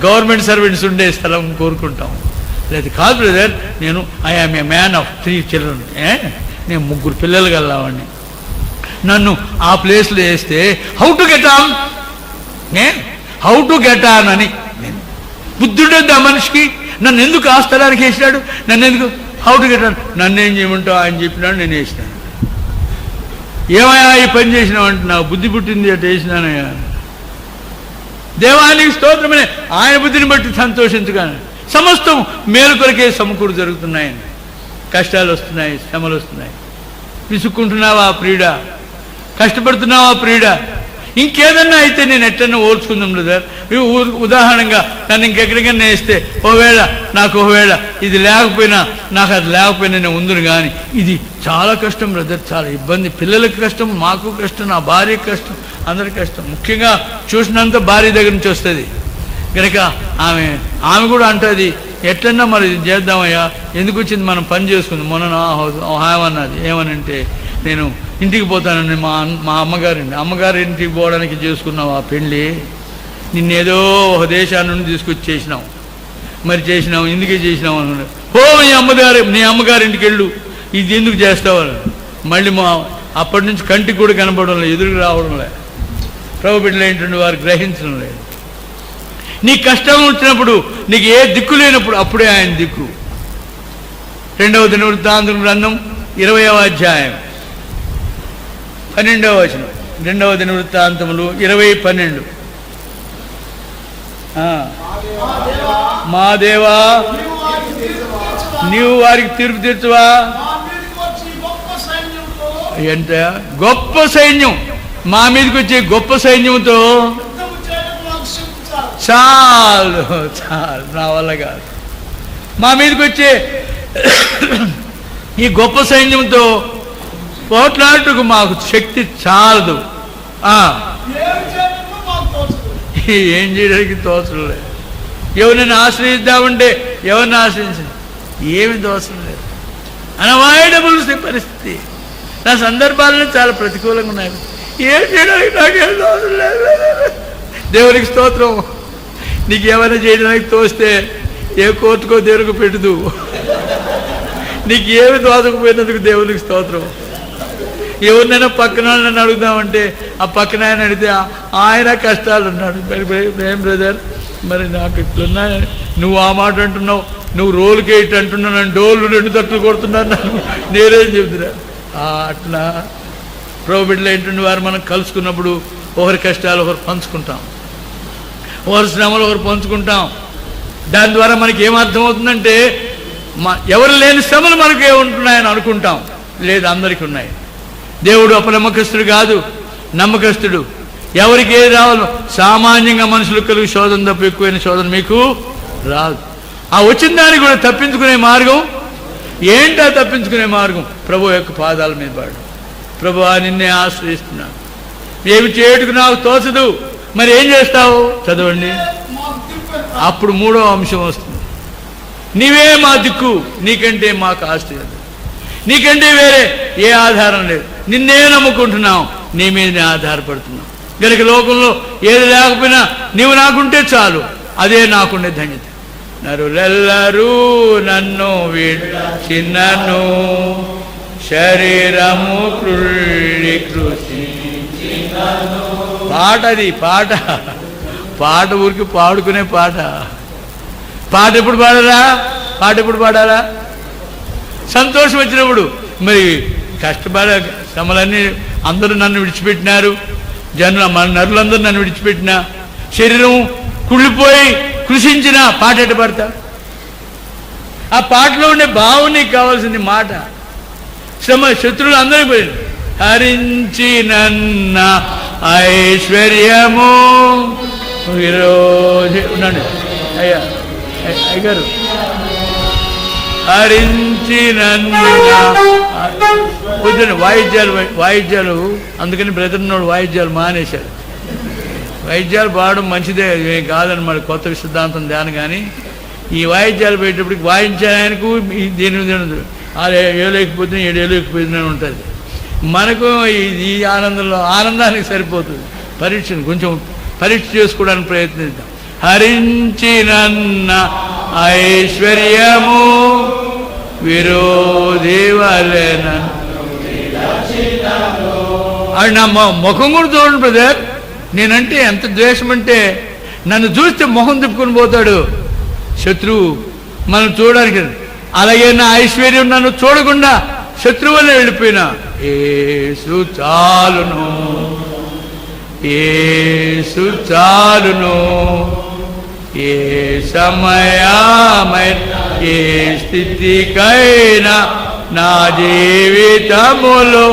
గవర్నమెంట్ సర్వెంట్స్ ఉండే స్థలం కోరుకుంటాం. లేదు కాదు బ్రదర్, నేను I am a man of 3 children, నేను 3 పిల్లలు గలవాడిని, నన్ను ఆ ప్లేస్లో వేస్తే హౌ టు గెట్ ఆన్ అని బుద్ధుడు ఆ మనిషికి. నన్ను ఎందుకు ఆ స్థలానికి వేసినాడు, నన్ను ఎందుకు హౌ టు గెట్ ఆన్, నన్ను ఏం చేయమంటావు ఆయన చెప్పినాడు, నేను వేసినాను. ఏమయ్యా ఈ పని చేసినావు అంటే నాకు బుద్ధి పుట్టింది అటు వేసినానయ్యా. దేవానికి స్తోత్రమనే ఆయన బుద్ధిని బట్టి సంతోషించగానే సమస్తం మేలు కొరకే సమకూరు జరుగుతున్నాయని. కష్టాలు వస్తున్నాయి, శ్రమలు వస్తున్నాయి. విసుక్కుంటున్నావా ప్రియుడా, కష్టపడుతున్నావా ప్రియుడా, ఇంకేదన్నా అయితే నేను ఎట్లన్నా ఓర్చుకుందాం బ్రదర్. ఉదాహరణగా నన్ను ఇంకెక్కడికన్నా వేస్తే ఒకవేళ ఇది లేకపోయినా నాకు అది లేకపోయినా నేను ఉందును. కానీ ఇది చాలా కష్టం బ్రదర్, చాలా ఇబ్బంది. పిల్లలకు కష్టం, మాకు కష్టం, నా భార్యకు కష్టం, అందరికి కష్టం. ముఖ్యంగా చూసినంత భార్య దగ్గర నుంచి వస్తుంది కనుక ఆమె కూడా అంటుంది, ఎట్లన్నా మరి ఇది చేద్దామయ్యా, ఎందుకు వచ్చింది మనం పని చేసుకుంది. మొన్న ఏమన్నది, ఏమనంటే నేను ఇంటికి పోతానని మా అమ్మగారి ఇంటికి పోవడానికి చేసుకున్నావు ఆ పెళ్ళి, నిన్నేదో ఒక దేశాన్ని నుండి తీసుకొచ్చి చేసినావు, మరి చేసినావు ఎందుకే చేసినావు అనుకున్నావు. నీ అమ్మగారింటికి వెళ్ళు, ఇది ఎందుకు చేస్తావు అని. మళ్ళీ అప్పటి నుంచి కంటికి కూడా కనపడడం లేదు, ఎదురుకు రావడం లేదు. ప్రభు బిడ్డలు ఏంటంటే వారు గ్రహించడం లేదు. నీ కష్టం వచ్చినప్పుడు, నీకు ఏ దిక్కు లేనప్పుడు అప్పుడే ఆయన దిక్కు. 2వ దినవృత్తాంతం గ్రంథం 20వ అధ్యాయం 12వ వచనం. 2వ దినవృత్తాంతములు 20:12. మా దేవా నీవు వారికి తీర్పు తీర్చువా. ఎంత గొప్ప సైన్యం, మా మీదకి వచ్చే గొప్ప సైన్యంతో చాలు నా వల్ల కాదు. మా మీదకి వచ్చే ఈ గొప్ప సైన్యంతో పోట్లాడుటకు మాకు శక్తి చాలదు. ఏం చేయడానికి తోచడం లేదు. ఎవరిని ఆశ్రయిద్దామంటే ఎవరిని ఆశ్రయించండి, ఏమి దోషం లేదు. అన్అవాయిడబుల్ పరిస్థితి. నా సందర్భాలను చాలా ప్రతికూలంగా ఉన్నాయి. ఏం చేయడానికి నాకేం దోషం లేదు. దేవునికి స్తోత్రం. నీకు ఏమైనా చేయడానికి తోస్తే ఏ కోర్టుకో దేవునికి పెట్టుదు. నీకు ఏమి దోచకపోయినందుకు దేవునికి స్తోత్రం. ఎవరినైనా పక్కన నన్ను అడుగుదామంటే ఆ పక్కన ఆయన అడిగితే ఆయన కష్టాలు ఉన్నాడు. ఏం బ్రదర్ మరి నాకు ఇట్లున్నా, నువ్వు ఆ మాట అంటున్నావు, నువ్వు రోలుకి ఎయిట్ అంటున్నాను, డోళ్ళు 2 తట్లు కొడుతున్నాను, నేనేం చెబుతున్నా. అట్లా ప్రభు బిడ్డలు ఏంటంటే వారు మనం కలుసుకున్నప్పుడు ఒకరి కష్టాలు ఒకరు పంచుకుంటాం, ఒకరి శ్రమలు ఒకరు పంచుకుంటాం. దాని ద్వారా మనకి ఏమర్థమవుతుందంటే ఎవరు లేని శ్రమలు మనకు ఏముంటున్నాయని అనుకుంటాం. లేదు, అందరికీ ఉన్నాయి. దేవుడు అపనమ్మకస్తుడు కాదు, నమ్మకస్తుడు. ఎవరికి ఏది రావాలో సామాన్యంగా మనుషులకు కలిగి శోధన తప్ప ఎక్కువైన శోధన మీకు రాదు. ఆ వచ్చిన దాన్ని కూడా తప్పించుకునే మార్గం ఏంటో తప్పించుకునే మార్గం ప్రభు యొక్క పాదాల మీద పడు. ప్రభు నిన్నే ఆశ్రయిస్తున్నాను, ఏమి చేయటకు నాకు తోచదు, మరి ఏం చేస్తావు చదవండి. అప్పుడు 3వ అంశం వస్తుంది. నీవే మా దిక్కు, నీకంటే మాకు ఆశ్రయం, నీకంటే వేరే ఏ ఆధారం లేదు, నిన్నే నమ్ముకుంటున్నాం, నీ మీదనే ఆధారపడుతున్నాం. గనుక లోకంలో ఏది లేకపోయినా నీవు నాకుంటే చాలు, అదే నాకుండే ధన్యత. నరులెల్లరూ నన్ను విడిచినను, శరీరము కృషించినను. పాట అది, పాట పాట ఊరికి పాడుకునే పాట. పాట ఎప్పుడు పాడారా? పాట ఎప్పుడు పాడారా? సంతోషం వచ్చినప్పుడు. మరి కష్టపడ శ్రమలన్నీ అందరూ నన్ను విడిచిపెట్టినారు, మన నరులందరూ నన్ను విడిచిపెట్టినా, శరీరం కుళ్ళిపోయి కృషించిన పాట ఎట్ట పడతా? ఆ పాటలో ఉండే భావం నీకు కావాల్సింది మాట. శ్రమ శత్రువులు అందరికీ పోయింది. హరించినన్న ఐశ్వర్యము విరోధి ఉన్నాడు అయ్యా అయ్యగారు. హరించినన్న కూర్చొని వాయిద్యాలు అందుకని బ్రదర్నోడు వాయిద్యాలు మానేశారు. వాయిద్యాలు పాడడం మంచిదే కాదనమాట, కొత్త సిద్ధాంతం ధ్యానం. కానీ ఈ వాయిద్యాలు పెట్టేటప్పటికి వాయించడానికి దీని ఏలేకపోతే 7 ఏలేకపోతే ఉంటుంది. మనకు ఈ ఆనందానికి సరిపోతుంది. పరీక్షను కొంచెం పరీక్ష చేసుకోవడానికి ప్రయత్నిద్దాం. హరించినన్న ఐశ్వర్యము విరోధి వలెన. అది నా ముఖం కూడా చూడండి బ్రదర్, నేనంటే ఎంత ద్వేషం అంటే నన్ను చూస్తే మొహం తిప్పుకొని పోతాడు శత్రువు మనం చూడడానికి. అలాగే నా ఐశ్వర్యం నన్ను చూడకుండా శత్రువులే వెళ్ళిపోయినా యేసు చాలును, యేసు చాలును. ఏ సమయమై ఏ స్థితికైనా నా జీవితములో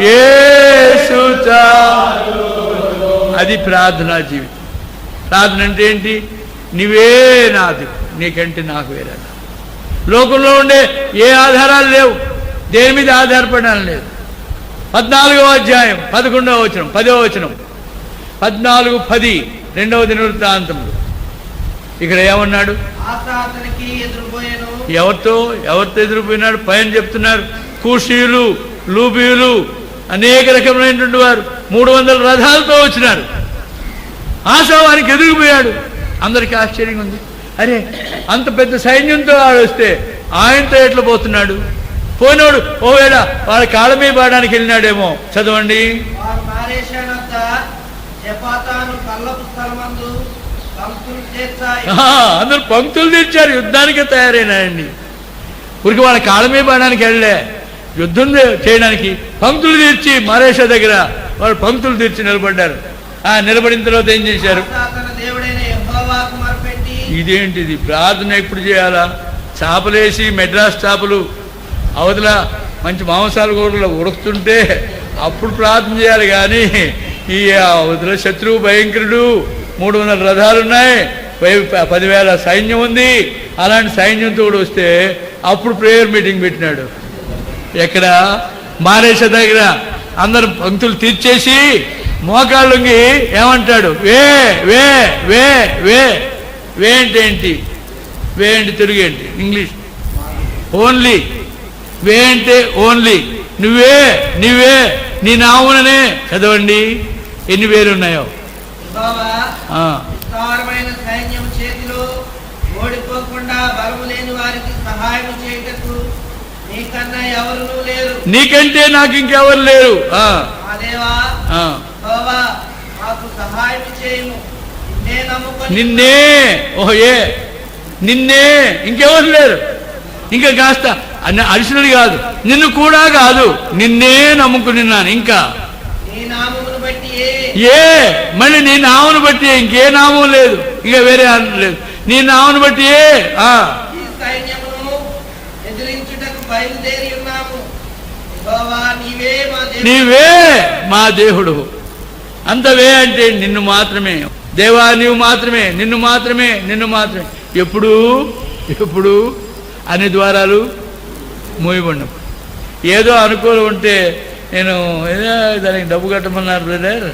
యేసు చాలు. అది ప్రార్థనా జీవితం. ప్రార్థన అంటే ఏంటి? నీవే నాది, నీకంటే నాకు వేరే. లోకంలో ఉండే ఏ ఆధారాలు లేవు, దేని మీద ఆధారపడడం లేదు. 14వ అధ్యాయం 11వ వచనం 10వ వచనం 14:10 2వ దినవృత్తాంతంలో ఇక్కడ ఏమన్నాడు? ఎవరితో ఎదురుపోయినాడు? పైన చెప్తున్నారు కూషీయులు, లూబీయులు, అనేక రకమైనటువంటి వారు 300 రథాలతో వచ్చినారు. ఆశావానికి ఎదురుపోయాడు. అందరికీ ఆశ్చర్యంగా ఉంది. అరే, అంత పెద్ద సైన్యంతో వస్తే ఆయనతో ఎట్లా పోతున్నాడు? పోయినోడు ఓవేళ వాళ్ళ కాళ్ళ మీద పడడానికి వెళ్ళినాడేమో. చదవండి. అందరూ పంక్తులు తెచ్చారు, యుద్ధానికే తయారైనాయండి. ఊరికి వాళ్ళ కాళ్ళ మీద పడడానికి వెళ్ళే, యుద్ధం చేయడానికి పంక్తులు తీర్చి మారేషా దగ్గర వాళ్ళు పంక్తులు తీర్చి నిలబడ్డారు. నిలబడిన తర్వాత ఏం చేశారు? ఇదేంటిది? ప్రార్థన ఎప్పుడు చేయాలా? చేపలేసి మెడ్రాస్ చేపలు అవతల మంచి మాంసాలు కూడా ఉడుకుతుంటే అప్పుడు ప్రార్థన చేయాలి. కానీ ఈ అవతల శత్రువు భయంకరుడు, 300 రథాలు ఉన్నాయి, 10,000 సైన్యం ఉంది. అలాంటి సైన్యంతో కూడా వస్తే అప్పుడు ప్రేయర్ మీటింగ్ పెట్టినాడు. ఎక్కడ? మారేష దగ్గర. అందరు పంక్తులు తీర్చేసి మోకాళ్ళుంగి ఏమంటాడు? వే వే వే వే వే అంటే ఏంటి? వే అంటే తెలుగు ఏంటి? English only. వే అంటే ఓన్లీ. నువ్వే నువ్వే నీ నావుననే. చదవండి ఎన్ని వేలు ఉన్నాయో. నీకంటే నాకు ఇంకెవరు లేరు. నిన్నే. ఓహో, నిన్నే, ఇంకెవరు లేరు. ఇంకా కాస్త అడిషనల్ కాదు, నిన్ను కూడా కాదు, నిన్నే నమ్ముకున్నాను. ఇంకా ఏ మళ్ళీ నీ నామను బట్టి ఇంకే నామం లేదు, ఇంకా వేరే లేదు. నీ నామను బట్టి నీవే మా దేవుడు. అంతవే అంటే నిన్ను మాత్రమే. దేవా నీవు మాత్రమే, నిన్ను మాత్రమే, నిన్ను మాత్రమే. ఎప్పుడు ఎప్పుడు అన్ని ద్వారాలు మూయబడినప్పుడు. ఏదో అనుకూలం ఉంటే నేను ఏదో దానికి డబ్బు కట్టమన్నారు బ్రదర్,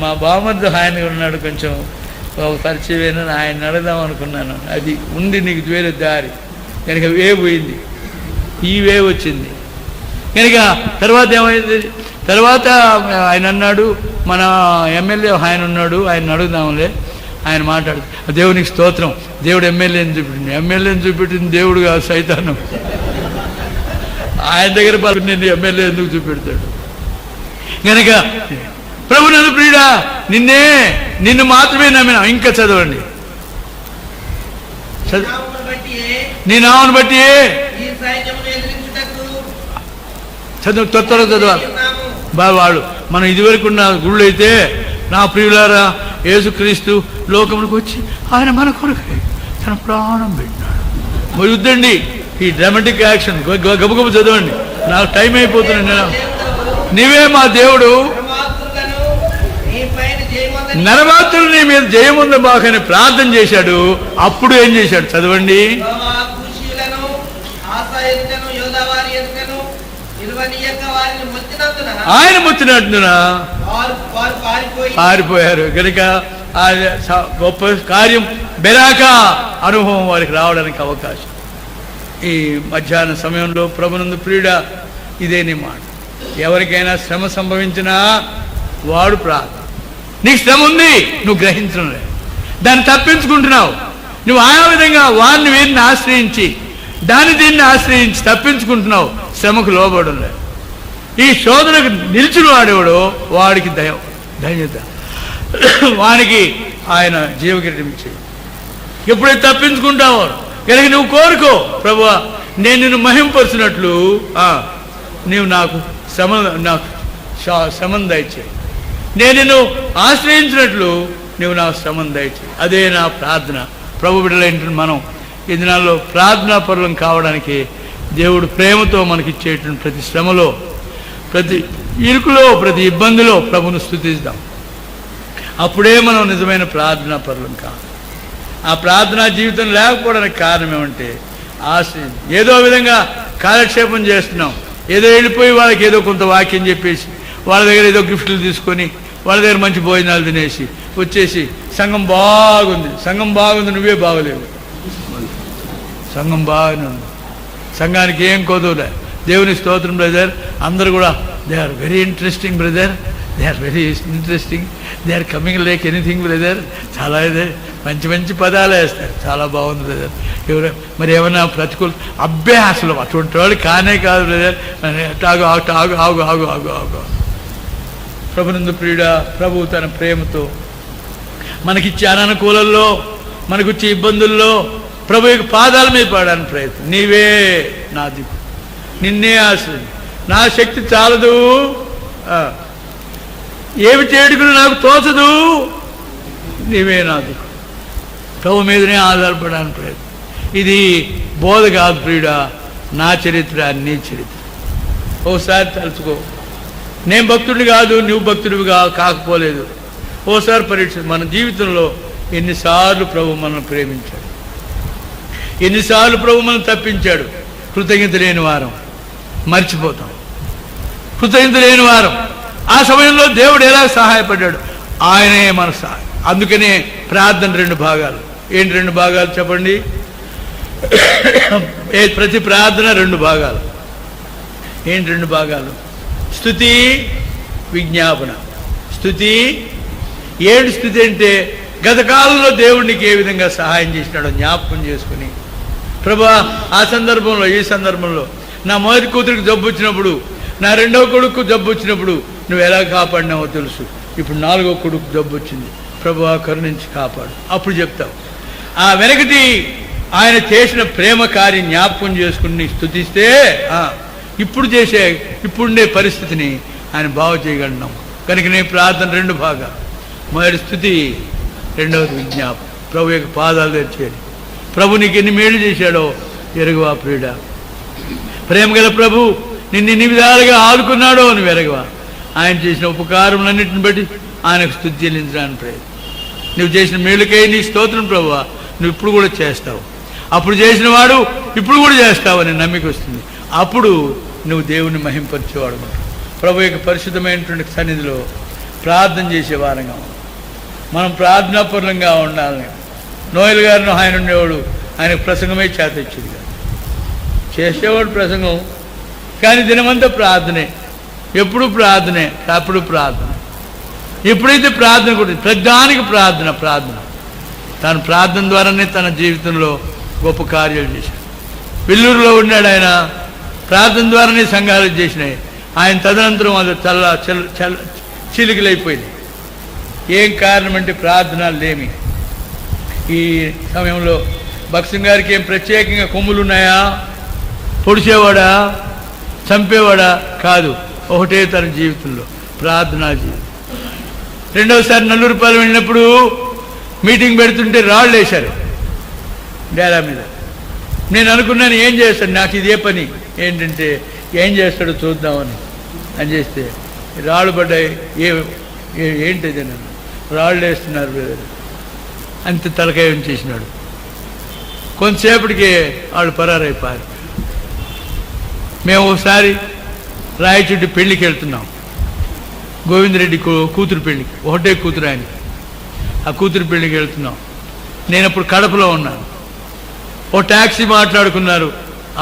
మా బామర్ది ఆయన ఉన్నాడు, కొంచెం ఒక పరిచయం ఆయన అడగదాం అనుకున్నాను. అది ఉంది నీకు వేరే దారి కనుక వే పోయింది, ఈ వే వచ్చింది కనుక. తర్వాత ఏమైంది, తర్వాత ఆయన అన్నాడు, మన ఎమ్మెల్యే ఆయన ఉన్నాడు, ఆయన అడుగుదాంలే. ఆయన మాట్లాడు, దేవునికి స్తోత్రం, దేవుడు ఎమ్మెల్యేని చూపెట్టింది. ఎమ్మెల్యేని చూపెట్టింది దేవుడు కాదు, సైతాను. ఆయన దగ్గర నేను ఎమ్మెల్యే ఎందుకు చూపెడతాడు కనుక. ప్రభునందు ప్రియుడా, నిన్ను మాత్రమే నమ్మినా. ఇంకా చదవండి, నీ నామను బట్టి చదువు, త్వరగా చదవాలి వాళ్ళు. మనం ఇదివరకు ఉన్న గుళ్ళు అయితే, నా ప్రియులారా, యేసుక్రీస్తు లోకమునికి వచ్చి ఆయన మన కొరకు తన ప్రాణం పెట్టినాడు. మరి వద్దండి ఈ డ్రామాటిక్ యాక్షన్, గబగబ చదవండి, నాకు టైం అయిపోతుంది. నీవే మా దేవుడు, నరమాత్రులు నీ మీద జయముంద బాకని ప్రార్థన చేశాడు. అప్పుడు ఏం చేశాడు చదవండి. ఆయన ముచ్చినట్టున పారిపోయారు కనుక ఆ గొప్ప కార్యం బెరాక అనుభవం వారికి రావడానికి అవకాశం. ఈ మధ్యాహ్న సమయంలో ప్రభునందు ప్రియుడా, ఇదే నీ మాట. ఎవరికైనా శ్రమ సంభవించినా వాడు ప్రార్థన. నీకు శ్రమ ఉంది, నువ్వు గ్రహించడం లేదు, దాన్ని తప్పించుకుంటున్నావు. నువ్వు ఆయా విధంగా వారిని వీరిని ఆశ్రయించి, దీన్ని ఆశ్రయించి తప్పించుకుంటున్నావు, శ్రమకు లోబడడం లేదు. ఈ శోధనకు నిలిచిన వాడేవాడు వాడికి ధన్యత, వానికి ఆయన జీవకిరీటం ఇచ్చేది. ఎప్పుడైతే తప్పించుకుంటావో కనుక నువ్వు కోరుకో, ప్రభువా నేను నిన్ను మహింపరిచినట్లు నీవు నాకు శ్రమను దయచేయి, నేను నిన్ను ఆశ్రయించినట్లు నీవు నాకు శ్రమను దయచేయి. అదే నా ప్రార్థన. ప్రభు బిడ్డలైన మనం ఈ దినాల్లో ప్రార్థనా పరులం కావడానికి దేవుడు ప్రేమతో మనకిచ్చేటువంటి ప్రతి శ్రమలో, ప్రతి ఇరుకులో, ప్రతి ఇబ్బందిలో ప్రభును స్తుతిద్దాం. అప్పుడే మనం నిజమైన ప్రార్థనా పరులం కావాలి. ఆ ప్రార్థనా జీవితం లేకపోవడానికి కారణం ఏమంటే ఆశ్రయం. ఏదో విధంగా కాలక్షేపం చేస్తున్నాం, ఏదో వెళ్ళిపోయి వాళ్ళకి ఏదో కొంత వాక్యం చెప్పేసి, వాళ్ళ దగ్గర ఏదో గిఫ్ట్లు తీసుకొని, వాళ్ళ దగ్గర మంచి భోజనాలు తినేసి వచ్చేసి సంఘం బాగుంది నువ్వే బాగలేవు. సంఘం బాగానే ఉంది, సంఘానికి ఏం కొదవలే. దేవుని స్తోత్రం బ్రదర్. అందరూ కూడా they are very interesting brother, they are very interesting, they are coming like anything brother. చాలా ఇదే మంచి పదాలు వేస్తారు, చాలా బాగుంది బ్రదర్. ఎవరు మరి ఏమన్నా ప్రతికూల అభ్యాసాలు అటువంటి వాళ్ళు కానే కాదు బ్రదర్. ఆగు. ప్రభునందు ప్రియుడా, ప్రభు తన ప్రేమతో మనకిచ్చే అననుకూలంలో, మనకిచ్చే ఇబ్బందుల్లో ప్రభు యొక్క పాదాల మీద పడడానికి ప్రయత్నం. నీవే నా దిక్కు, నిన్నే ఆశ్రయం, నా శక్తి చాలదు, ఏమి చేయడుకుని నాకు తోచదు, నీవే నా దిక్కు. ప్రభు మీదనే ఆధారపడడానికి ప్రయత్నం. ఇది బోధ కాదు ప్రియుడా, నా చరిత్ర నీ చరిత్ర. ఓసారి తలుచుకో, నేను భక్తుడిని కాదు, నువ్వు భక్తుడివి కాకపోలేదు. ఓసారి పరీక్ష. మన జీవితంలో ఎన్నిసార్లు ప్రభు మనల్ని ప్రేమించాడు, ఎన్నిసార్లు ప్రభు మనం తప్పించాడు. కృతజ్ఞత లేని వారం మర్చిపోతాం, కృతజ్ఞత లేని వారం. ఆ సమయంలో దేవుడు ఎలా సహాయపడ్డాడు, ఆయనే మన సహాయం. అందుకనే ప్రార్థన 2 భాగాలు. ఏంటి 2 భాగాలు చెప్పండి? ప్రతి ప్రార్థన 2 భాగాలు. ఏంటి 2 భాగాలు? స్తుతి, విజ్ఞాపన. స్తుతి ఏంటి? స్తుతి అంటే గత కాలంలో దేవుడికి ఏ విధంగా సహాయం చేసినాడో జ్ఞాపకం చేసుకుని, ప్రభా ఆ సందర్భంలో, ఈ సందర్భంలో నా మొదటి కూతురికి జబ్బు వచ్చినప్పుడు, నా 2వ కొడుకు జబ్బు వచ్చినప్పుడు నువ్వు ఎలా కాపాడినావో తెలుసు. ఇప్పుడు 4వ కొడుకు జబ్బు వచ్చింది, ప్రభువా కరుణించి కాపాడు. అప్పుడు చెప్తావు. ఆ వెనకటి ఆయన చేసిన ప్రేమ కార్యం జ్ఞాపకం చేసుకుని స్తుతిస్తే ఇప్పుడుండే పరిస్థితిని ఆయన బాగు చేయగలిగినాం. కనుక నేను ప్రార్థన 2 భాగాలు. మొదటి స్థుతి, రెండవది విజ్ఞాపం. ప్రభు యొక్క పాదాలు తెచ్చేది. ప్రభు నీకు ఎన్ని మేలు చేశాడో ఎరుగువా ప్రియుడా? ప్రేమ గల ప్రభు నిన్ను ఎన్ని విధాలుగా ఆదుకున్నాడో అని ఎరగవా? ఆయన చేసిన ఉపకారములన్నింటిని బట్టి ఆయనకు స్తుతి చెల్లించడానికి ప్రయత్నం. నువ్వు చేసిన మేలుకై నీ స్తోత్రం ప్రభువా, నువ్వు ఇప్పుడు కూడా చేస్తావు. అప్పుడు చేసిన వాడు ఇప్పుడు కూడా చేస్తావని నమ్మిక వస్తుంది. అప్పుడు నువ్వు దేవుణ్ణి మహింపరిచేవాడు. ప్రభు యొక్క పరిశుద్ధమైనటువంటి సన్నిధిలో ప్రార్థన చేసే వారంగా మనం ప్రార్థనాపూర్ణంగా ఉండాలని. నోయల్ గారిని ఆయన ఉండేవాడు, ఆయనకు ప్రసంగమే చేత ఇచ్చేది కాదు. చేసేవాడు ప్రసంగం, కానీ దినమంతా ప్రార్థనే, ఎప్పుడు ప్రార్థనే, అప్పుడు ప్రార్థన. ఎప్పుడైతే ప్రార్థన కూడా ప్రతిదానికి ప్రార్థన తన ప్రార్థన ద్వారానే తన జీవితంలో గొప్ప కార్యాలు చేశాడు. వెల్లూరులో ఉన్నాడు ఆయన, ప్రార్థన ద్వారానే సంఘాలు చేసినాయి. ఆయన తదనంతరం అది చిలికలైపోయింది. ఏం కారణం అంటే ప్రార్థన లేమి. ఈ సమయంలో భక్సింగ్ గారికి ఏం ప్రత్యేకంగా కొమ్ములు ఉన్నాయా? పొడిచేవాడా, చంపేవాడా? కాదు. ఒకటే తన జీవితంలో ప్రార్థనా జీవితం. రెండవసారి నల్లూరుపాలెం వెళ్ళినప్పుడు మీటింగ్ పెడుతుంటే రాళ్ళు వేశారు డేరా మీద. నేను అనుకున్నాను ఏం చేస్తాడు, నాకు ఇదే పని ఏంటంటే ఏం చేస్తాడో చూద్దామని అని చేస్తే రాళ్ళు పడ్డాయి. ఏంటిది నన్ను రాళ్ళు వేస్తున్నారు అంత తలకాయ చేసినాడు. కొంతసేపటికి వాళ్ళు పరారైపోయారు. మేము ఒకసారి రాయచుడ్డి పెళ్ళికి వెళ్తున్నాం, గోవిందరెడ్డి కూతురు పెళ్ళికి. ఒకటే కూతురు ఆయనకి. ఆ కూతురు పెళ్ళికి వెళ్తున్నాం. నేను అప్పుడు కడపలో ఉన్నాను. ఓ ట్యాక్సీ మాట్లాడుకున్నారు.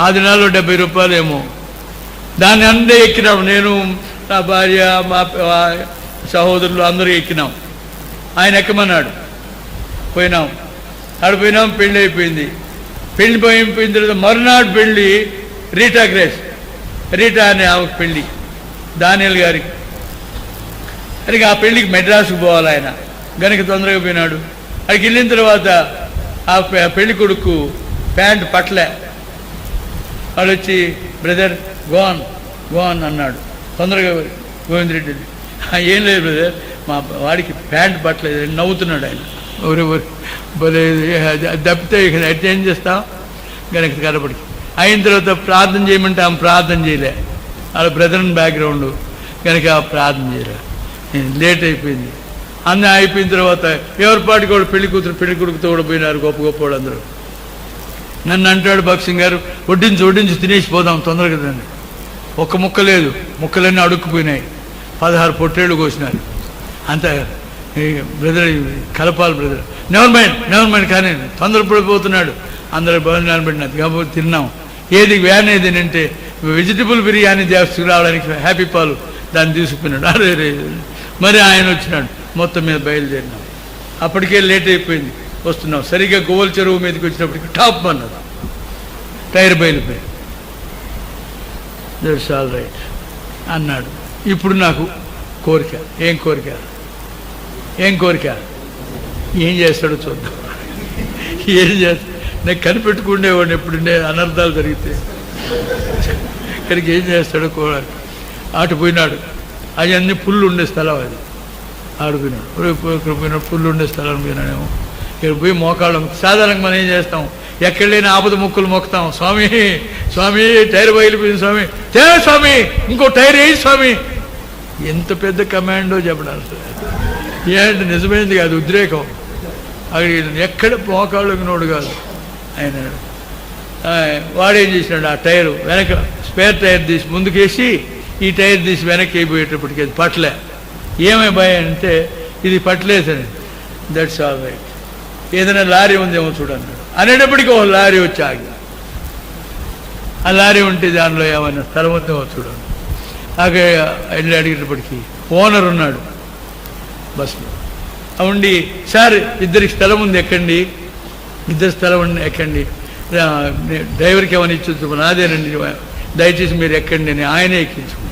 ఆ దినాల్లో 70 రూపాయలు ఏమో. దాన్ని అందరూ ఎక్కినాం. నేను, నా భార్య, మా సహోదరులు అందరూ ఎక్కినాం. ఆయన ఎక్కమన్నాడు. పోయినాం. ఆడిపోయినాం. పెళ్ళి అయిపోయింది. పెళ్ళి అయిపోయిన తర్వాత మరునాడు పెళ్ళి రీటా అనే ఆమెకు పెళ్ళి, దానియల్ గారికి. అది ఆ పెళ్ళికి మెడ్రాస్కు పోవాలి ఆయన. గనుక తొందరగా పోయినాడు. అక్కడికి వెళ్ళిన తర్వాత ఆ పెళ్లి కొడుకు ప్యాంట్ పట్టలే. వాళ్ళు వచ్చి బ్రదర్ గోన్ అన్నాడు. తొందరగా గోవిందరెడ్డి, ఏం లేదు బ్రదర్, మా వాడికి ప్యాంట్ పట్టలేదు. నవ్వుతున్నాడు ఆయన. తప్పితే ఇక ఏం చేస్తాం? గనక కనపడికి అయిన తర్వాత ప్రార్థన చేయమంటే ఆమె ప్రార్థన చేయలే. వాళ్ళ బ్రదర్ బ్యాక్గ్రౌండ్ కనుక ప్రార్థన చేయలే. లేట్ అయిపోయింది. అన్నీ అయిపోయిన తర్వాత ఎవరి పాటికి కూడా పెళ్లి కొడుకుతో కూడా పోయినారు గొప్పవాడు అందరూ. నన్ను అంటాడు భక్సింగ్ గారు, వడ్డించి తినేసిపోదాం తొందరగా దాన్ని. ఒక్క ముక్క లేదు, ముక్కలన్నీ అడుక్కుపోయినాయి. 16 పొట్టేళ్ళు కోసినారు. అంత బ్రదర్ కలపాలి బ్రదర్. నెవర్ మైండ్ కానీ తొందరపడిపోతున్నాడు. అందరూ భోజనాలు పెట్టినది కాబట్టి తిన్నాం. ఏది వ్యాన్ ఏది అంటే వెజిటబుల్ బిర్యానీ తీసుకురావడానికి హ్యాపీ పాలు దాన్ని తీసుకుపోయినాడు. అరే మరి ఆయన వచ్చినాడు. మొత్తం మీద బయలుదేరినాం. అప్పటికే లేట్ అయిపోయింది. వస్తున్నాం. సరిగ్గా గోవల చెరువు మీదకి వచ్చినప్పటికి టాప్ అన్నది, టైర్ బయలుపోయి. దట్స్ ఆల్ రైట్ అన్నాడు. ఇప్పుడు నాకు కోరిక. ఏం కోరిక? ఏం చేస్తాడో చూద్దాం. ఏం చేస్తాడు? నేను కనిపెట్టుకుండేవాడిని ఎప్పుడుండే అనర్థాలు జరిగితే. ఇక్కడికి ఏం చేస్తాడో కూడా. అటు పోయినాడు. అది అన్ని పుల్లు ఉండే స్థలం. అది ఆడిపోయినాడు. ఇక్కడ పోయినాడు. పుల్లు ఉండే స్థలం పోయినాడేమో. ఇక్కడ పోయి మోకాళ్ళం. సాధారణంగా మనం ఏం చేస్తాం? ఎక్కడ లేని ఆపద ముక్కులు మొక్కుతాం. స్వామి టైర్ బయలుపోయింది స్వామి, స్వామి ఇంకో టైర్ వేయి స్వామి. ఎంత పెద్ద కమాండో చెప్పడానికి ఏంటి? నిజమైంది కాదు, ఉద్రేకం. అక్కడ ఎక్కడ మోకాళ్ళునోడు కాదు ఆయన. వాడేం చేసినాడు? ఆ టైరు వెనక స్పేర్ టైర్ తీసి ముందుకేసి ఈ టైర్ తీసి వెనక్కి అయిపోయేటప్పటికి అది పట్టలే. ఏమై భయం అంటే ఇది పట్టలేదని. That's all right. ఏదైనా లారీ ఉందేమో చూడన్నాడు. అనేటప్పటికీ ఒక లారీ వచ్చి ఆగి. ఆ లారీ ఉంటే దానిలో ఏమైనా స్థలం ఉందేమో చూడండి. అక్కడ వెళ్ళి అడిగేటప్పటికి ఓనర్ ఉన్నాడు బస్సులో. ఉండి, సార్ ఇద్దరికి స్థలం ఉంది ఎక్కండి, ఇద్దరు స్థలం ఉంది ఎక్కండి, డ్రైవర్కి ఏమైనా ఇచ్చొచ్చు, నాదేనండి, దయచేసి మీరు ఎక్కండి అని ఆయనే ఎక్కించుకున్నాడు.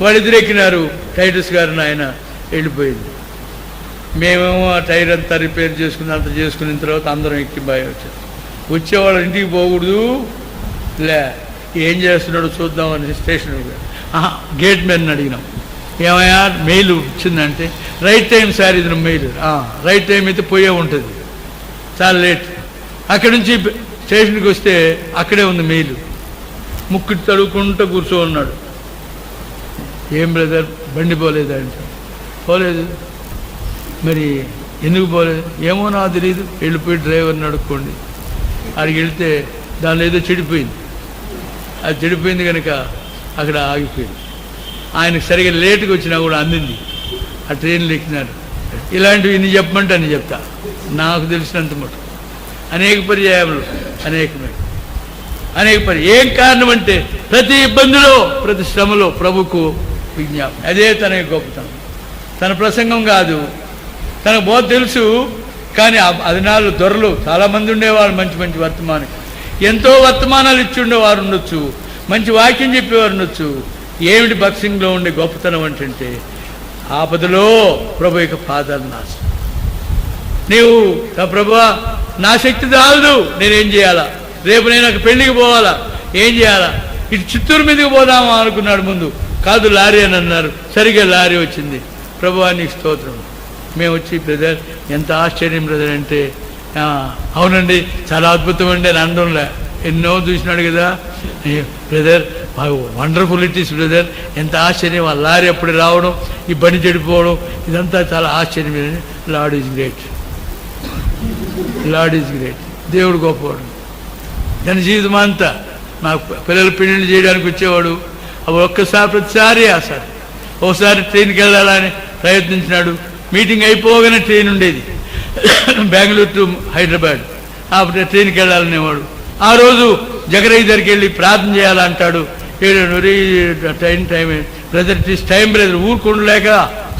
వాళ్ళిద్దరు ఎక్కినారు. టైటస్ గారిని ఆయన వెళ్ళిపోయింది. మేమేమో ఆ టైర్ అంతా రిపేర్ చేసుకుని అంత చేసుకున్న తర్వాత అందరం ఎక్కి బాగా వచ్చారు. వచ్చేవాళ్ళ ఇంటికి పోకూడదు, లే ఏం చేస్తున్నాడో చూద్దామని స్టేషన్ గేట్ మ్యాన్ అడిగినాం, ఏమయ్యా మెయిల్ వచ్చిందంటే రైట్ టైం సార్ ఇది మెయిల్. రైట్ టైం అయితే పోయే ఉంటుంది, చాలా లేట్. అక్కడి నుంచి స్టేషన్కి వస్తే అక్కడే ఉంది మెయిల్. ముక్కు తడుక్కుంటూ కూర్చో ఉన్నాడు. ఏం బ్రదర్ బండి పోలేదా అంటే, పోలేదు. మరి ఎందుకు పోలేదు? ఏమో నాకు తెలియదు, వెళ్ళిపోయి డ్రైవర్ని అడుక్కోండి. అక్కడికి వెళ్తే దానిలో ఏదో చెడిపోయింది. అది చెడిపోయింది కనుక అక్కడ ఆగిపోయింది. ఆయనకు సరిగ్గా లేటుగా వచ్చినా కూడా అందింది. ఆ ట్రైన్లు ఎక్కినారు. ఇలాంటివి ఇన్ని చెప్పమంటే అని చెప్తా, నాకు తెలిసినంత మటు అనేక పర్యాయములు అనేక ఏం కారణం అంటే ప్రతి ఇబ్బందిలో ప్రతి శ్రమలో ప్రభుకు విజ్ఞాపన. అదే తన గొప్పతనం. తన ప్రసంగం కాదు, తనకు బోధ తెలుసు. కానీ అది నాలుగు దొరలు చాలామంది ఉండేవారు, మంచి మంచి వర్తమానం, ఎంతో వర్తమానాలు ఇచ్చి ఉండేవారు ఉండొచ్చు, మంచి వాక్యం చెప్పేవారు ఉండొచ్చు. ఏమిటి భక్సింగ్లో ఉండే గొప్పతనం అంటే ఆపదలో ప్రభు యొక్క పాదాలు నాశనం. నీవు ప్రభువా నా శక్తి చాలదు, నేనేం చేయాలా? రేపు నేను ఒక పెళ్లికి పోవాలా, ఏం చేయాలా? ఇటు చిత్తూరు మీదకి పోదామా అనుకున్నాడు ముందు. కాదు లారీ అని అన్నారు. సరిగ్గా లారీ వచ్చింది. ప్రభువా నీకు స్తోత్రం. మేము వచ్చి బ్రదర్ ఎంత ఆశ్చర్యం బ్రదర్ అంటే, అవునండి చాలా అద్భుతం అండి అని అనడంలే. ఎన్నో చూసినాడు కదా brother, wonderful it is brother, ఎంత ఆశ్చర్యం. ఆ లారీ అప్పుడు రావడం, ఈ బండి చెడిపోవడం, ఇదంతా చాలా ఆశ్చర్యం. Lord is great, lord is great. దేవుడు గొప్పవాడు. దాని జీవితం అంతా నాకు పిల్లలు పెళ్లిళ్ళు చేయడానికి వచ్చేవాడు. అప్పుడు ఒక్కసారి ప్రతిసారి సార్ ఒకసారి ట్రైన్కి వెళ్ళాలని ప్రయత్నించినాడు. మీటింగ్ అయిపోగానే ట్రైన్ ఉండేది బెంగళూరు టు హైదరాబాద్. అప్పుడు ట్రైన్కి వెళ్ళాలనేవాడు. ఆ రోజు జగరయ్య దగ్గరికి వెళ్ళి ప్రార్థన చేయాలంటాడు. Time brother it is time brother, ఊరుకుండలేక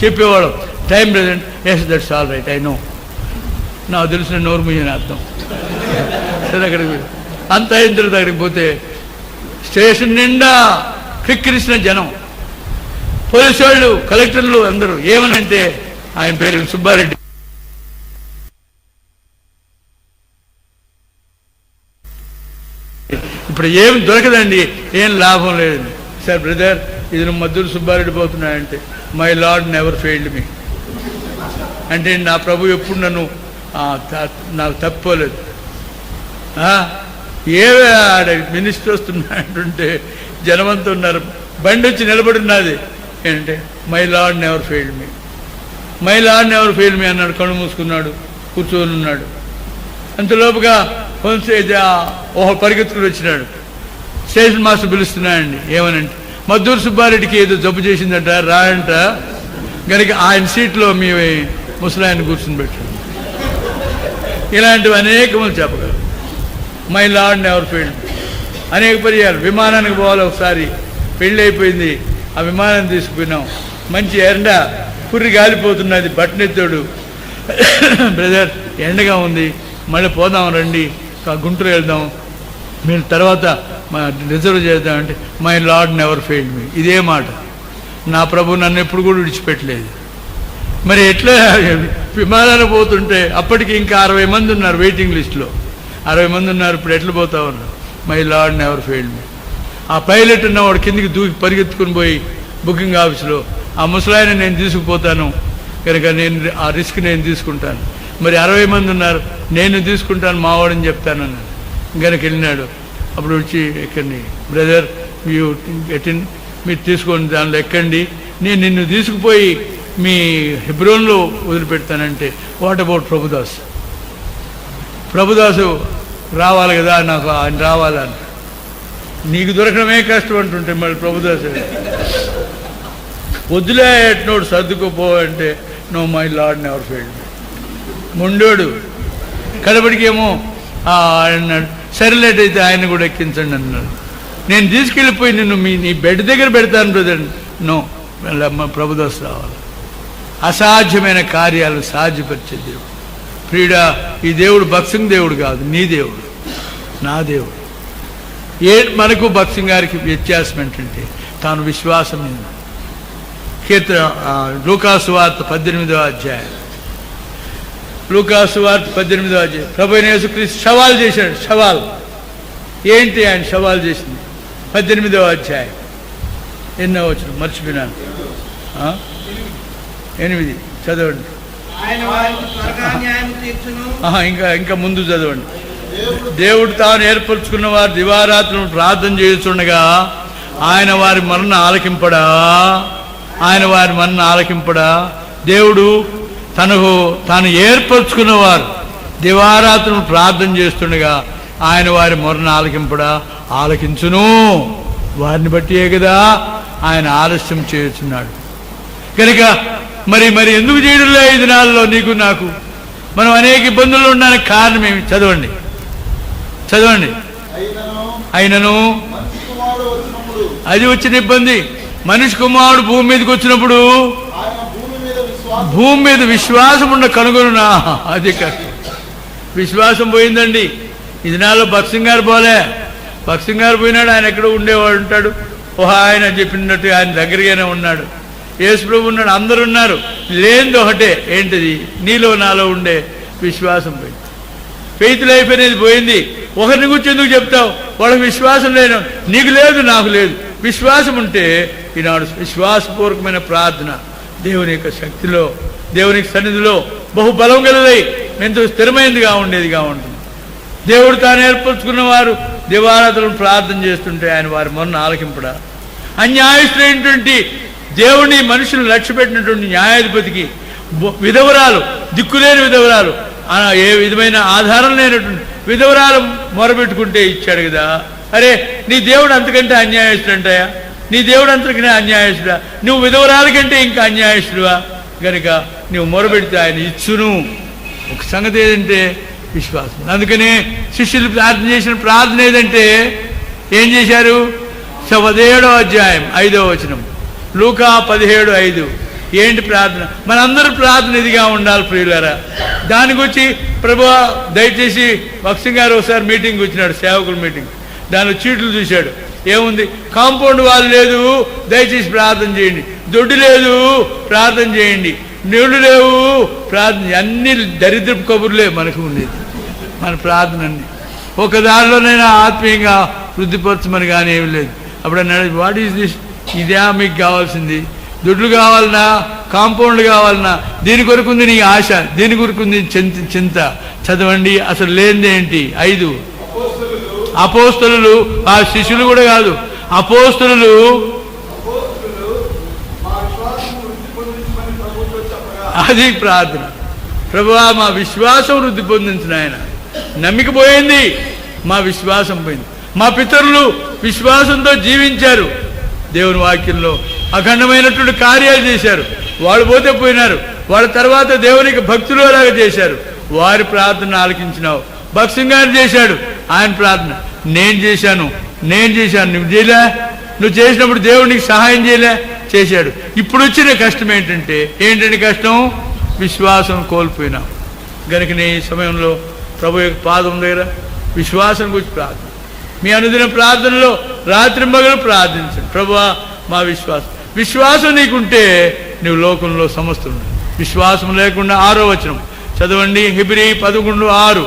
చెప్పేవాడు time brother. Yes that's all right, I know. నాకు తెలిసిన నోరు ముయ్యని అర్థం. సరే అక్కడికి అంత అయిన తర్వాత అక్కడికి పోతే స్టేషన్ నిండా క్రిక్కిరిసిన జనం, పోలీసు వాళ్ళు, కలెక్టర్లు అందరూ. ఏమనంటే ఆయన పేరు సుబ్బారెడ్డి. ఇప్పుడు ఏం దొరకదండి, ఏం లాభం లేదండి. సార్ బ్రదర్ ఇది నువ్వు మద్దూరు సుబ్బారెడ్డి పోతున్నాయంటే my lord never failed me అంటే నా ప్రభు ఎప్పుడు నన్ను నాకు తప్పుకోలేదు. ఏవే ఆడ మినిస్టర్ వస్తున్నాయంటుంటే జనమంతా ఉన్నారు. బండి వచ్చి నిలబడి ఉన్నది ఏంటంటే my lord never failed me, my lord never failed me అన్నాడు. కళ్ళు మూసుకున్నాడు, కూర్చొని ఉన్నాడు. అంతలోపుగా ఓహో పరిగెత్తుకుని వచ్చినాడు. స్టేషన్ మాస్టర్ పిలుస్తున్నాడండి. ఏమనంటే మద్దూరు సుబ్బారెడ్డికి ఏదో జబ్బు చేసిందట, రాయంట, కనుక ఆయన సీట్లో మీ ముసలాయన కూర్చుని పెట్టాడు. ఇలాంటివి అనేక మంది చెప్పగలరు. My lord never failed. అనేక పర్యాలు విమానానికి పోవాలి. ఒకసారి పెళ్ళి అయిపోయింది, ఆ విమానం తీసుకుపోయినాం. మంచి ఎండ, పుర్రి గాలిపోతున్నది, బట్టనెత్తాడు. బ్రదర్ ఎండగా ఉంది, మళ్ళీ పోదాం రండి, గుంటూరు వెళ్దాం, మీరు తర్వాత రిజర్వ్ చేద్దామంటే మై లార్డ్ నెవర్ ఫెయిల్డ్ మీ. ఇదే మాట. నా ప్రభు నన్ను ఎప్పుడు కూడా విడిచిపెట్టలేదు. మరి ఎట్లా విమానాలు పోతుంటే అప్పటికి ఇంకా 60 మంది ఉన్నారు వెయిటింగ్ లిస్టులో, 60 మంది ఉన్నారు. ఇప్పుడు ఎట్లా పోతా ఉన్నారు? మై లార్డ్ నెవర్ ఫెయిల్డ్ మీ. ఆ పైలట్ ఉన్నవాడు కిందికి దూకి పరిగెత్తుకుని పోయి బుకింగ్ ఆఫీస్లో ఆ ముసలాయన నేను తీసుకుపోతాను కనుక నేను ఆ రిస్క్ నేను తీసుకుంటాను. మరి 60 మంది ఉన్నారు, నేను తీసుకుంటాను మావాడని చెప్తానన్నాను. కనుక వెళ్ళినాడు. అప్పుడు వచ్చి ఎక్కండి బ్రదర్, మీరు తీసుకోండి, దానిలో ఎక్కండి, నేను నిన్ను తీసుకుపోయి మీ హెబ్రోన్లో వదిలిపెడతానంటే వాట్ అబౌట్ ప్రభుదాస్? ప్రభుదాసు రావాలి కదా, నాకు ఆయన రావాలని. నీకు దొరకడమే కష్టం అంటుంటే మళ్ళీ ప్రభుదాసు వద్దులే ఎట్నోడు సర్దుకుపో అంటే no my lord never failed. మొండోడు కడబడికేమో అన్నాడు. సరిలేట్ అయితే ఆయన కూడా ఎక్కించండి అన్నాడు. నేను తీసుకెళ్ళిపోయి నిన్ను నీ బెడ్ దగ్గర పెడతాను బ్రదర్. నో, ప్రభుదాస్ రావాలి. అసాధ్యమైన కార్యాలు సాధ్యపరిచే దేవుడు. ప్రియుడా, ఈ దేవుడు బక్సింగ్ దేవుడు కాదు, నీ దేవుడు, నా దేవుడు. మనకు బక్సింగ్ గారికి వ్యత్యాసం ఏంటంటే తాను విశ్వాసం మీద. లూకా సువార్త 18వ అధ్యాయం లూకాసు వార్త 18వ అధ్యాయం. ప్రభువైన యేసుక్రీస్తు సవాల్ చేశాడు. సవాల్ ఏంటి ఆయన సవాల్ చేసింది? 18వ అధ్యాయం ఎన్నో వచ్చిన మర్చిపోయినాను. 8 చదవండి. ఇంకా ముందు చదవండి. దేవుడు తాను ఏర్పరచుకున్న వారు దివారాత్రులు ప్రార్థన చేస్తుండగా ఆయన వారి మరణ ఆలకింపడా? ఆయన వారి మరణ ఆలకింపడా? దేవుడు తాను ఏర్పరచుకున్నవారు దివారాత్రులు ప్రార్థన చేస్తుండగా ఆయన వారి మరణ ఆలకింపడా? ఆలకించును. వారిని బట్టియే కదా ఆయన ఆలస్యం చేస్తున్నాడు. కనుక మరి ఎందుకు చేయడంలో 5 దినాల్లో నీకు నాకు మనం అనేక ఇబ్బందులు ఉండడానికి కారణం ఏమి? చదవండి. అయినను అది వచ్చిన ఇబ్బంది. మనిషి కుమారుడు భూమి మీదకి వచ్చినప్పుడు భూమి మీద విశ్వాసం ఉన్న కనుగొనునా? అది కష్టం. విశ్వాసం పోయిందండి. ఈ దినాల్లో భక్సింగ్ గారు పోలే. భక్సింగ్ గారు పోయినాడు. ఆయన ఎక్కడో ఉండేవాడు ఉంటాడు. ఆయన చెప్పినట్టు ఆయన దగ్గరగానే ఉన్నాడు. యేసు ప్రభు ఉన్నాడు. అందరూ ఉన్నారు. లేనిది ఒకటే, ఏంటిది? నీలో నాలో ఉండే విశ్వాసం పోయింది. ఫెయిత్ లైఫ్ అనేది పోయింది. ఒకరిని గురించి ఎందుకు చెప్తావు? వాళ్ళకి విశ్వాసం లేను. నీకు లేదు, నాకు లేదు. విశ్వాసం ఉంటే ఈనాడు విశ్వాసపూర్వకమైన ప్రార్థన దేవుని యొక్క శక్తిలో, దేవుని సన్నిధిలో బహుబలం గలదై ఎంతో స్థిరమైనదిగా ఉండేదిగా ఉంటుంది. దేవుడు తాను ఏర్పరచుకున్న వారు దివారాత్రులను ప్రార్థన చేస్తుంటే ఆయన వారి మొన్న ఆలకింపడా? అన్యాయస్తులైనటువంటి దేవుని మనుషులు లక్ష్య పెట్టినటువంటి న్యాయాధిపతికి విధవరాలు, దిక్కులేని విధవరాలు, ఏ విధమైన ఆధారం లేనటువంటి విధవరాలు మొరబెట్టుకుంటే ఇచ్చాడు కదా. అరే, నీ దేవుడు అంతకంటే అన్యాయస్తుడంటాయా? నీ దేవుడు అంతకంటే అన్యాయస్తుడా? నువ్వు విధవరాల కంటే ఇంకా అన్యాయస్తుడువా? కనుక నువ్వు మొరబెడితే ఆయన ఇచ్చును. ఒక సంగతి ఏదంటే విశ్వాసం. అందుకనే శిష్యులు ప్రార్థన చేసిన ప్రార్థన ఏదంటే ఏం చేశారు? 17వ అధ్యాయం 5వ వచనం, లూకా 17:5. ఏంటి ప్రార్థన? మనందరూ ప్రార్థన ఇదిగా ఉండాలి ప్రియులారా. దాని గురించి ప్రభువా దయచేసి భక్సింగ్ గారు ఒకసారి మీటింగ్ వచ్చినాడు, సేవకుల మీటింగ్. దానిలో చీట్లు చూశాడు. ఏముంది? కాంపౌండ్ వాళ్ళు లేదు, దయచేసి ప్రార్థన చేయండి. దొడ్డు లేదు, ప్రార్థన చేయండి. నీళ్లు లేవు, ప్రార్థన. అన్ని దరిద్రపు కబుర్లే మనకు ఉండేది. మన ప్రార్థన అన్ని ఒక దారిలోనైనా ఆత్మీయంగా వృద్ధిపరచమని కానీ ఏమి లేదు. అప్పుడు అన్నాడు, వాట్ ఈజ్ దిస్? ఇదే మీకు కావాల్సింది? దొడ్లు కావాలన్నా, కాంపౌండ్ కావాలన్నా, దీని కొరకు ఉంది నీ ఆశ, దీని కొరకు ఉంది చింత. చదవండి. అసలు లేనిది ఏంటి? 5 అపోస్తలులు, ఆ శిష్యులు కూడా కాదు, అపోస్తలులు అది ప్రార్థన. ప్రభువా మా విశ్వాసం వృద్ధి పొందించిన ఆయన. నమ్మిక పోయింది, మా విశ్వాసం పోయింది. మా పితరులు విశ్వాసంతో జీవించారు. దేవుని వాక్యంలో అఖండమైనటువంటి కార్యాలు చేశారు. వాళ్ళు పోతే పోయినారు. వాళ్ళ తర్వాత దేవునికి భక్తులు అలాగా చేశారు. వారి ప్రార్థన ఆలకించినావు. భక్సింగ్ గారు చేశాడు, ఆయన ప్రార్థన. నేను చేశాను. నువ్వు చేయలే. నువ్వు చేసినప్పుడు దేవునికి సహాయం చేయలే, చేశాడు. ఇప్పుడు వచ్చిన కష్టం ఏంటంటే కష్టం? విశ్వాసం కోల్పోయినావు. కనుక నీ సమయంలో ప్రభు యొక్క పాదం దగ్గర విశ్వాసం గురించి ప్రార్థన. మీ అనుదిన ప్రార్థనలో రాత్రింబగలు ప్రార్థించండి. ప్రభువా మా విశ్వాసం నీకుంటే నువ్వు లోకంలో సమస్తులు. విశ్వాసం లేకుండా 6వ వచనం చదవండి. హెబ్రీ 11:6.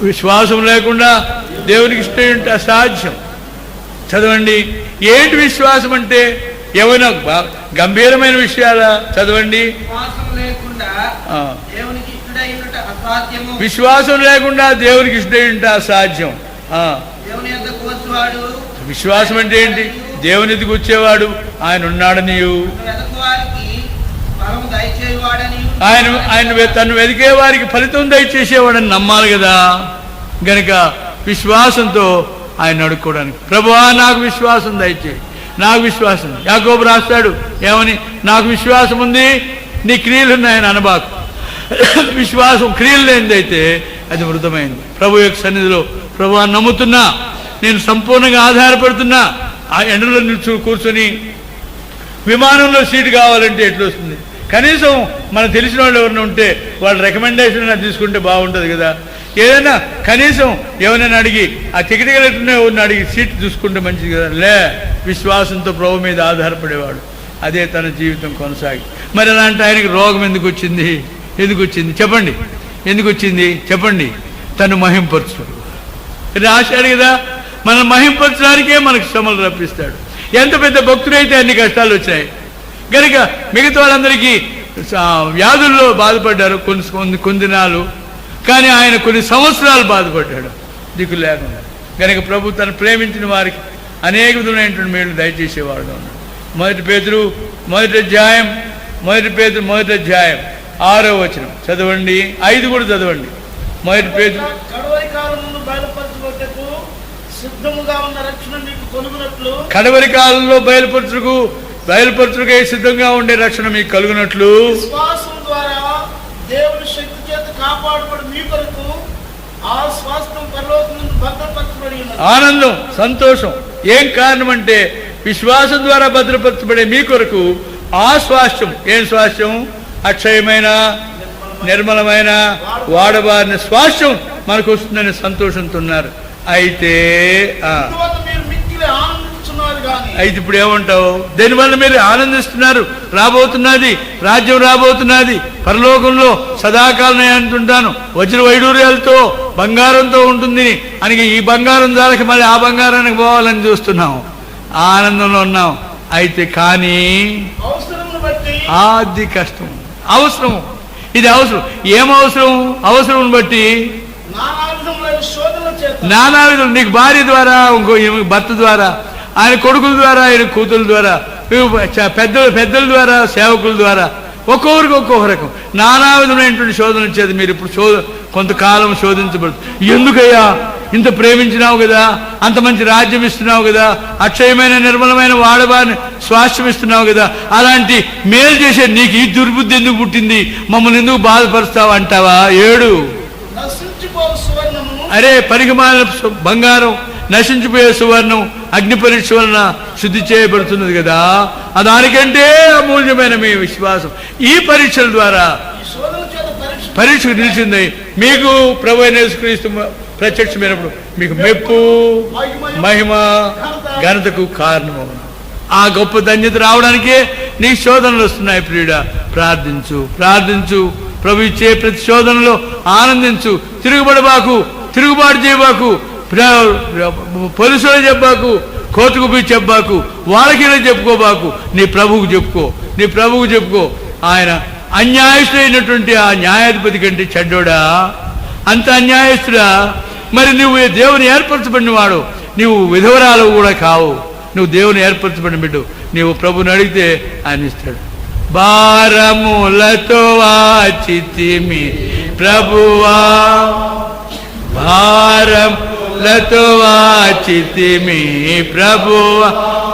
విశ్వాసం లేకుండా దేవునికి ఇష్టం అసాధ్యం. చదవండి. ఏంటి విశ్వాసం అంటే? ఏమైనా గంభీరమైన విషయాలా? చదవండి. విశ్వాసం లేకుండా దేవునికి ఇష్టం అసాధ్యం. విశ్వాసం అంటే ఏంటి? దేవుని ఎదుగు వచ్చేవాడు, ఆయన ఉన్నాడని, ఆయన తను వెతికే వారికి ఫలితం దయచేసేవాడని నమ్మాలి కదా. గనుక విశ్వాసంతో ఆయన అడుక్కోవడానికి, ప్రభువా నాకు విశ్వాసం దయచేయి, నాకు విశ్వాసం. యాకోబు రాస్తాడు ఏమని? నాకు విశ్వాసం ఉంది, నీ క్రియలు ఉన్నాయని అనబాకు. విశ్వాసం క్రియలు లేనిదైతే అది మృతమైంది. ప్రభు యొక్క సన్నిధిలో ప్రభువా నమ్ముతున్నా, నేను సంపూర్ణంగా ఆధారపడుతున్నా. ఆ ఎండలో కూర్చొని విమానంలో సీటు కావాలంటే ఎట్లా వస్తుంది? కనీసం మనకు తెలిసిన వాళ్ళు ఎవరైనా ఉంటే వాళ్ళ రికమెండేషన్ తీసుకుంటే బాగుంటుంది కదా. ఏదైనా కనీసం ఎవరైనా అడిగి ఆ టికెట్ కలెక్టర్నే ఎవరిని అడిగి సీట్ చూసుకుంటే మంచిది కదా. విశ్వాసంతో ప్రభు మీద ఆధారపడేవాడు. అదే తన జీవితం కొనసాగి. మరి అలాంటి ఆయనకి రోగం ఎందుకు వచ్చింది చెప్పండి. ఎందుకు వచ్చింది చెప్పండి? తను మహింపరచుడు రాశాడు కదా. మనం మహింపరచడానికే మనకు శ్రమలు రప్పిస్తాడు. ఎంత పెద్ద భక్తుడైతే అన్ని కష్టాలు వచ్చాయి కనుక మిగతా వాళ్ళందరికీ వ్యాధుల్లో బాధపడ్డారు కొన్ని దినాలు, కానీ ఆయన కొన్ని సంవత్సరాలు బాధపడ్డాడు దిక్కు లేకుండా. కనుక ప్రభు తను ప్రేమించిన వారికి అనేక విధమైనటువంటి మేలు దయచేసేవాడుగా ఉన్నాడు. మొదటి పేతురు మొదటి అధ్యాయం 6వ వచనం చదవండి, 5 కూడా చదవండి. మొదటి పేతురు కడవరి కాలంలో బయలుపరచుకై సిద్ధంగా ఉండే రక్షణ మీకు కలుగునట్లు ఆనందం, సంతోషం. ఏం కారణం అంటే విశ్వాసం ద్వారా భద్రపరచబడే మీ కొరకు ఆ స్వాస్థ్యం. ఏం స్వాస్థ్యం? అక్షయమైన నిర్మలమైన వాడబారిన స్వాస్థ్యం మనకు వస్తుందని సంతోషంతో ఉన్నారు. అయితే ఇప్పుడు ఏమంటావు? దీనివల్ల మీరు ఆనందిస్తున్నారు. రాబోతున్నది రాజ్యం, రాబోతున్నది పరలోకంలో సదాకాలం అంటుంటాను వజ్ర వైడూర్యాలతో బంగారంతో ఉంటుంది అని. ఈ బంగారం దానికి మళ్ళీ ఆ బంగారానికి పోవాలని చూస్తున్నాం, ఆనందంలో ఉన్నాం. అయితే కానీ అది కష్టం, అవసరం. ఇది అవసరం. ఏం అవసరం? అవసరం బట్టి నానా విధులు, నీకు భార్య ద్వారా, ఇంకో భర్త ద్వారా, ఆయన కొడుకుల ద్వారా, ఆయన కూతుల ద్వారా, పెద్దల ద్వారా, సేవకుల ద్వారా, ఒక్కొక్కరికి ఒక్కొక్క రకం నానా విధమైనటువంటి శోధన వచ్చేది. మీరు ఇప్పుడు కొంతకాలం శోధించబడుతుంది. ఎందుకయ్యా ఇంత ప్రేమించినావు కదా, అంత మంచి రాజ్యం ఇస్తున్నావు కదా, అక్షయమైన నిర్మలమైన వాడబాని స్వాస్థ్యం ఇస్తున్నావు కదా, అలాంటి మేలు చేసే నీకు ఈ దుర్బుద్ధి ఎందుకు పుట్టింది, మమ్మల్ని ఎందుకు బాధపరుస్తావు అంటావా? ఏడు. అరే పరిగమాల బంగారం నశించిపోయే సువర్ణం అగ్ని పరీక్ష వలన శుద్ధి చేయబడుతున్నది కదా, దానికంటే అమూల్యమైన మీ విశ్వాసం ఈ పరీక్షల ద్వారా పరీక్షకు నిలిచింది. మీకు ప్రభువైన యేసుక్రీస్తు ప్రత్యక్షమైనప్పుడు మీకు మెప్పు, మహిమ, ఘనతకు కారణమవును. ఆ గొప్ప ధన్యత రావడానికే నీకు శోధనలు వస్తున్నాయి. ప్రియుడా, ప్రార్థించు. ప్రభు ఇచ్చే ప్రతి శోధనలో ఆనందించు. తిరుగుబాటు చేయబాకు, పోలీసులు చెప్పబాకు, కోర్టుకు పోయి చెప్పబాకు, వాళ్ళకిలా చెప్పుకోబాకు, నీ ప్రభువుకు చెప్పుకో. ఆయన అన్యాయస్తుడైనటువంటి ఆ న్యాయాధిపతి కంటే చెడ్డోడా? అంత అన్యాయస్తుడా? మరి నువ్వు దేవుని ఏర్పరచబడిన వాడు, నువ్వు విధవరాలు కూడా కావు, నువ్వు దేవుని ఏర్పరచబడిన బిడ్డు. నీవు ప్రభుని అడిగితే ఆయన ఇస్తాడు. భారములతో వాచితిమి ప్రభువా, భారములతో వాచితిమి ప్రభువా,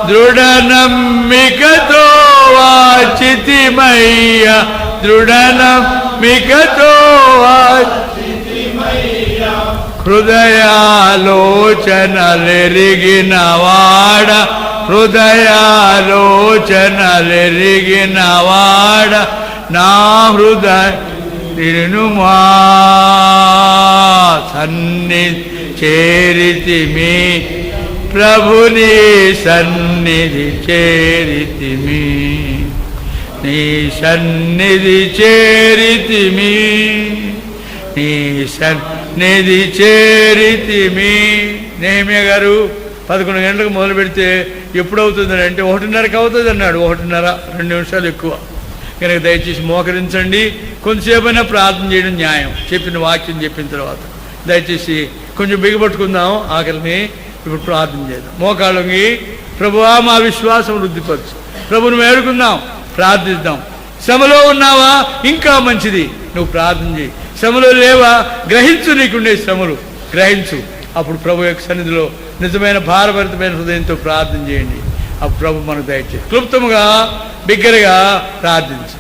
దృఢ నమ్మికతో వాచితిమయ్యా, దృఢ నమ్మికతో హృదయాలోచనలెరిగిన వాడ, హృదయాలోచనలెరిగిన వాడ, నా హృదయ నిన్నుమా సన్నిధి చేరితిమి, ప్రభుని సన్నిధి చేరితిమి, నీ సన్నిధి చేరితిమి, నీ సన్నిధి చేరితిమి. నేమియా గారు 11 గంటలకు మొదలు పెడితే ఎప్పుడవుతుందని అంటే 1:30కి అవుతుంది అన్నాడు. 1:30, 2 నిమిషాలు ఎక్కువ. కనుక దయచేసి మోకరించండి. కొంతసేపైనా ప్రార్థన చేయడం న్యాయం. చెప్పిన వాక్యం చెప్పిన తర్వాత దయచేసి కొంచెం బిగపట్టుకుందాం. ఆకలిని ఇప్పుడు ప్రార్థన చేద్దాం. మోకాళ్ళకి ప్రభువా మా విశ్వాసం వృద్ధిపరచు. ప్రభుని వేడుకుందాం, ప్రార్థిద్దాం. శ్రమలో ఉన్నావా? ఇంకా మంచిది, నువ్వు ప్రార్థన చేయి. శ్రమలో లేవా? గ్రహించు, నీకుండే శ్రమలు గ్రహించు. అప్పుడు ప్రభు యొక్క సన్నిధిలో నిజమైన భారభరితమైన హృదయంతో ప్రార్థన చేయండి. అప్పుడు ప్రభు మనకు దయచేసి క్లుప్తముగా బిగ్గరగా ప్రార్థించు.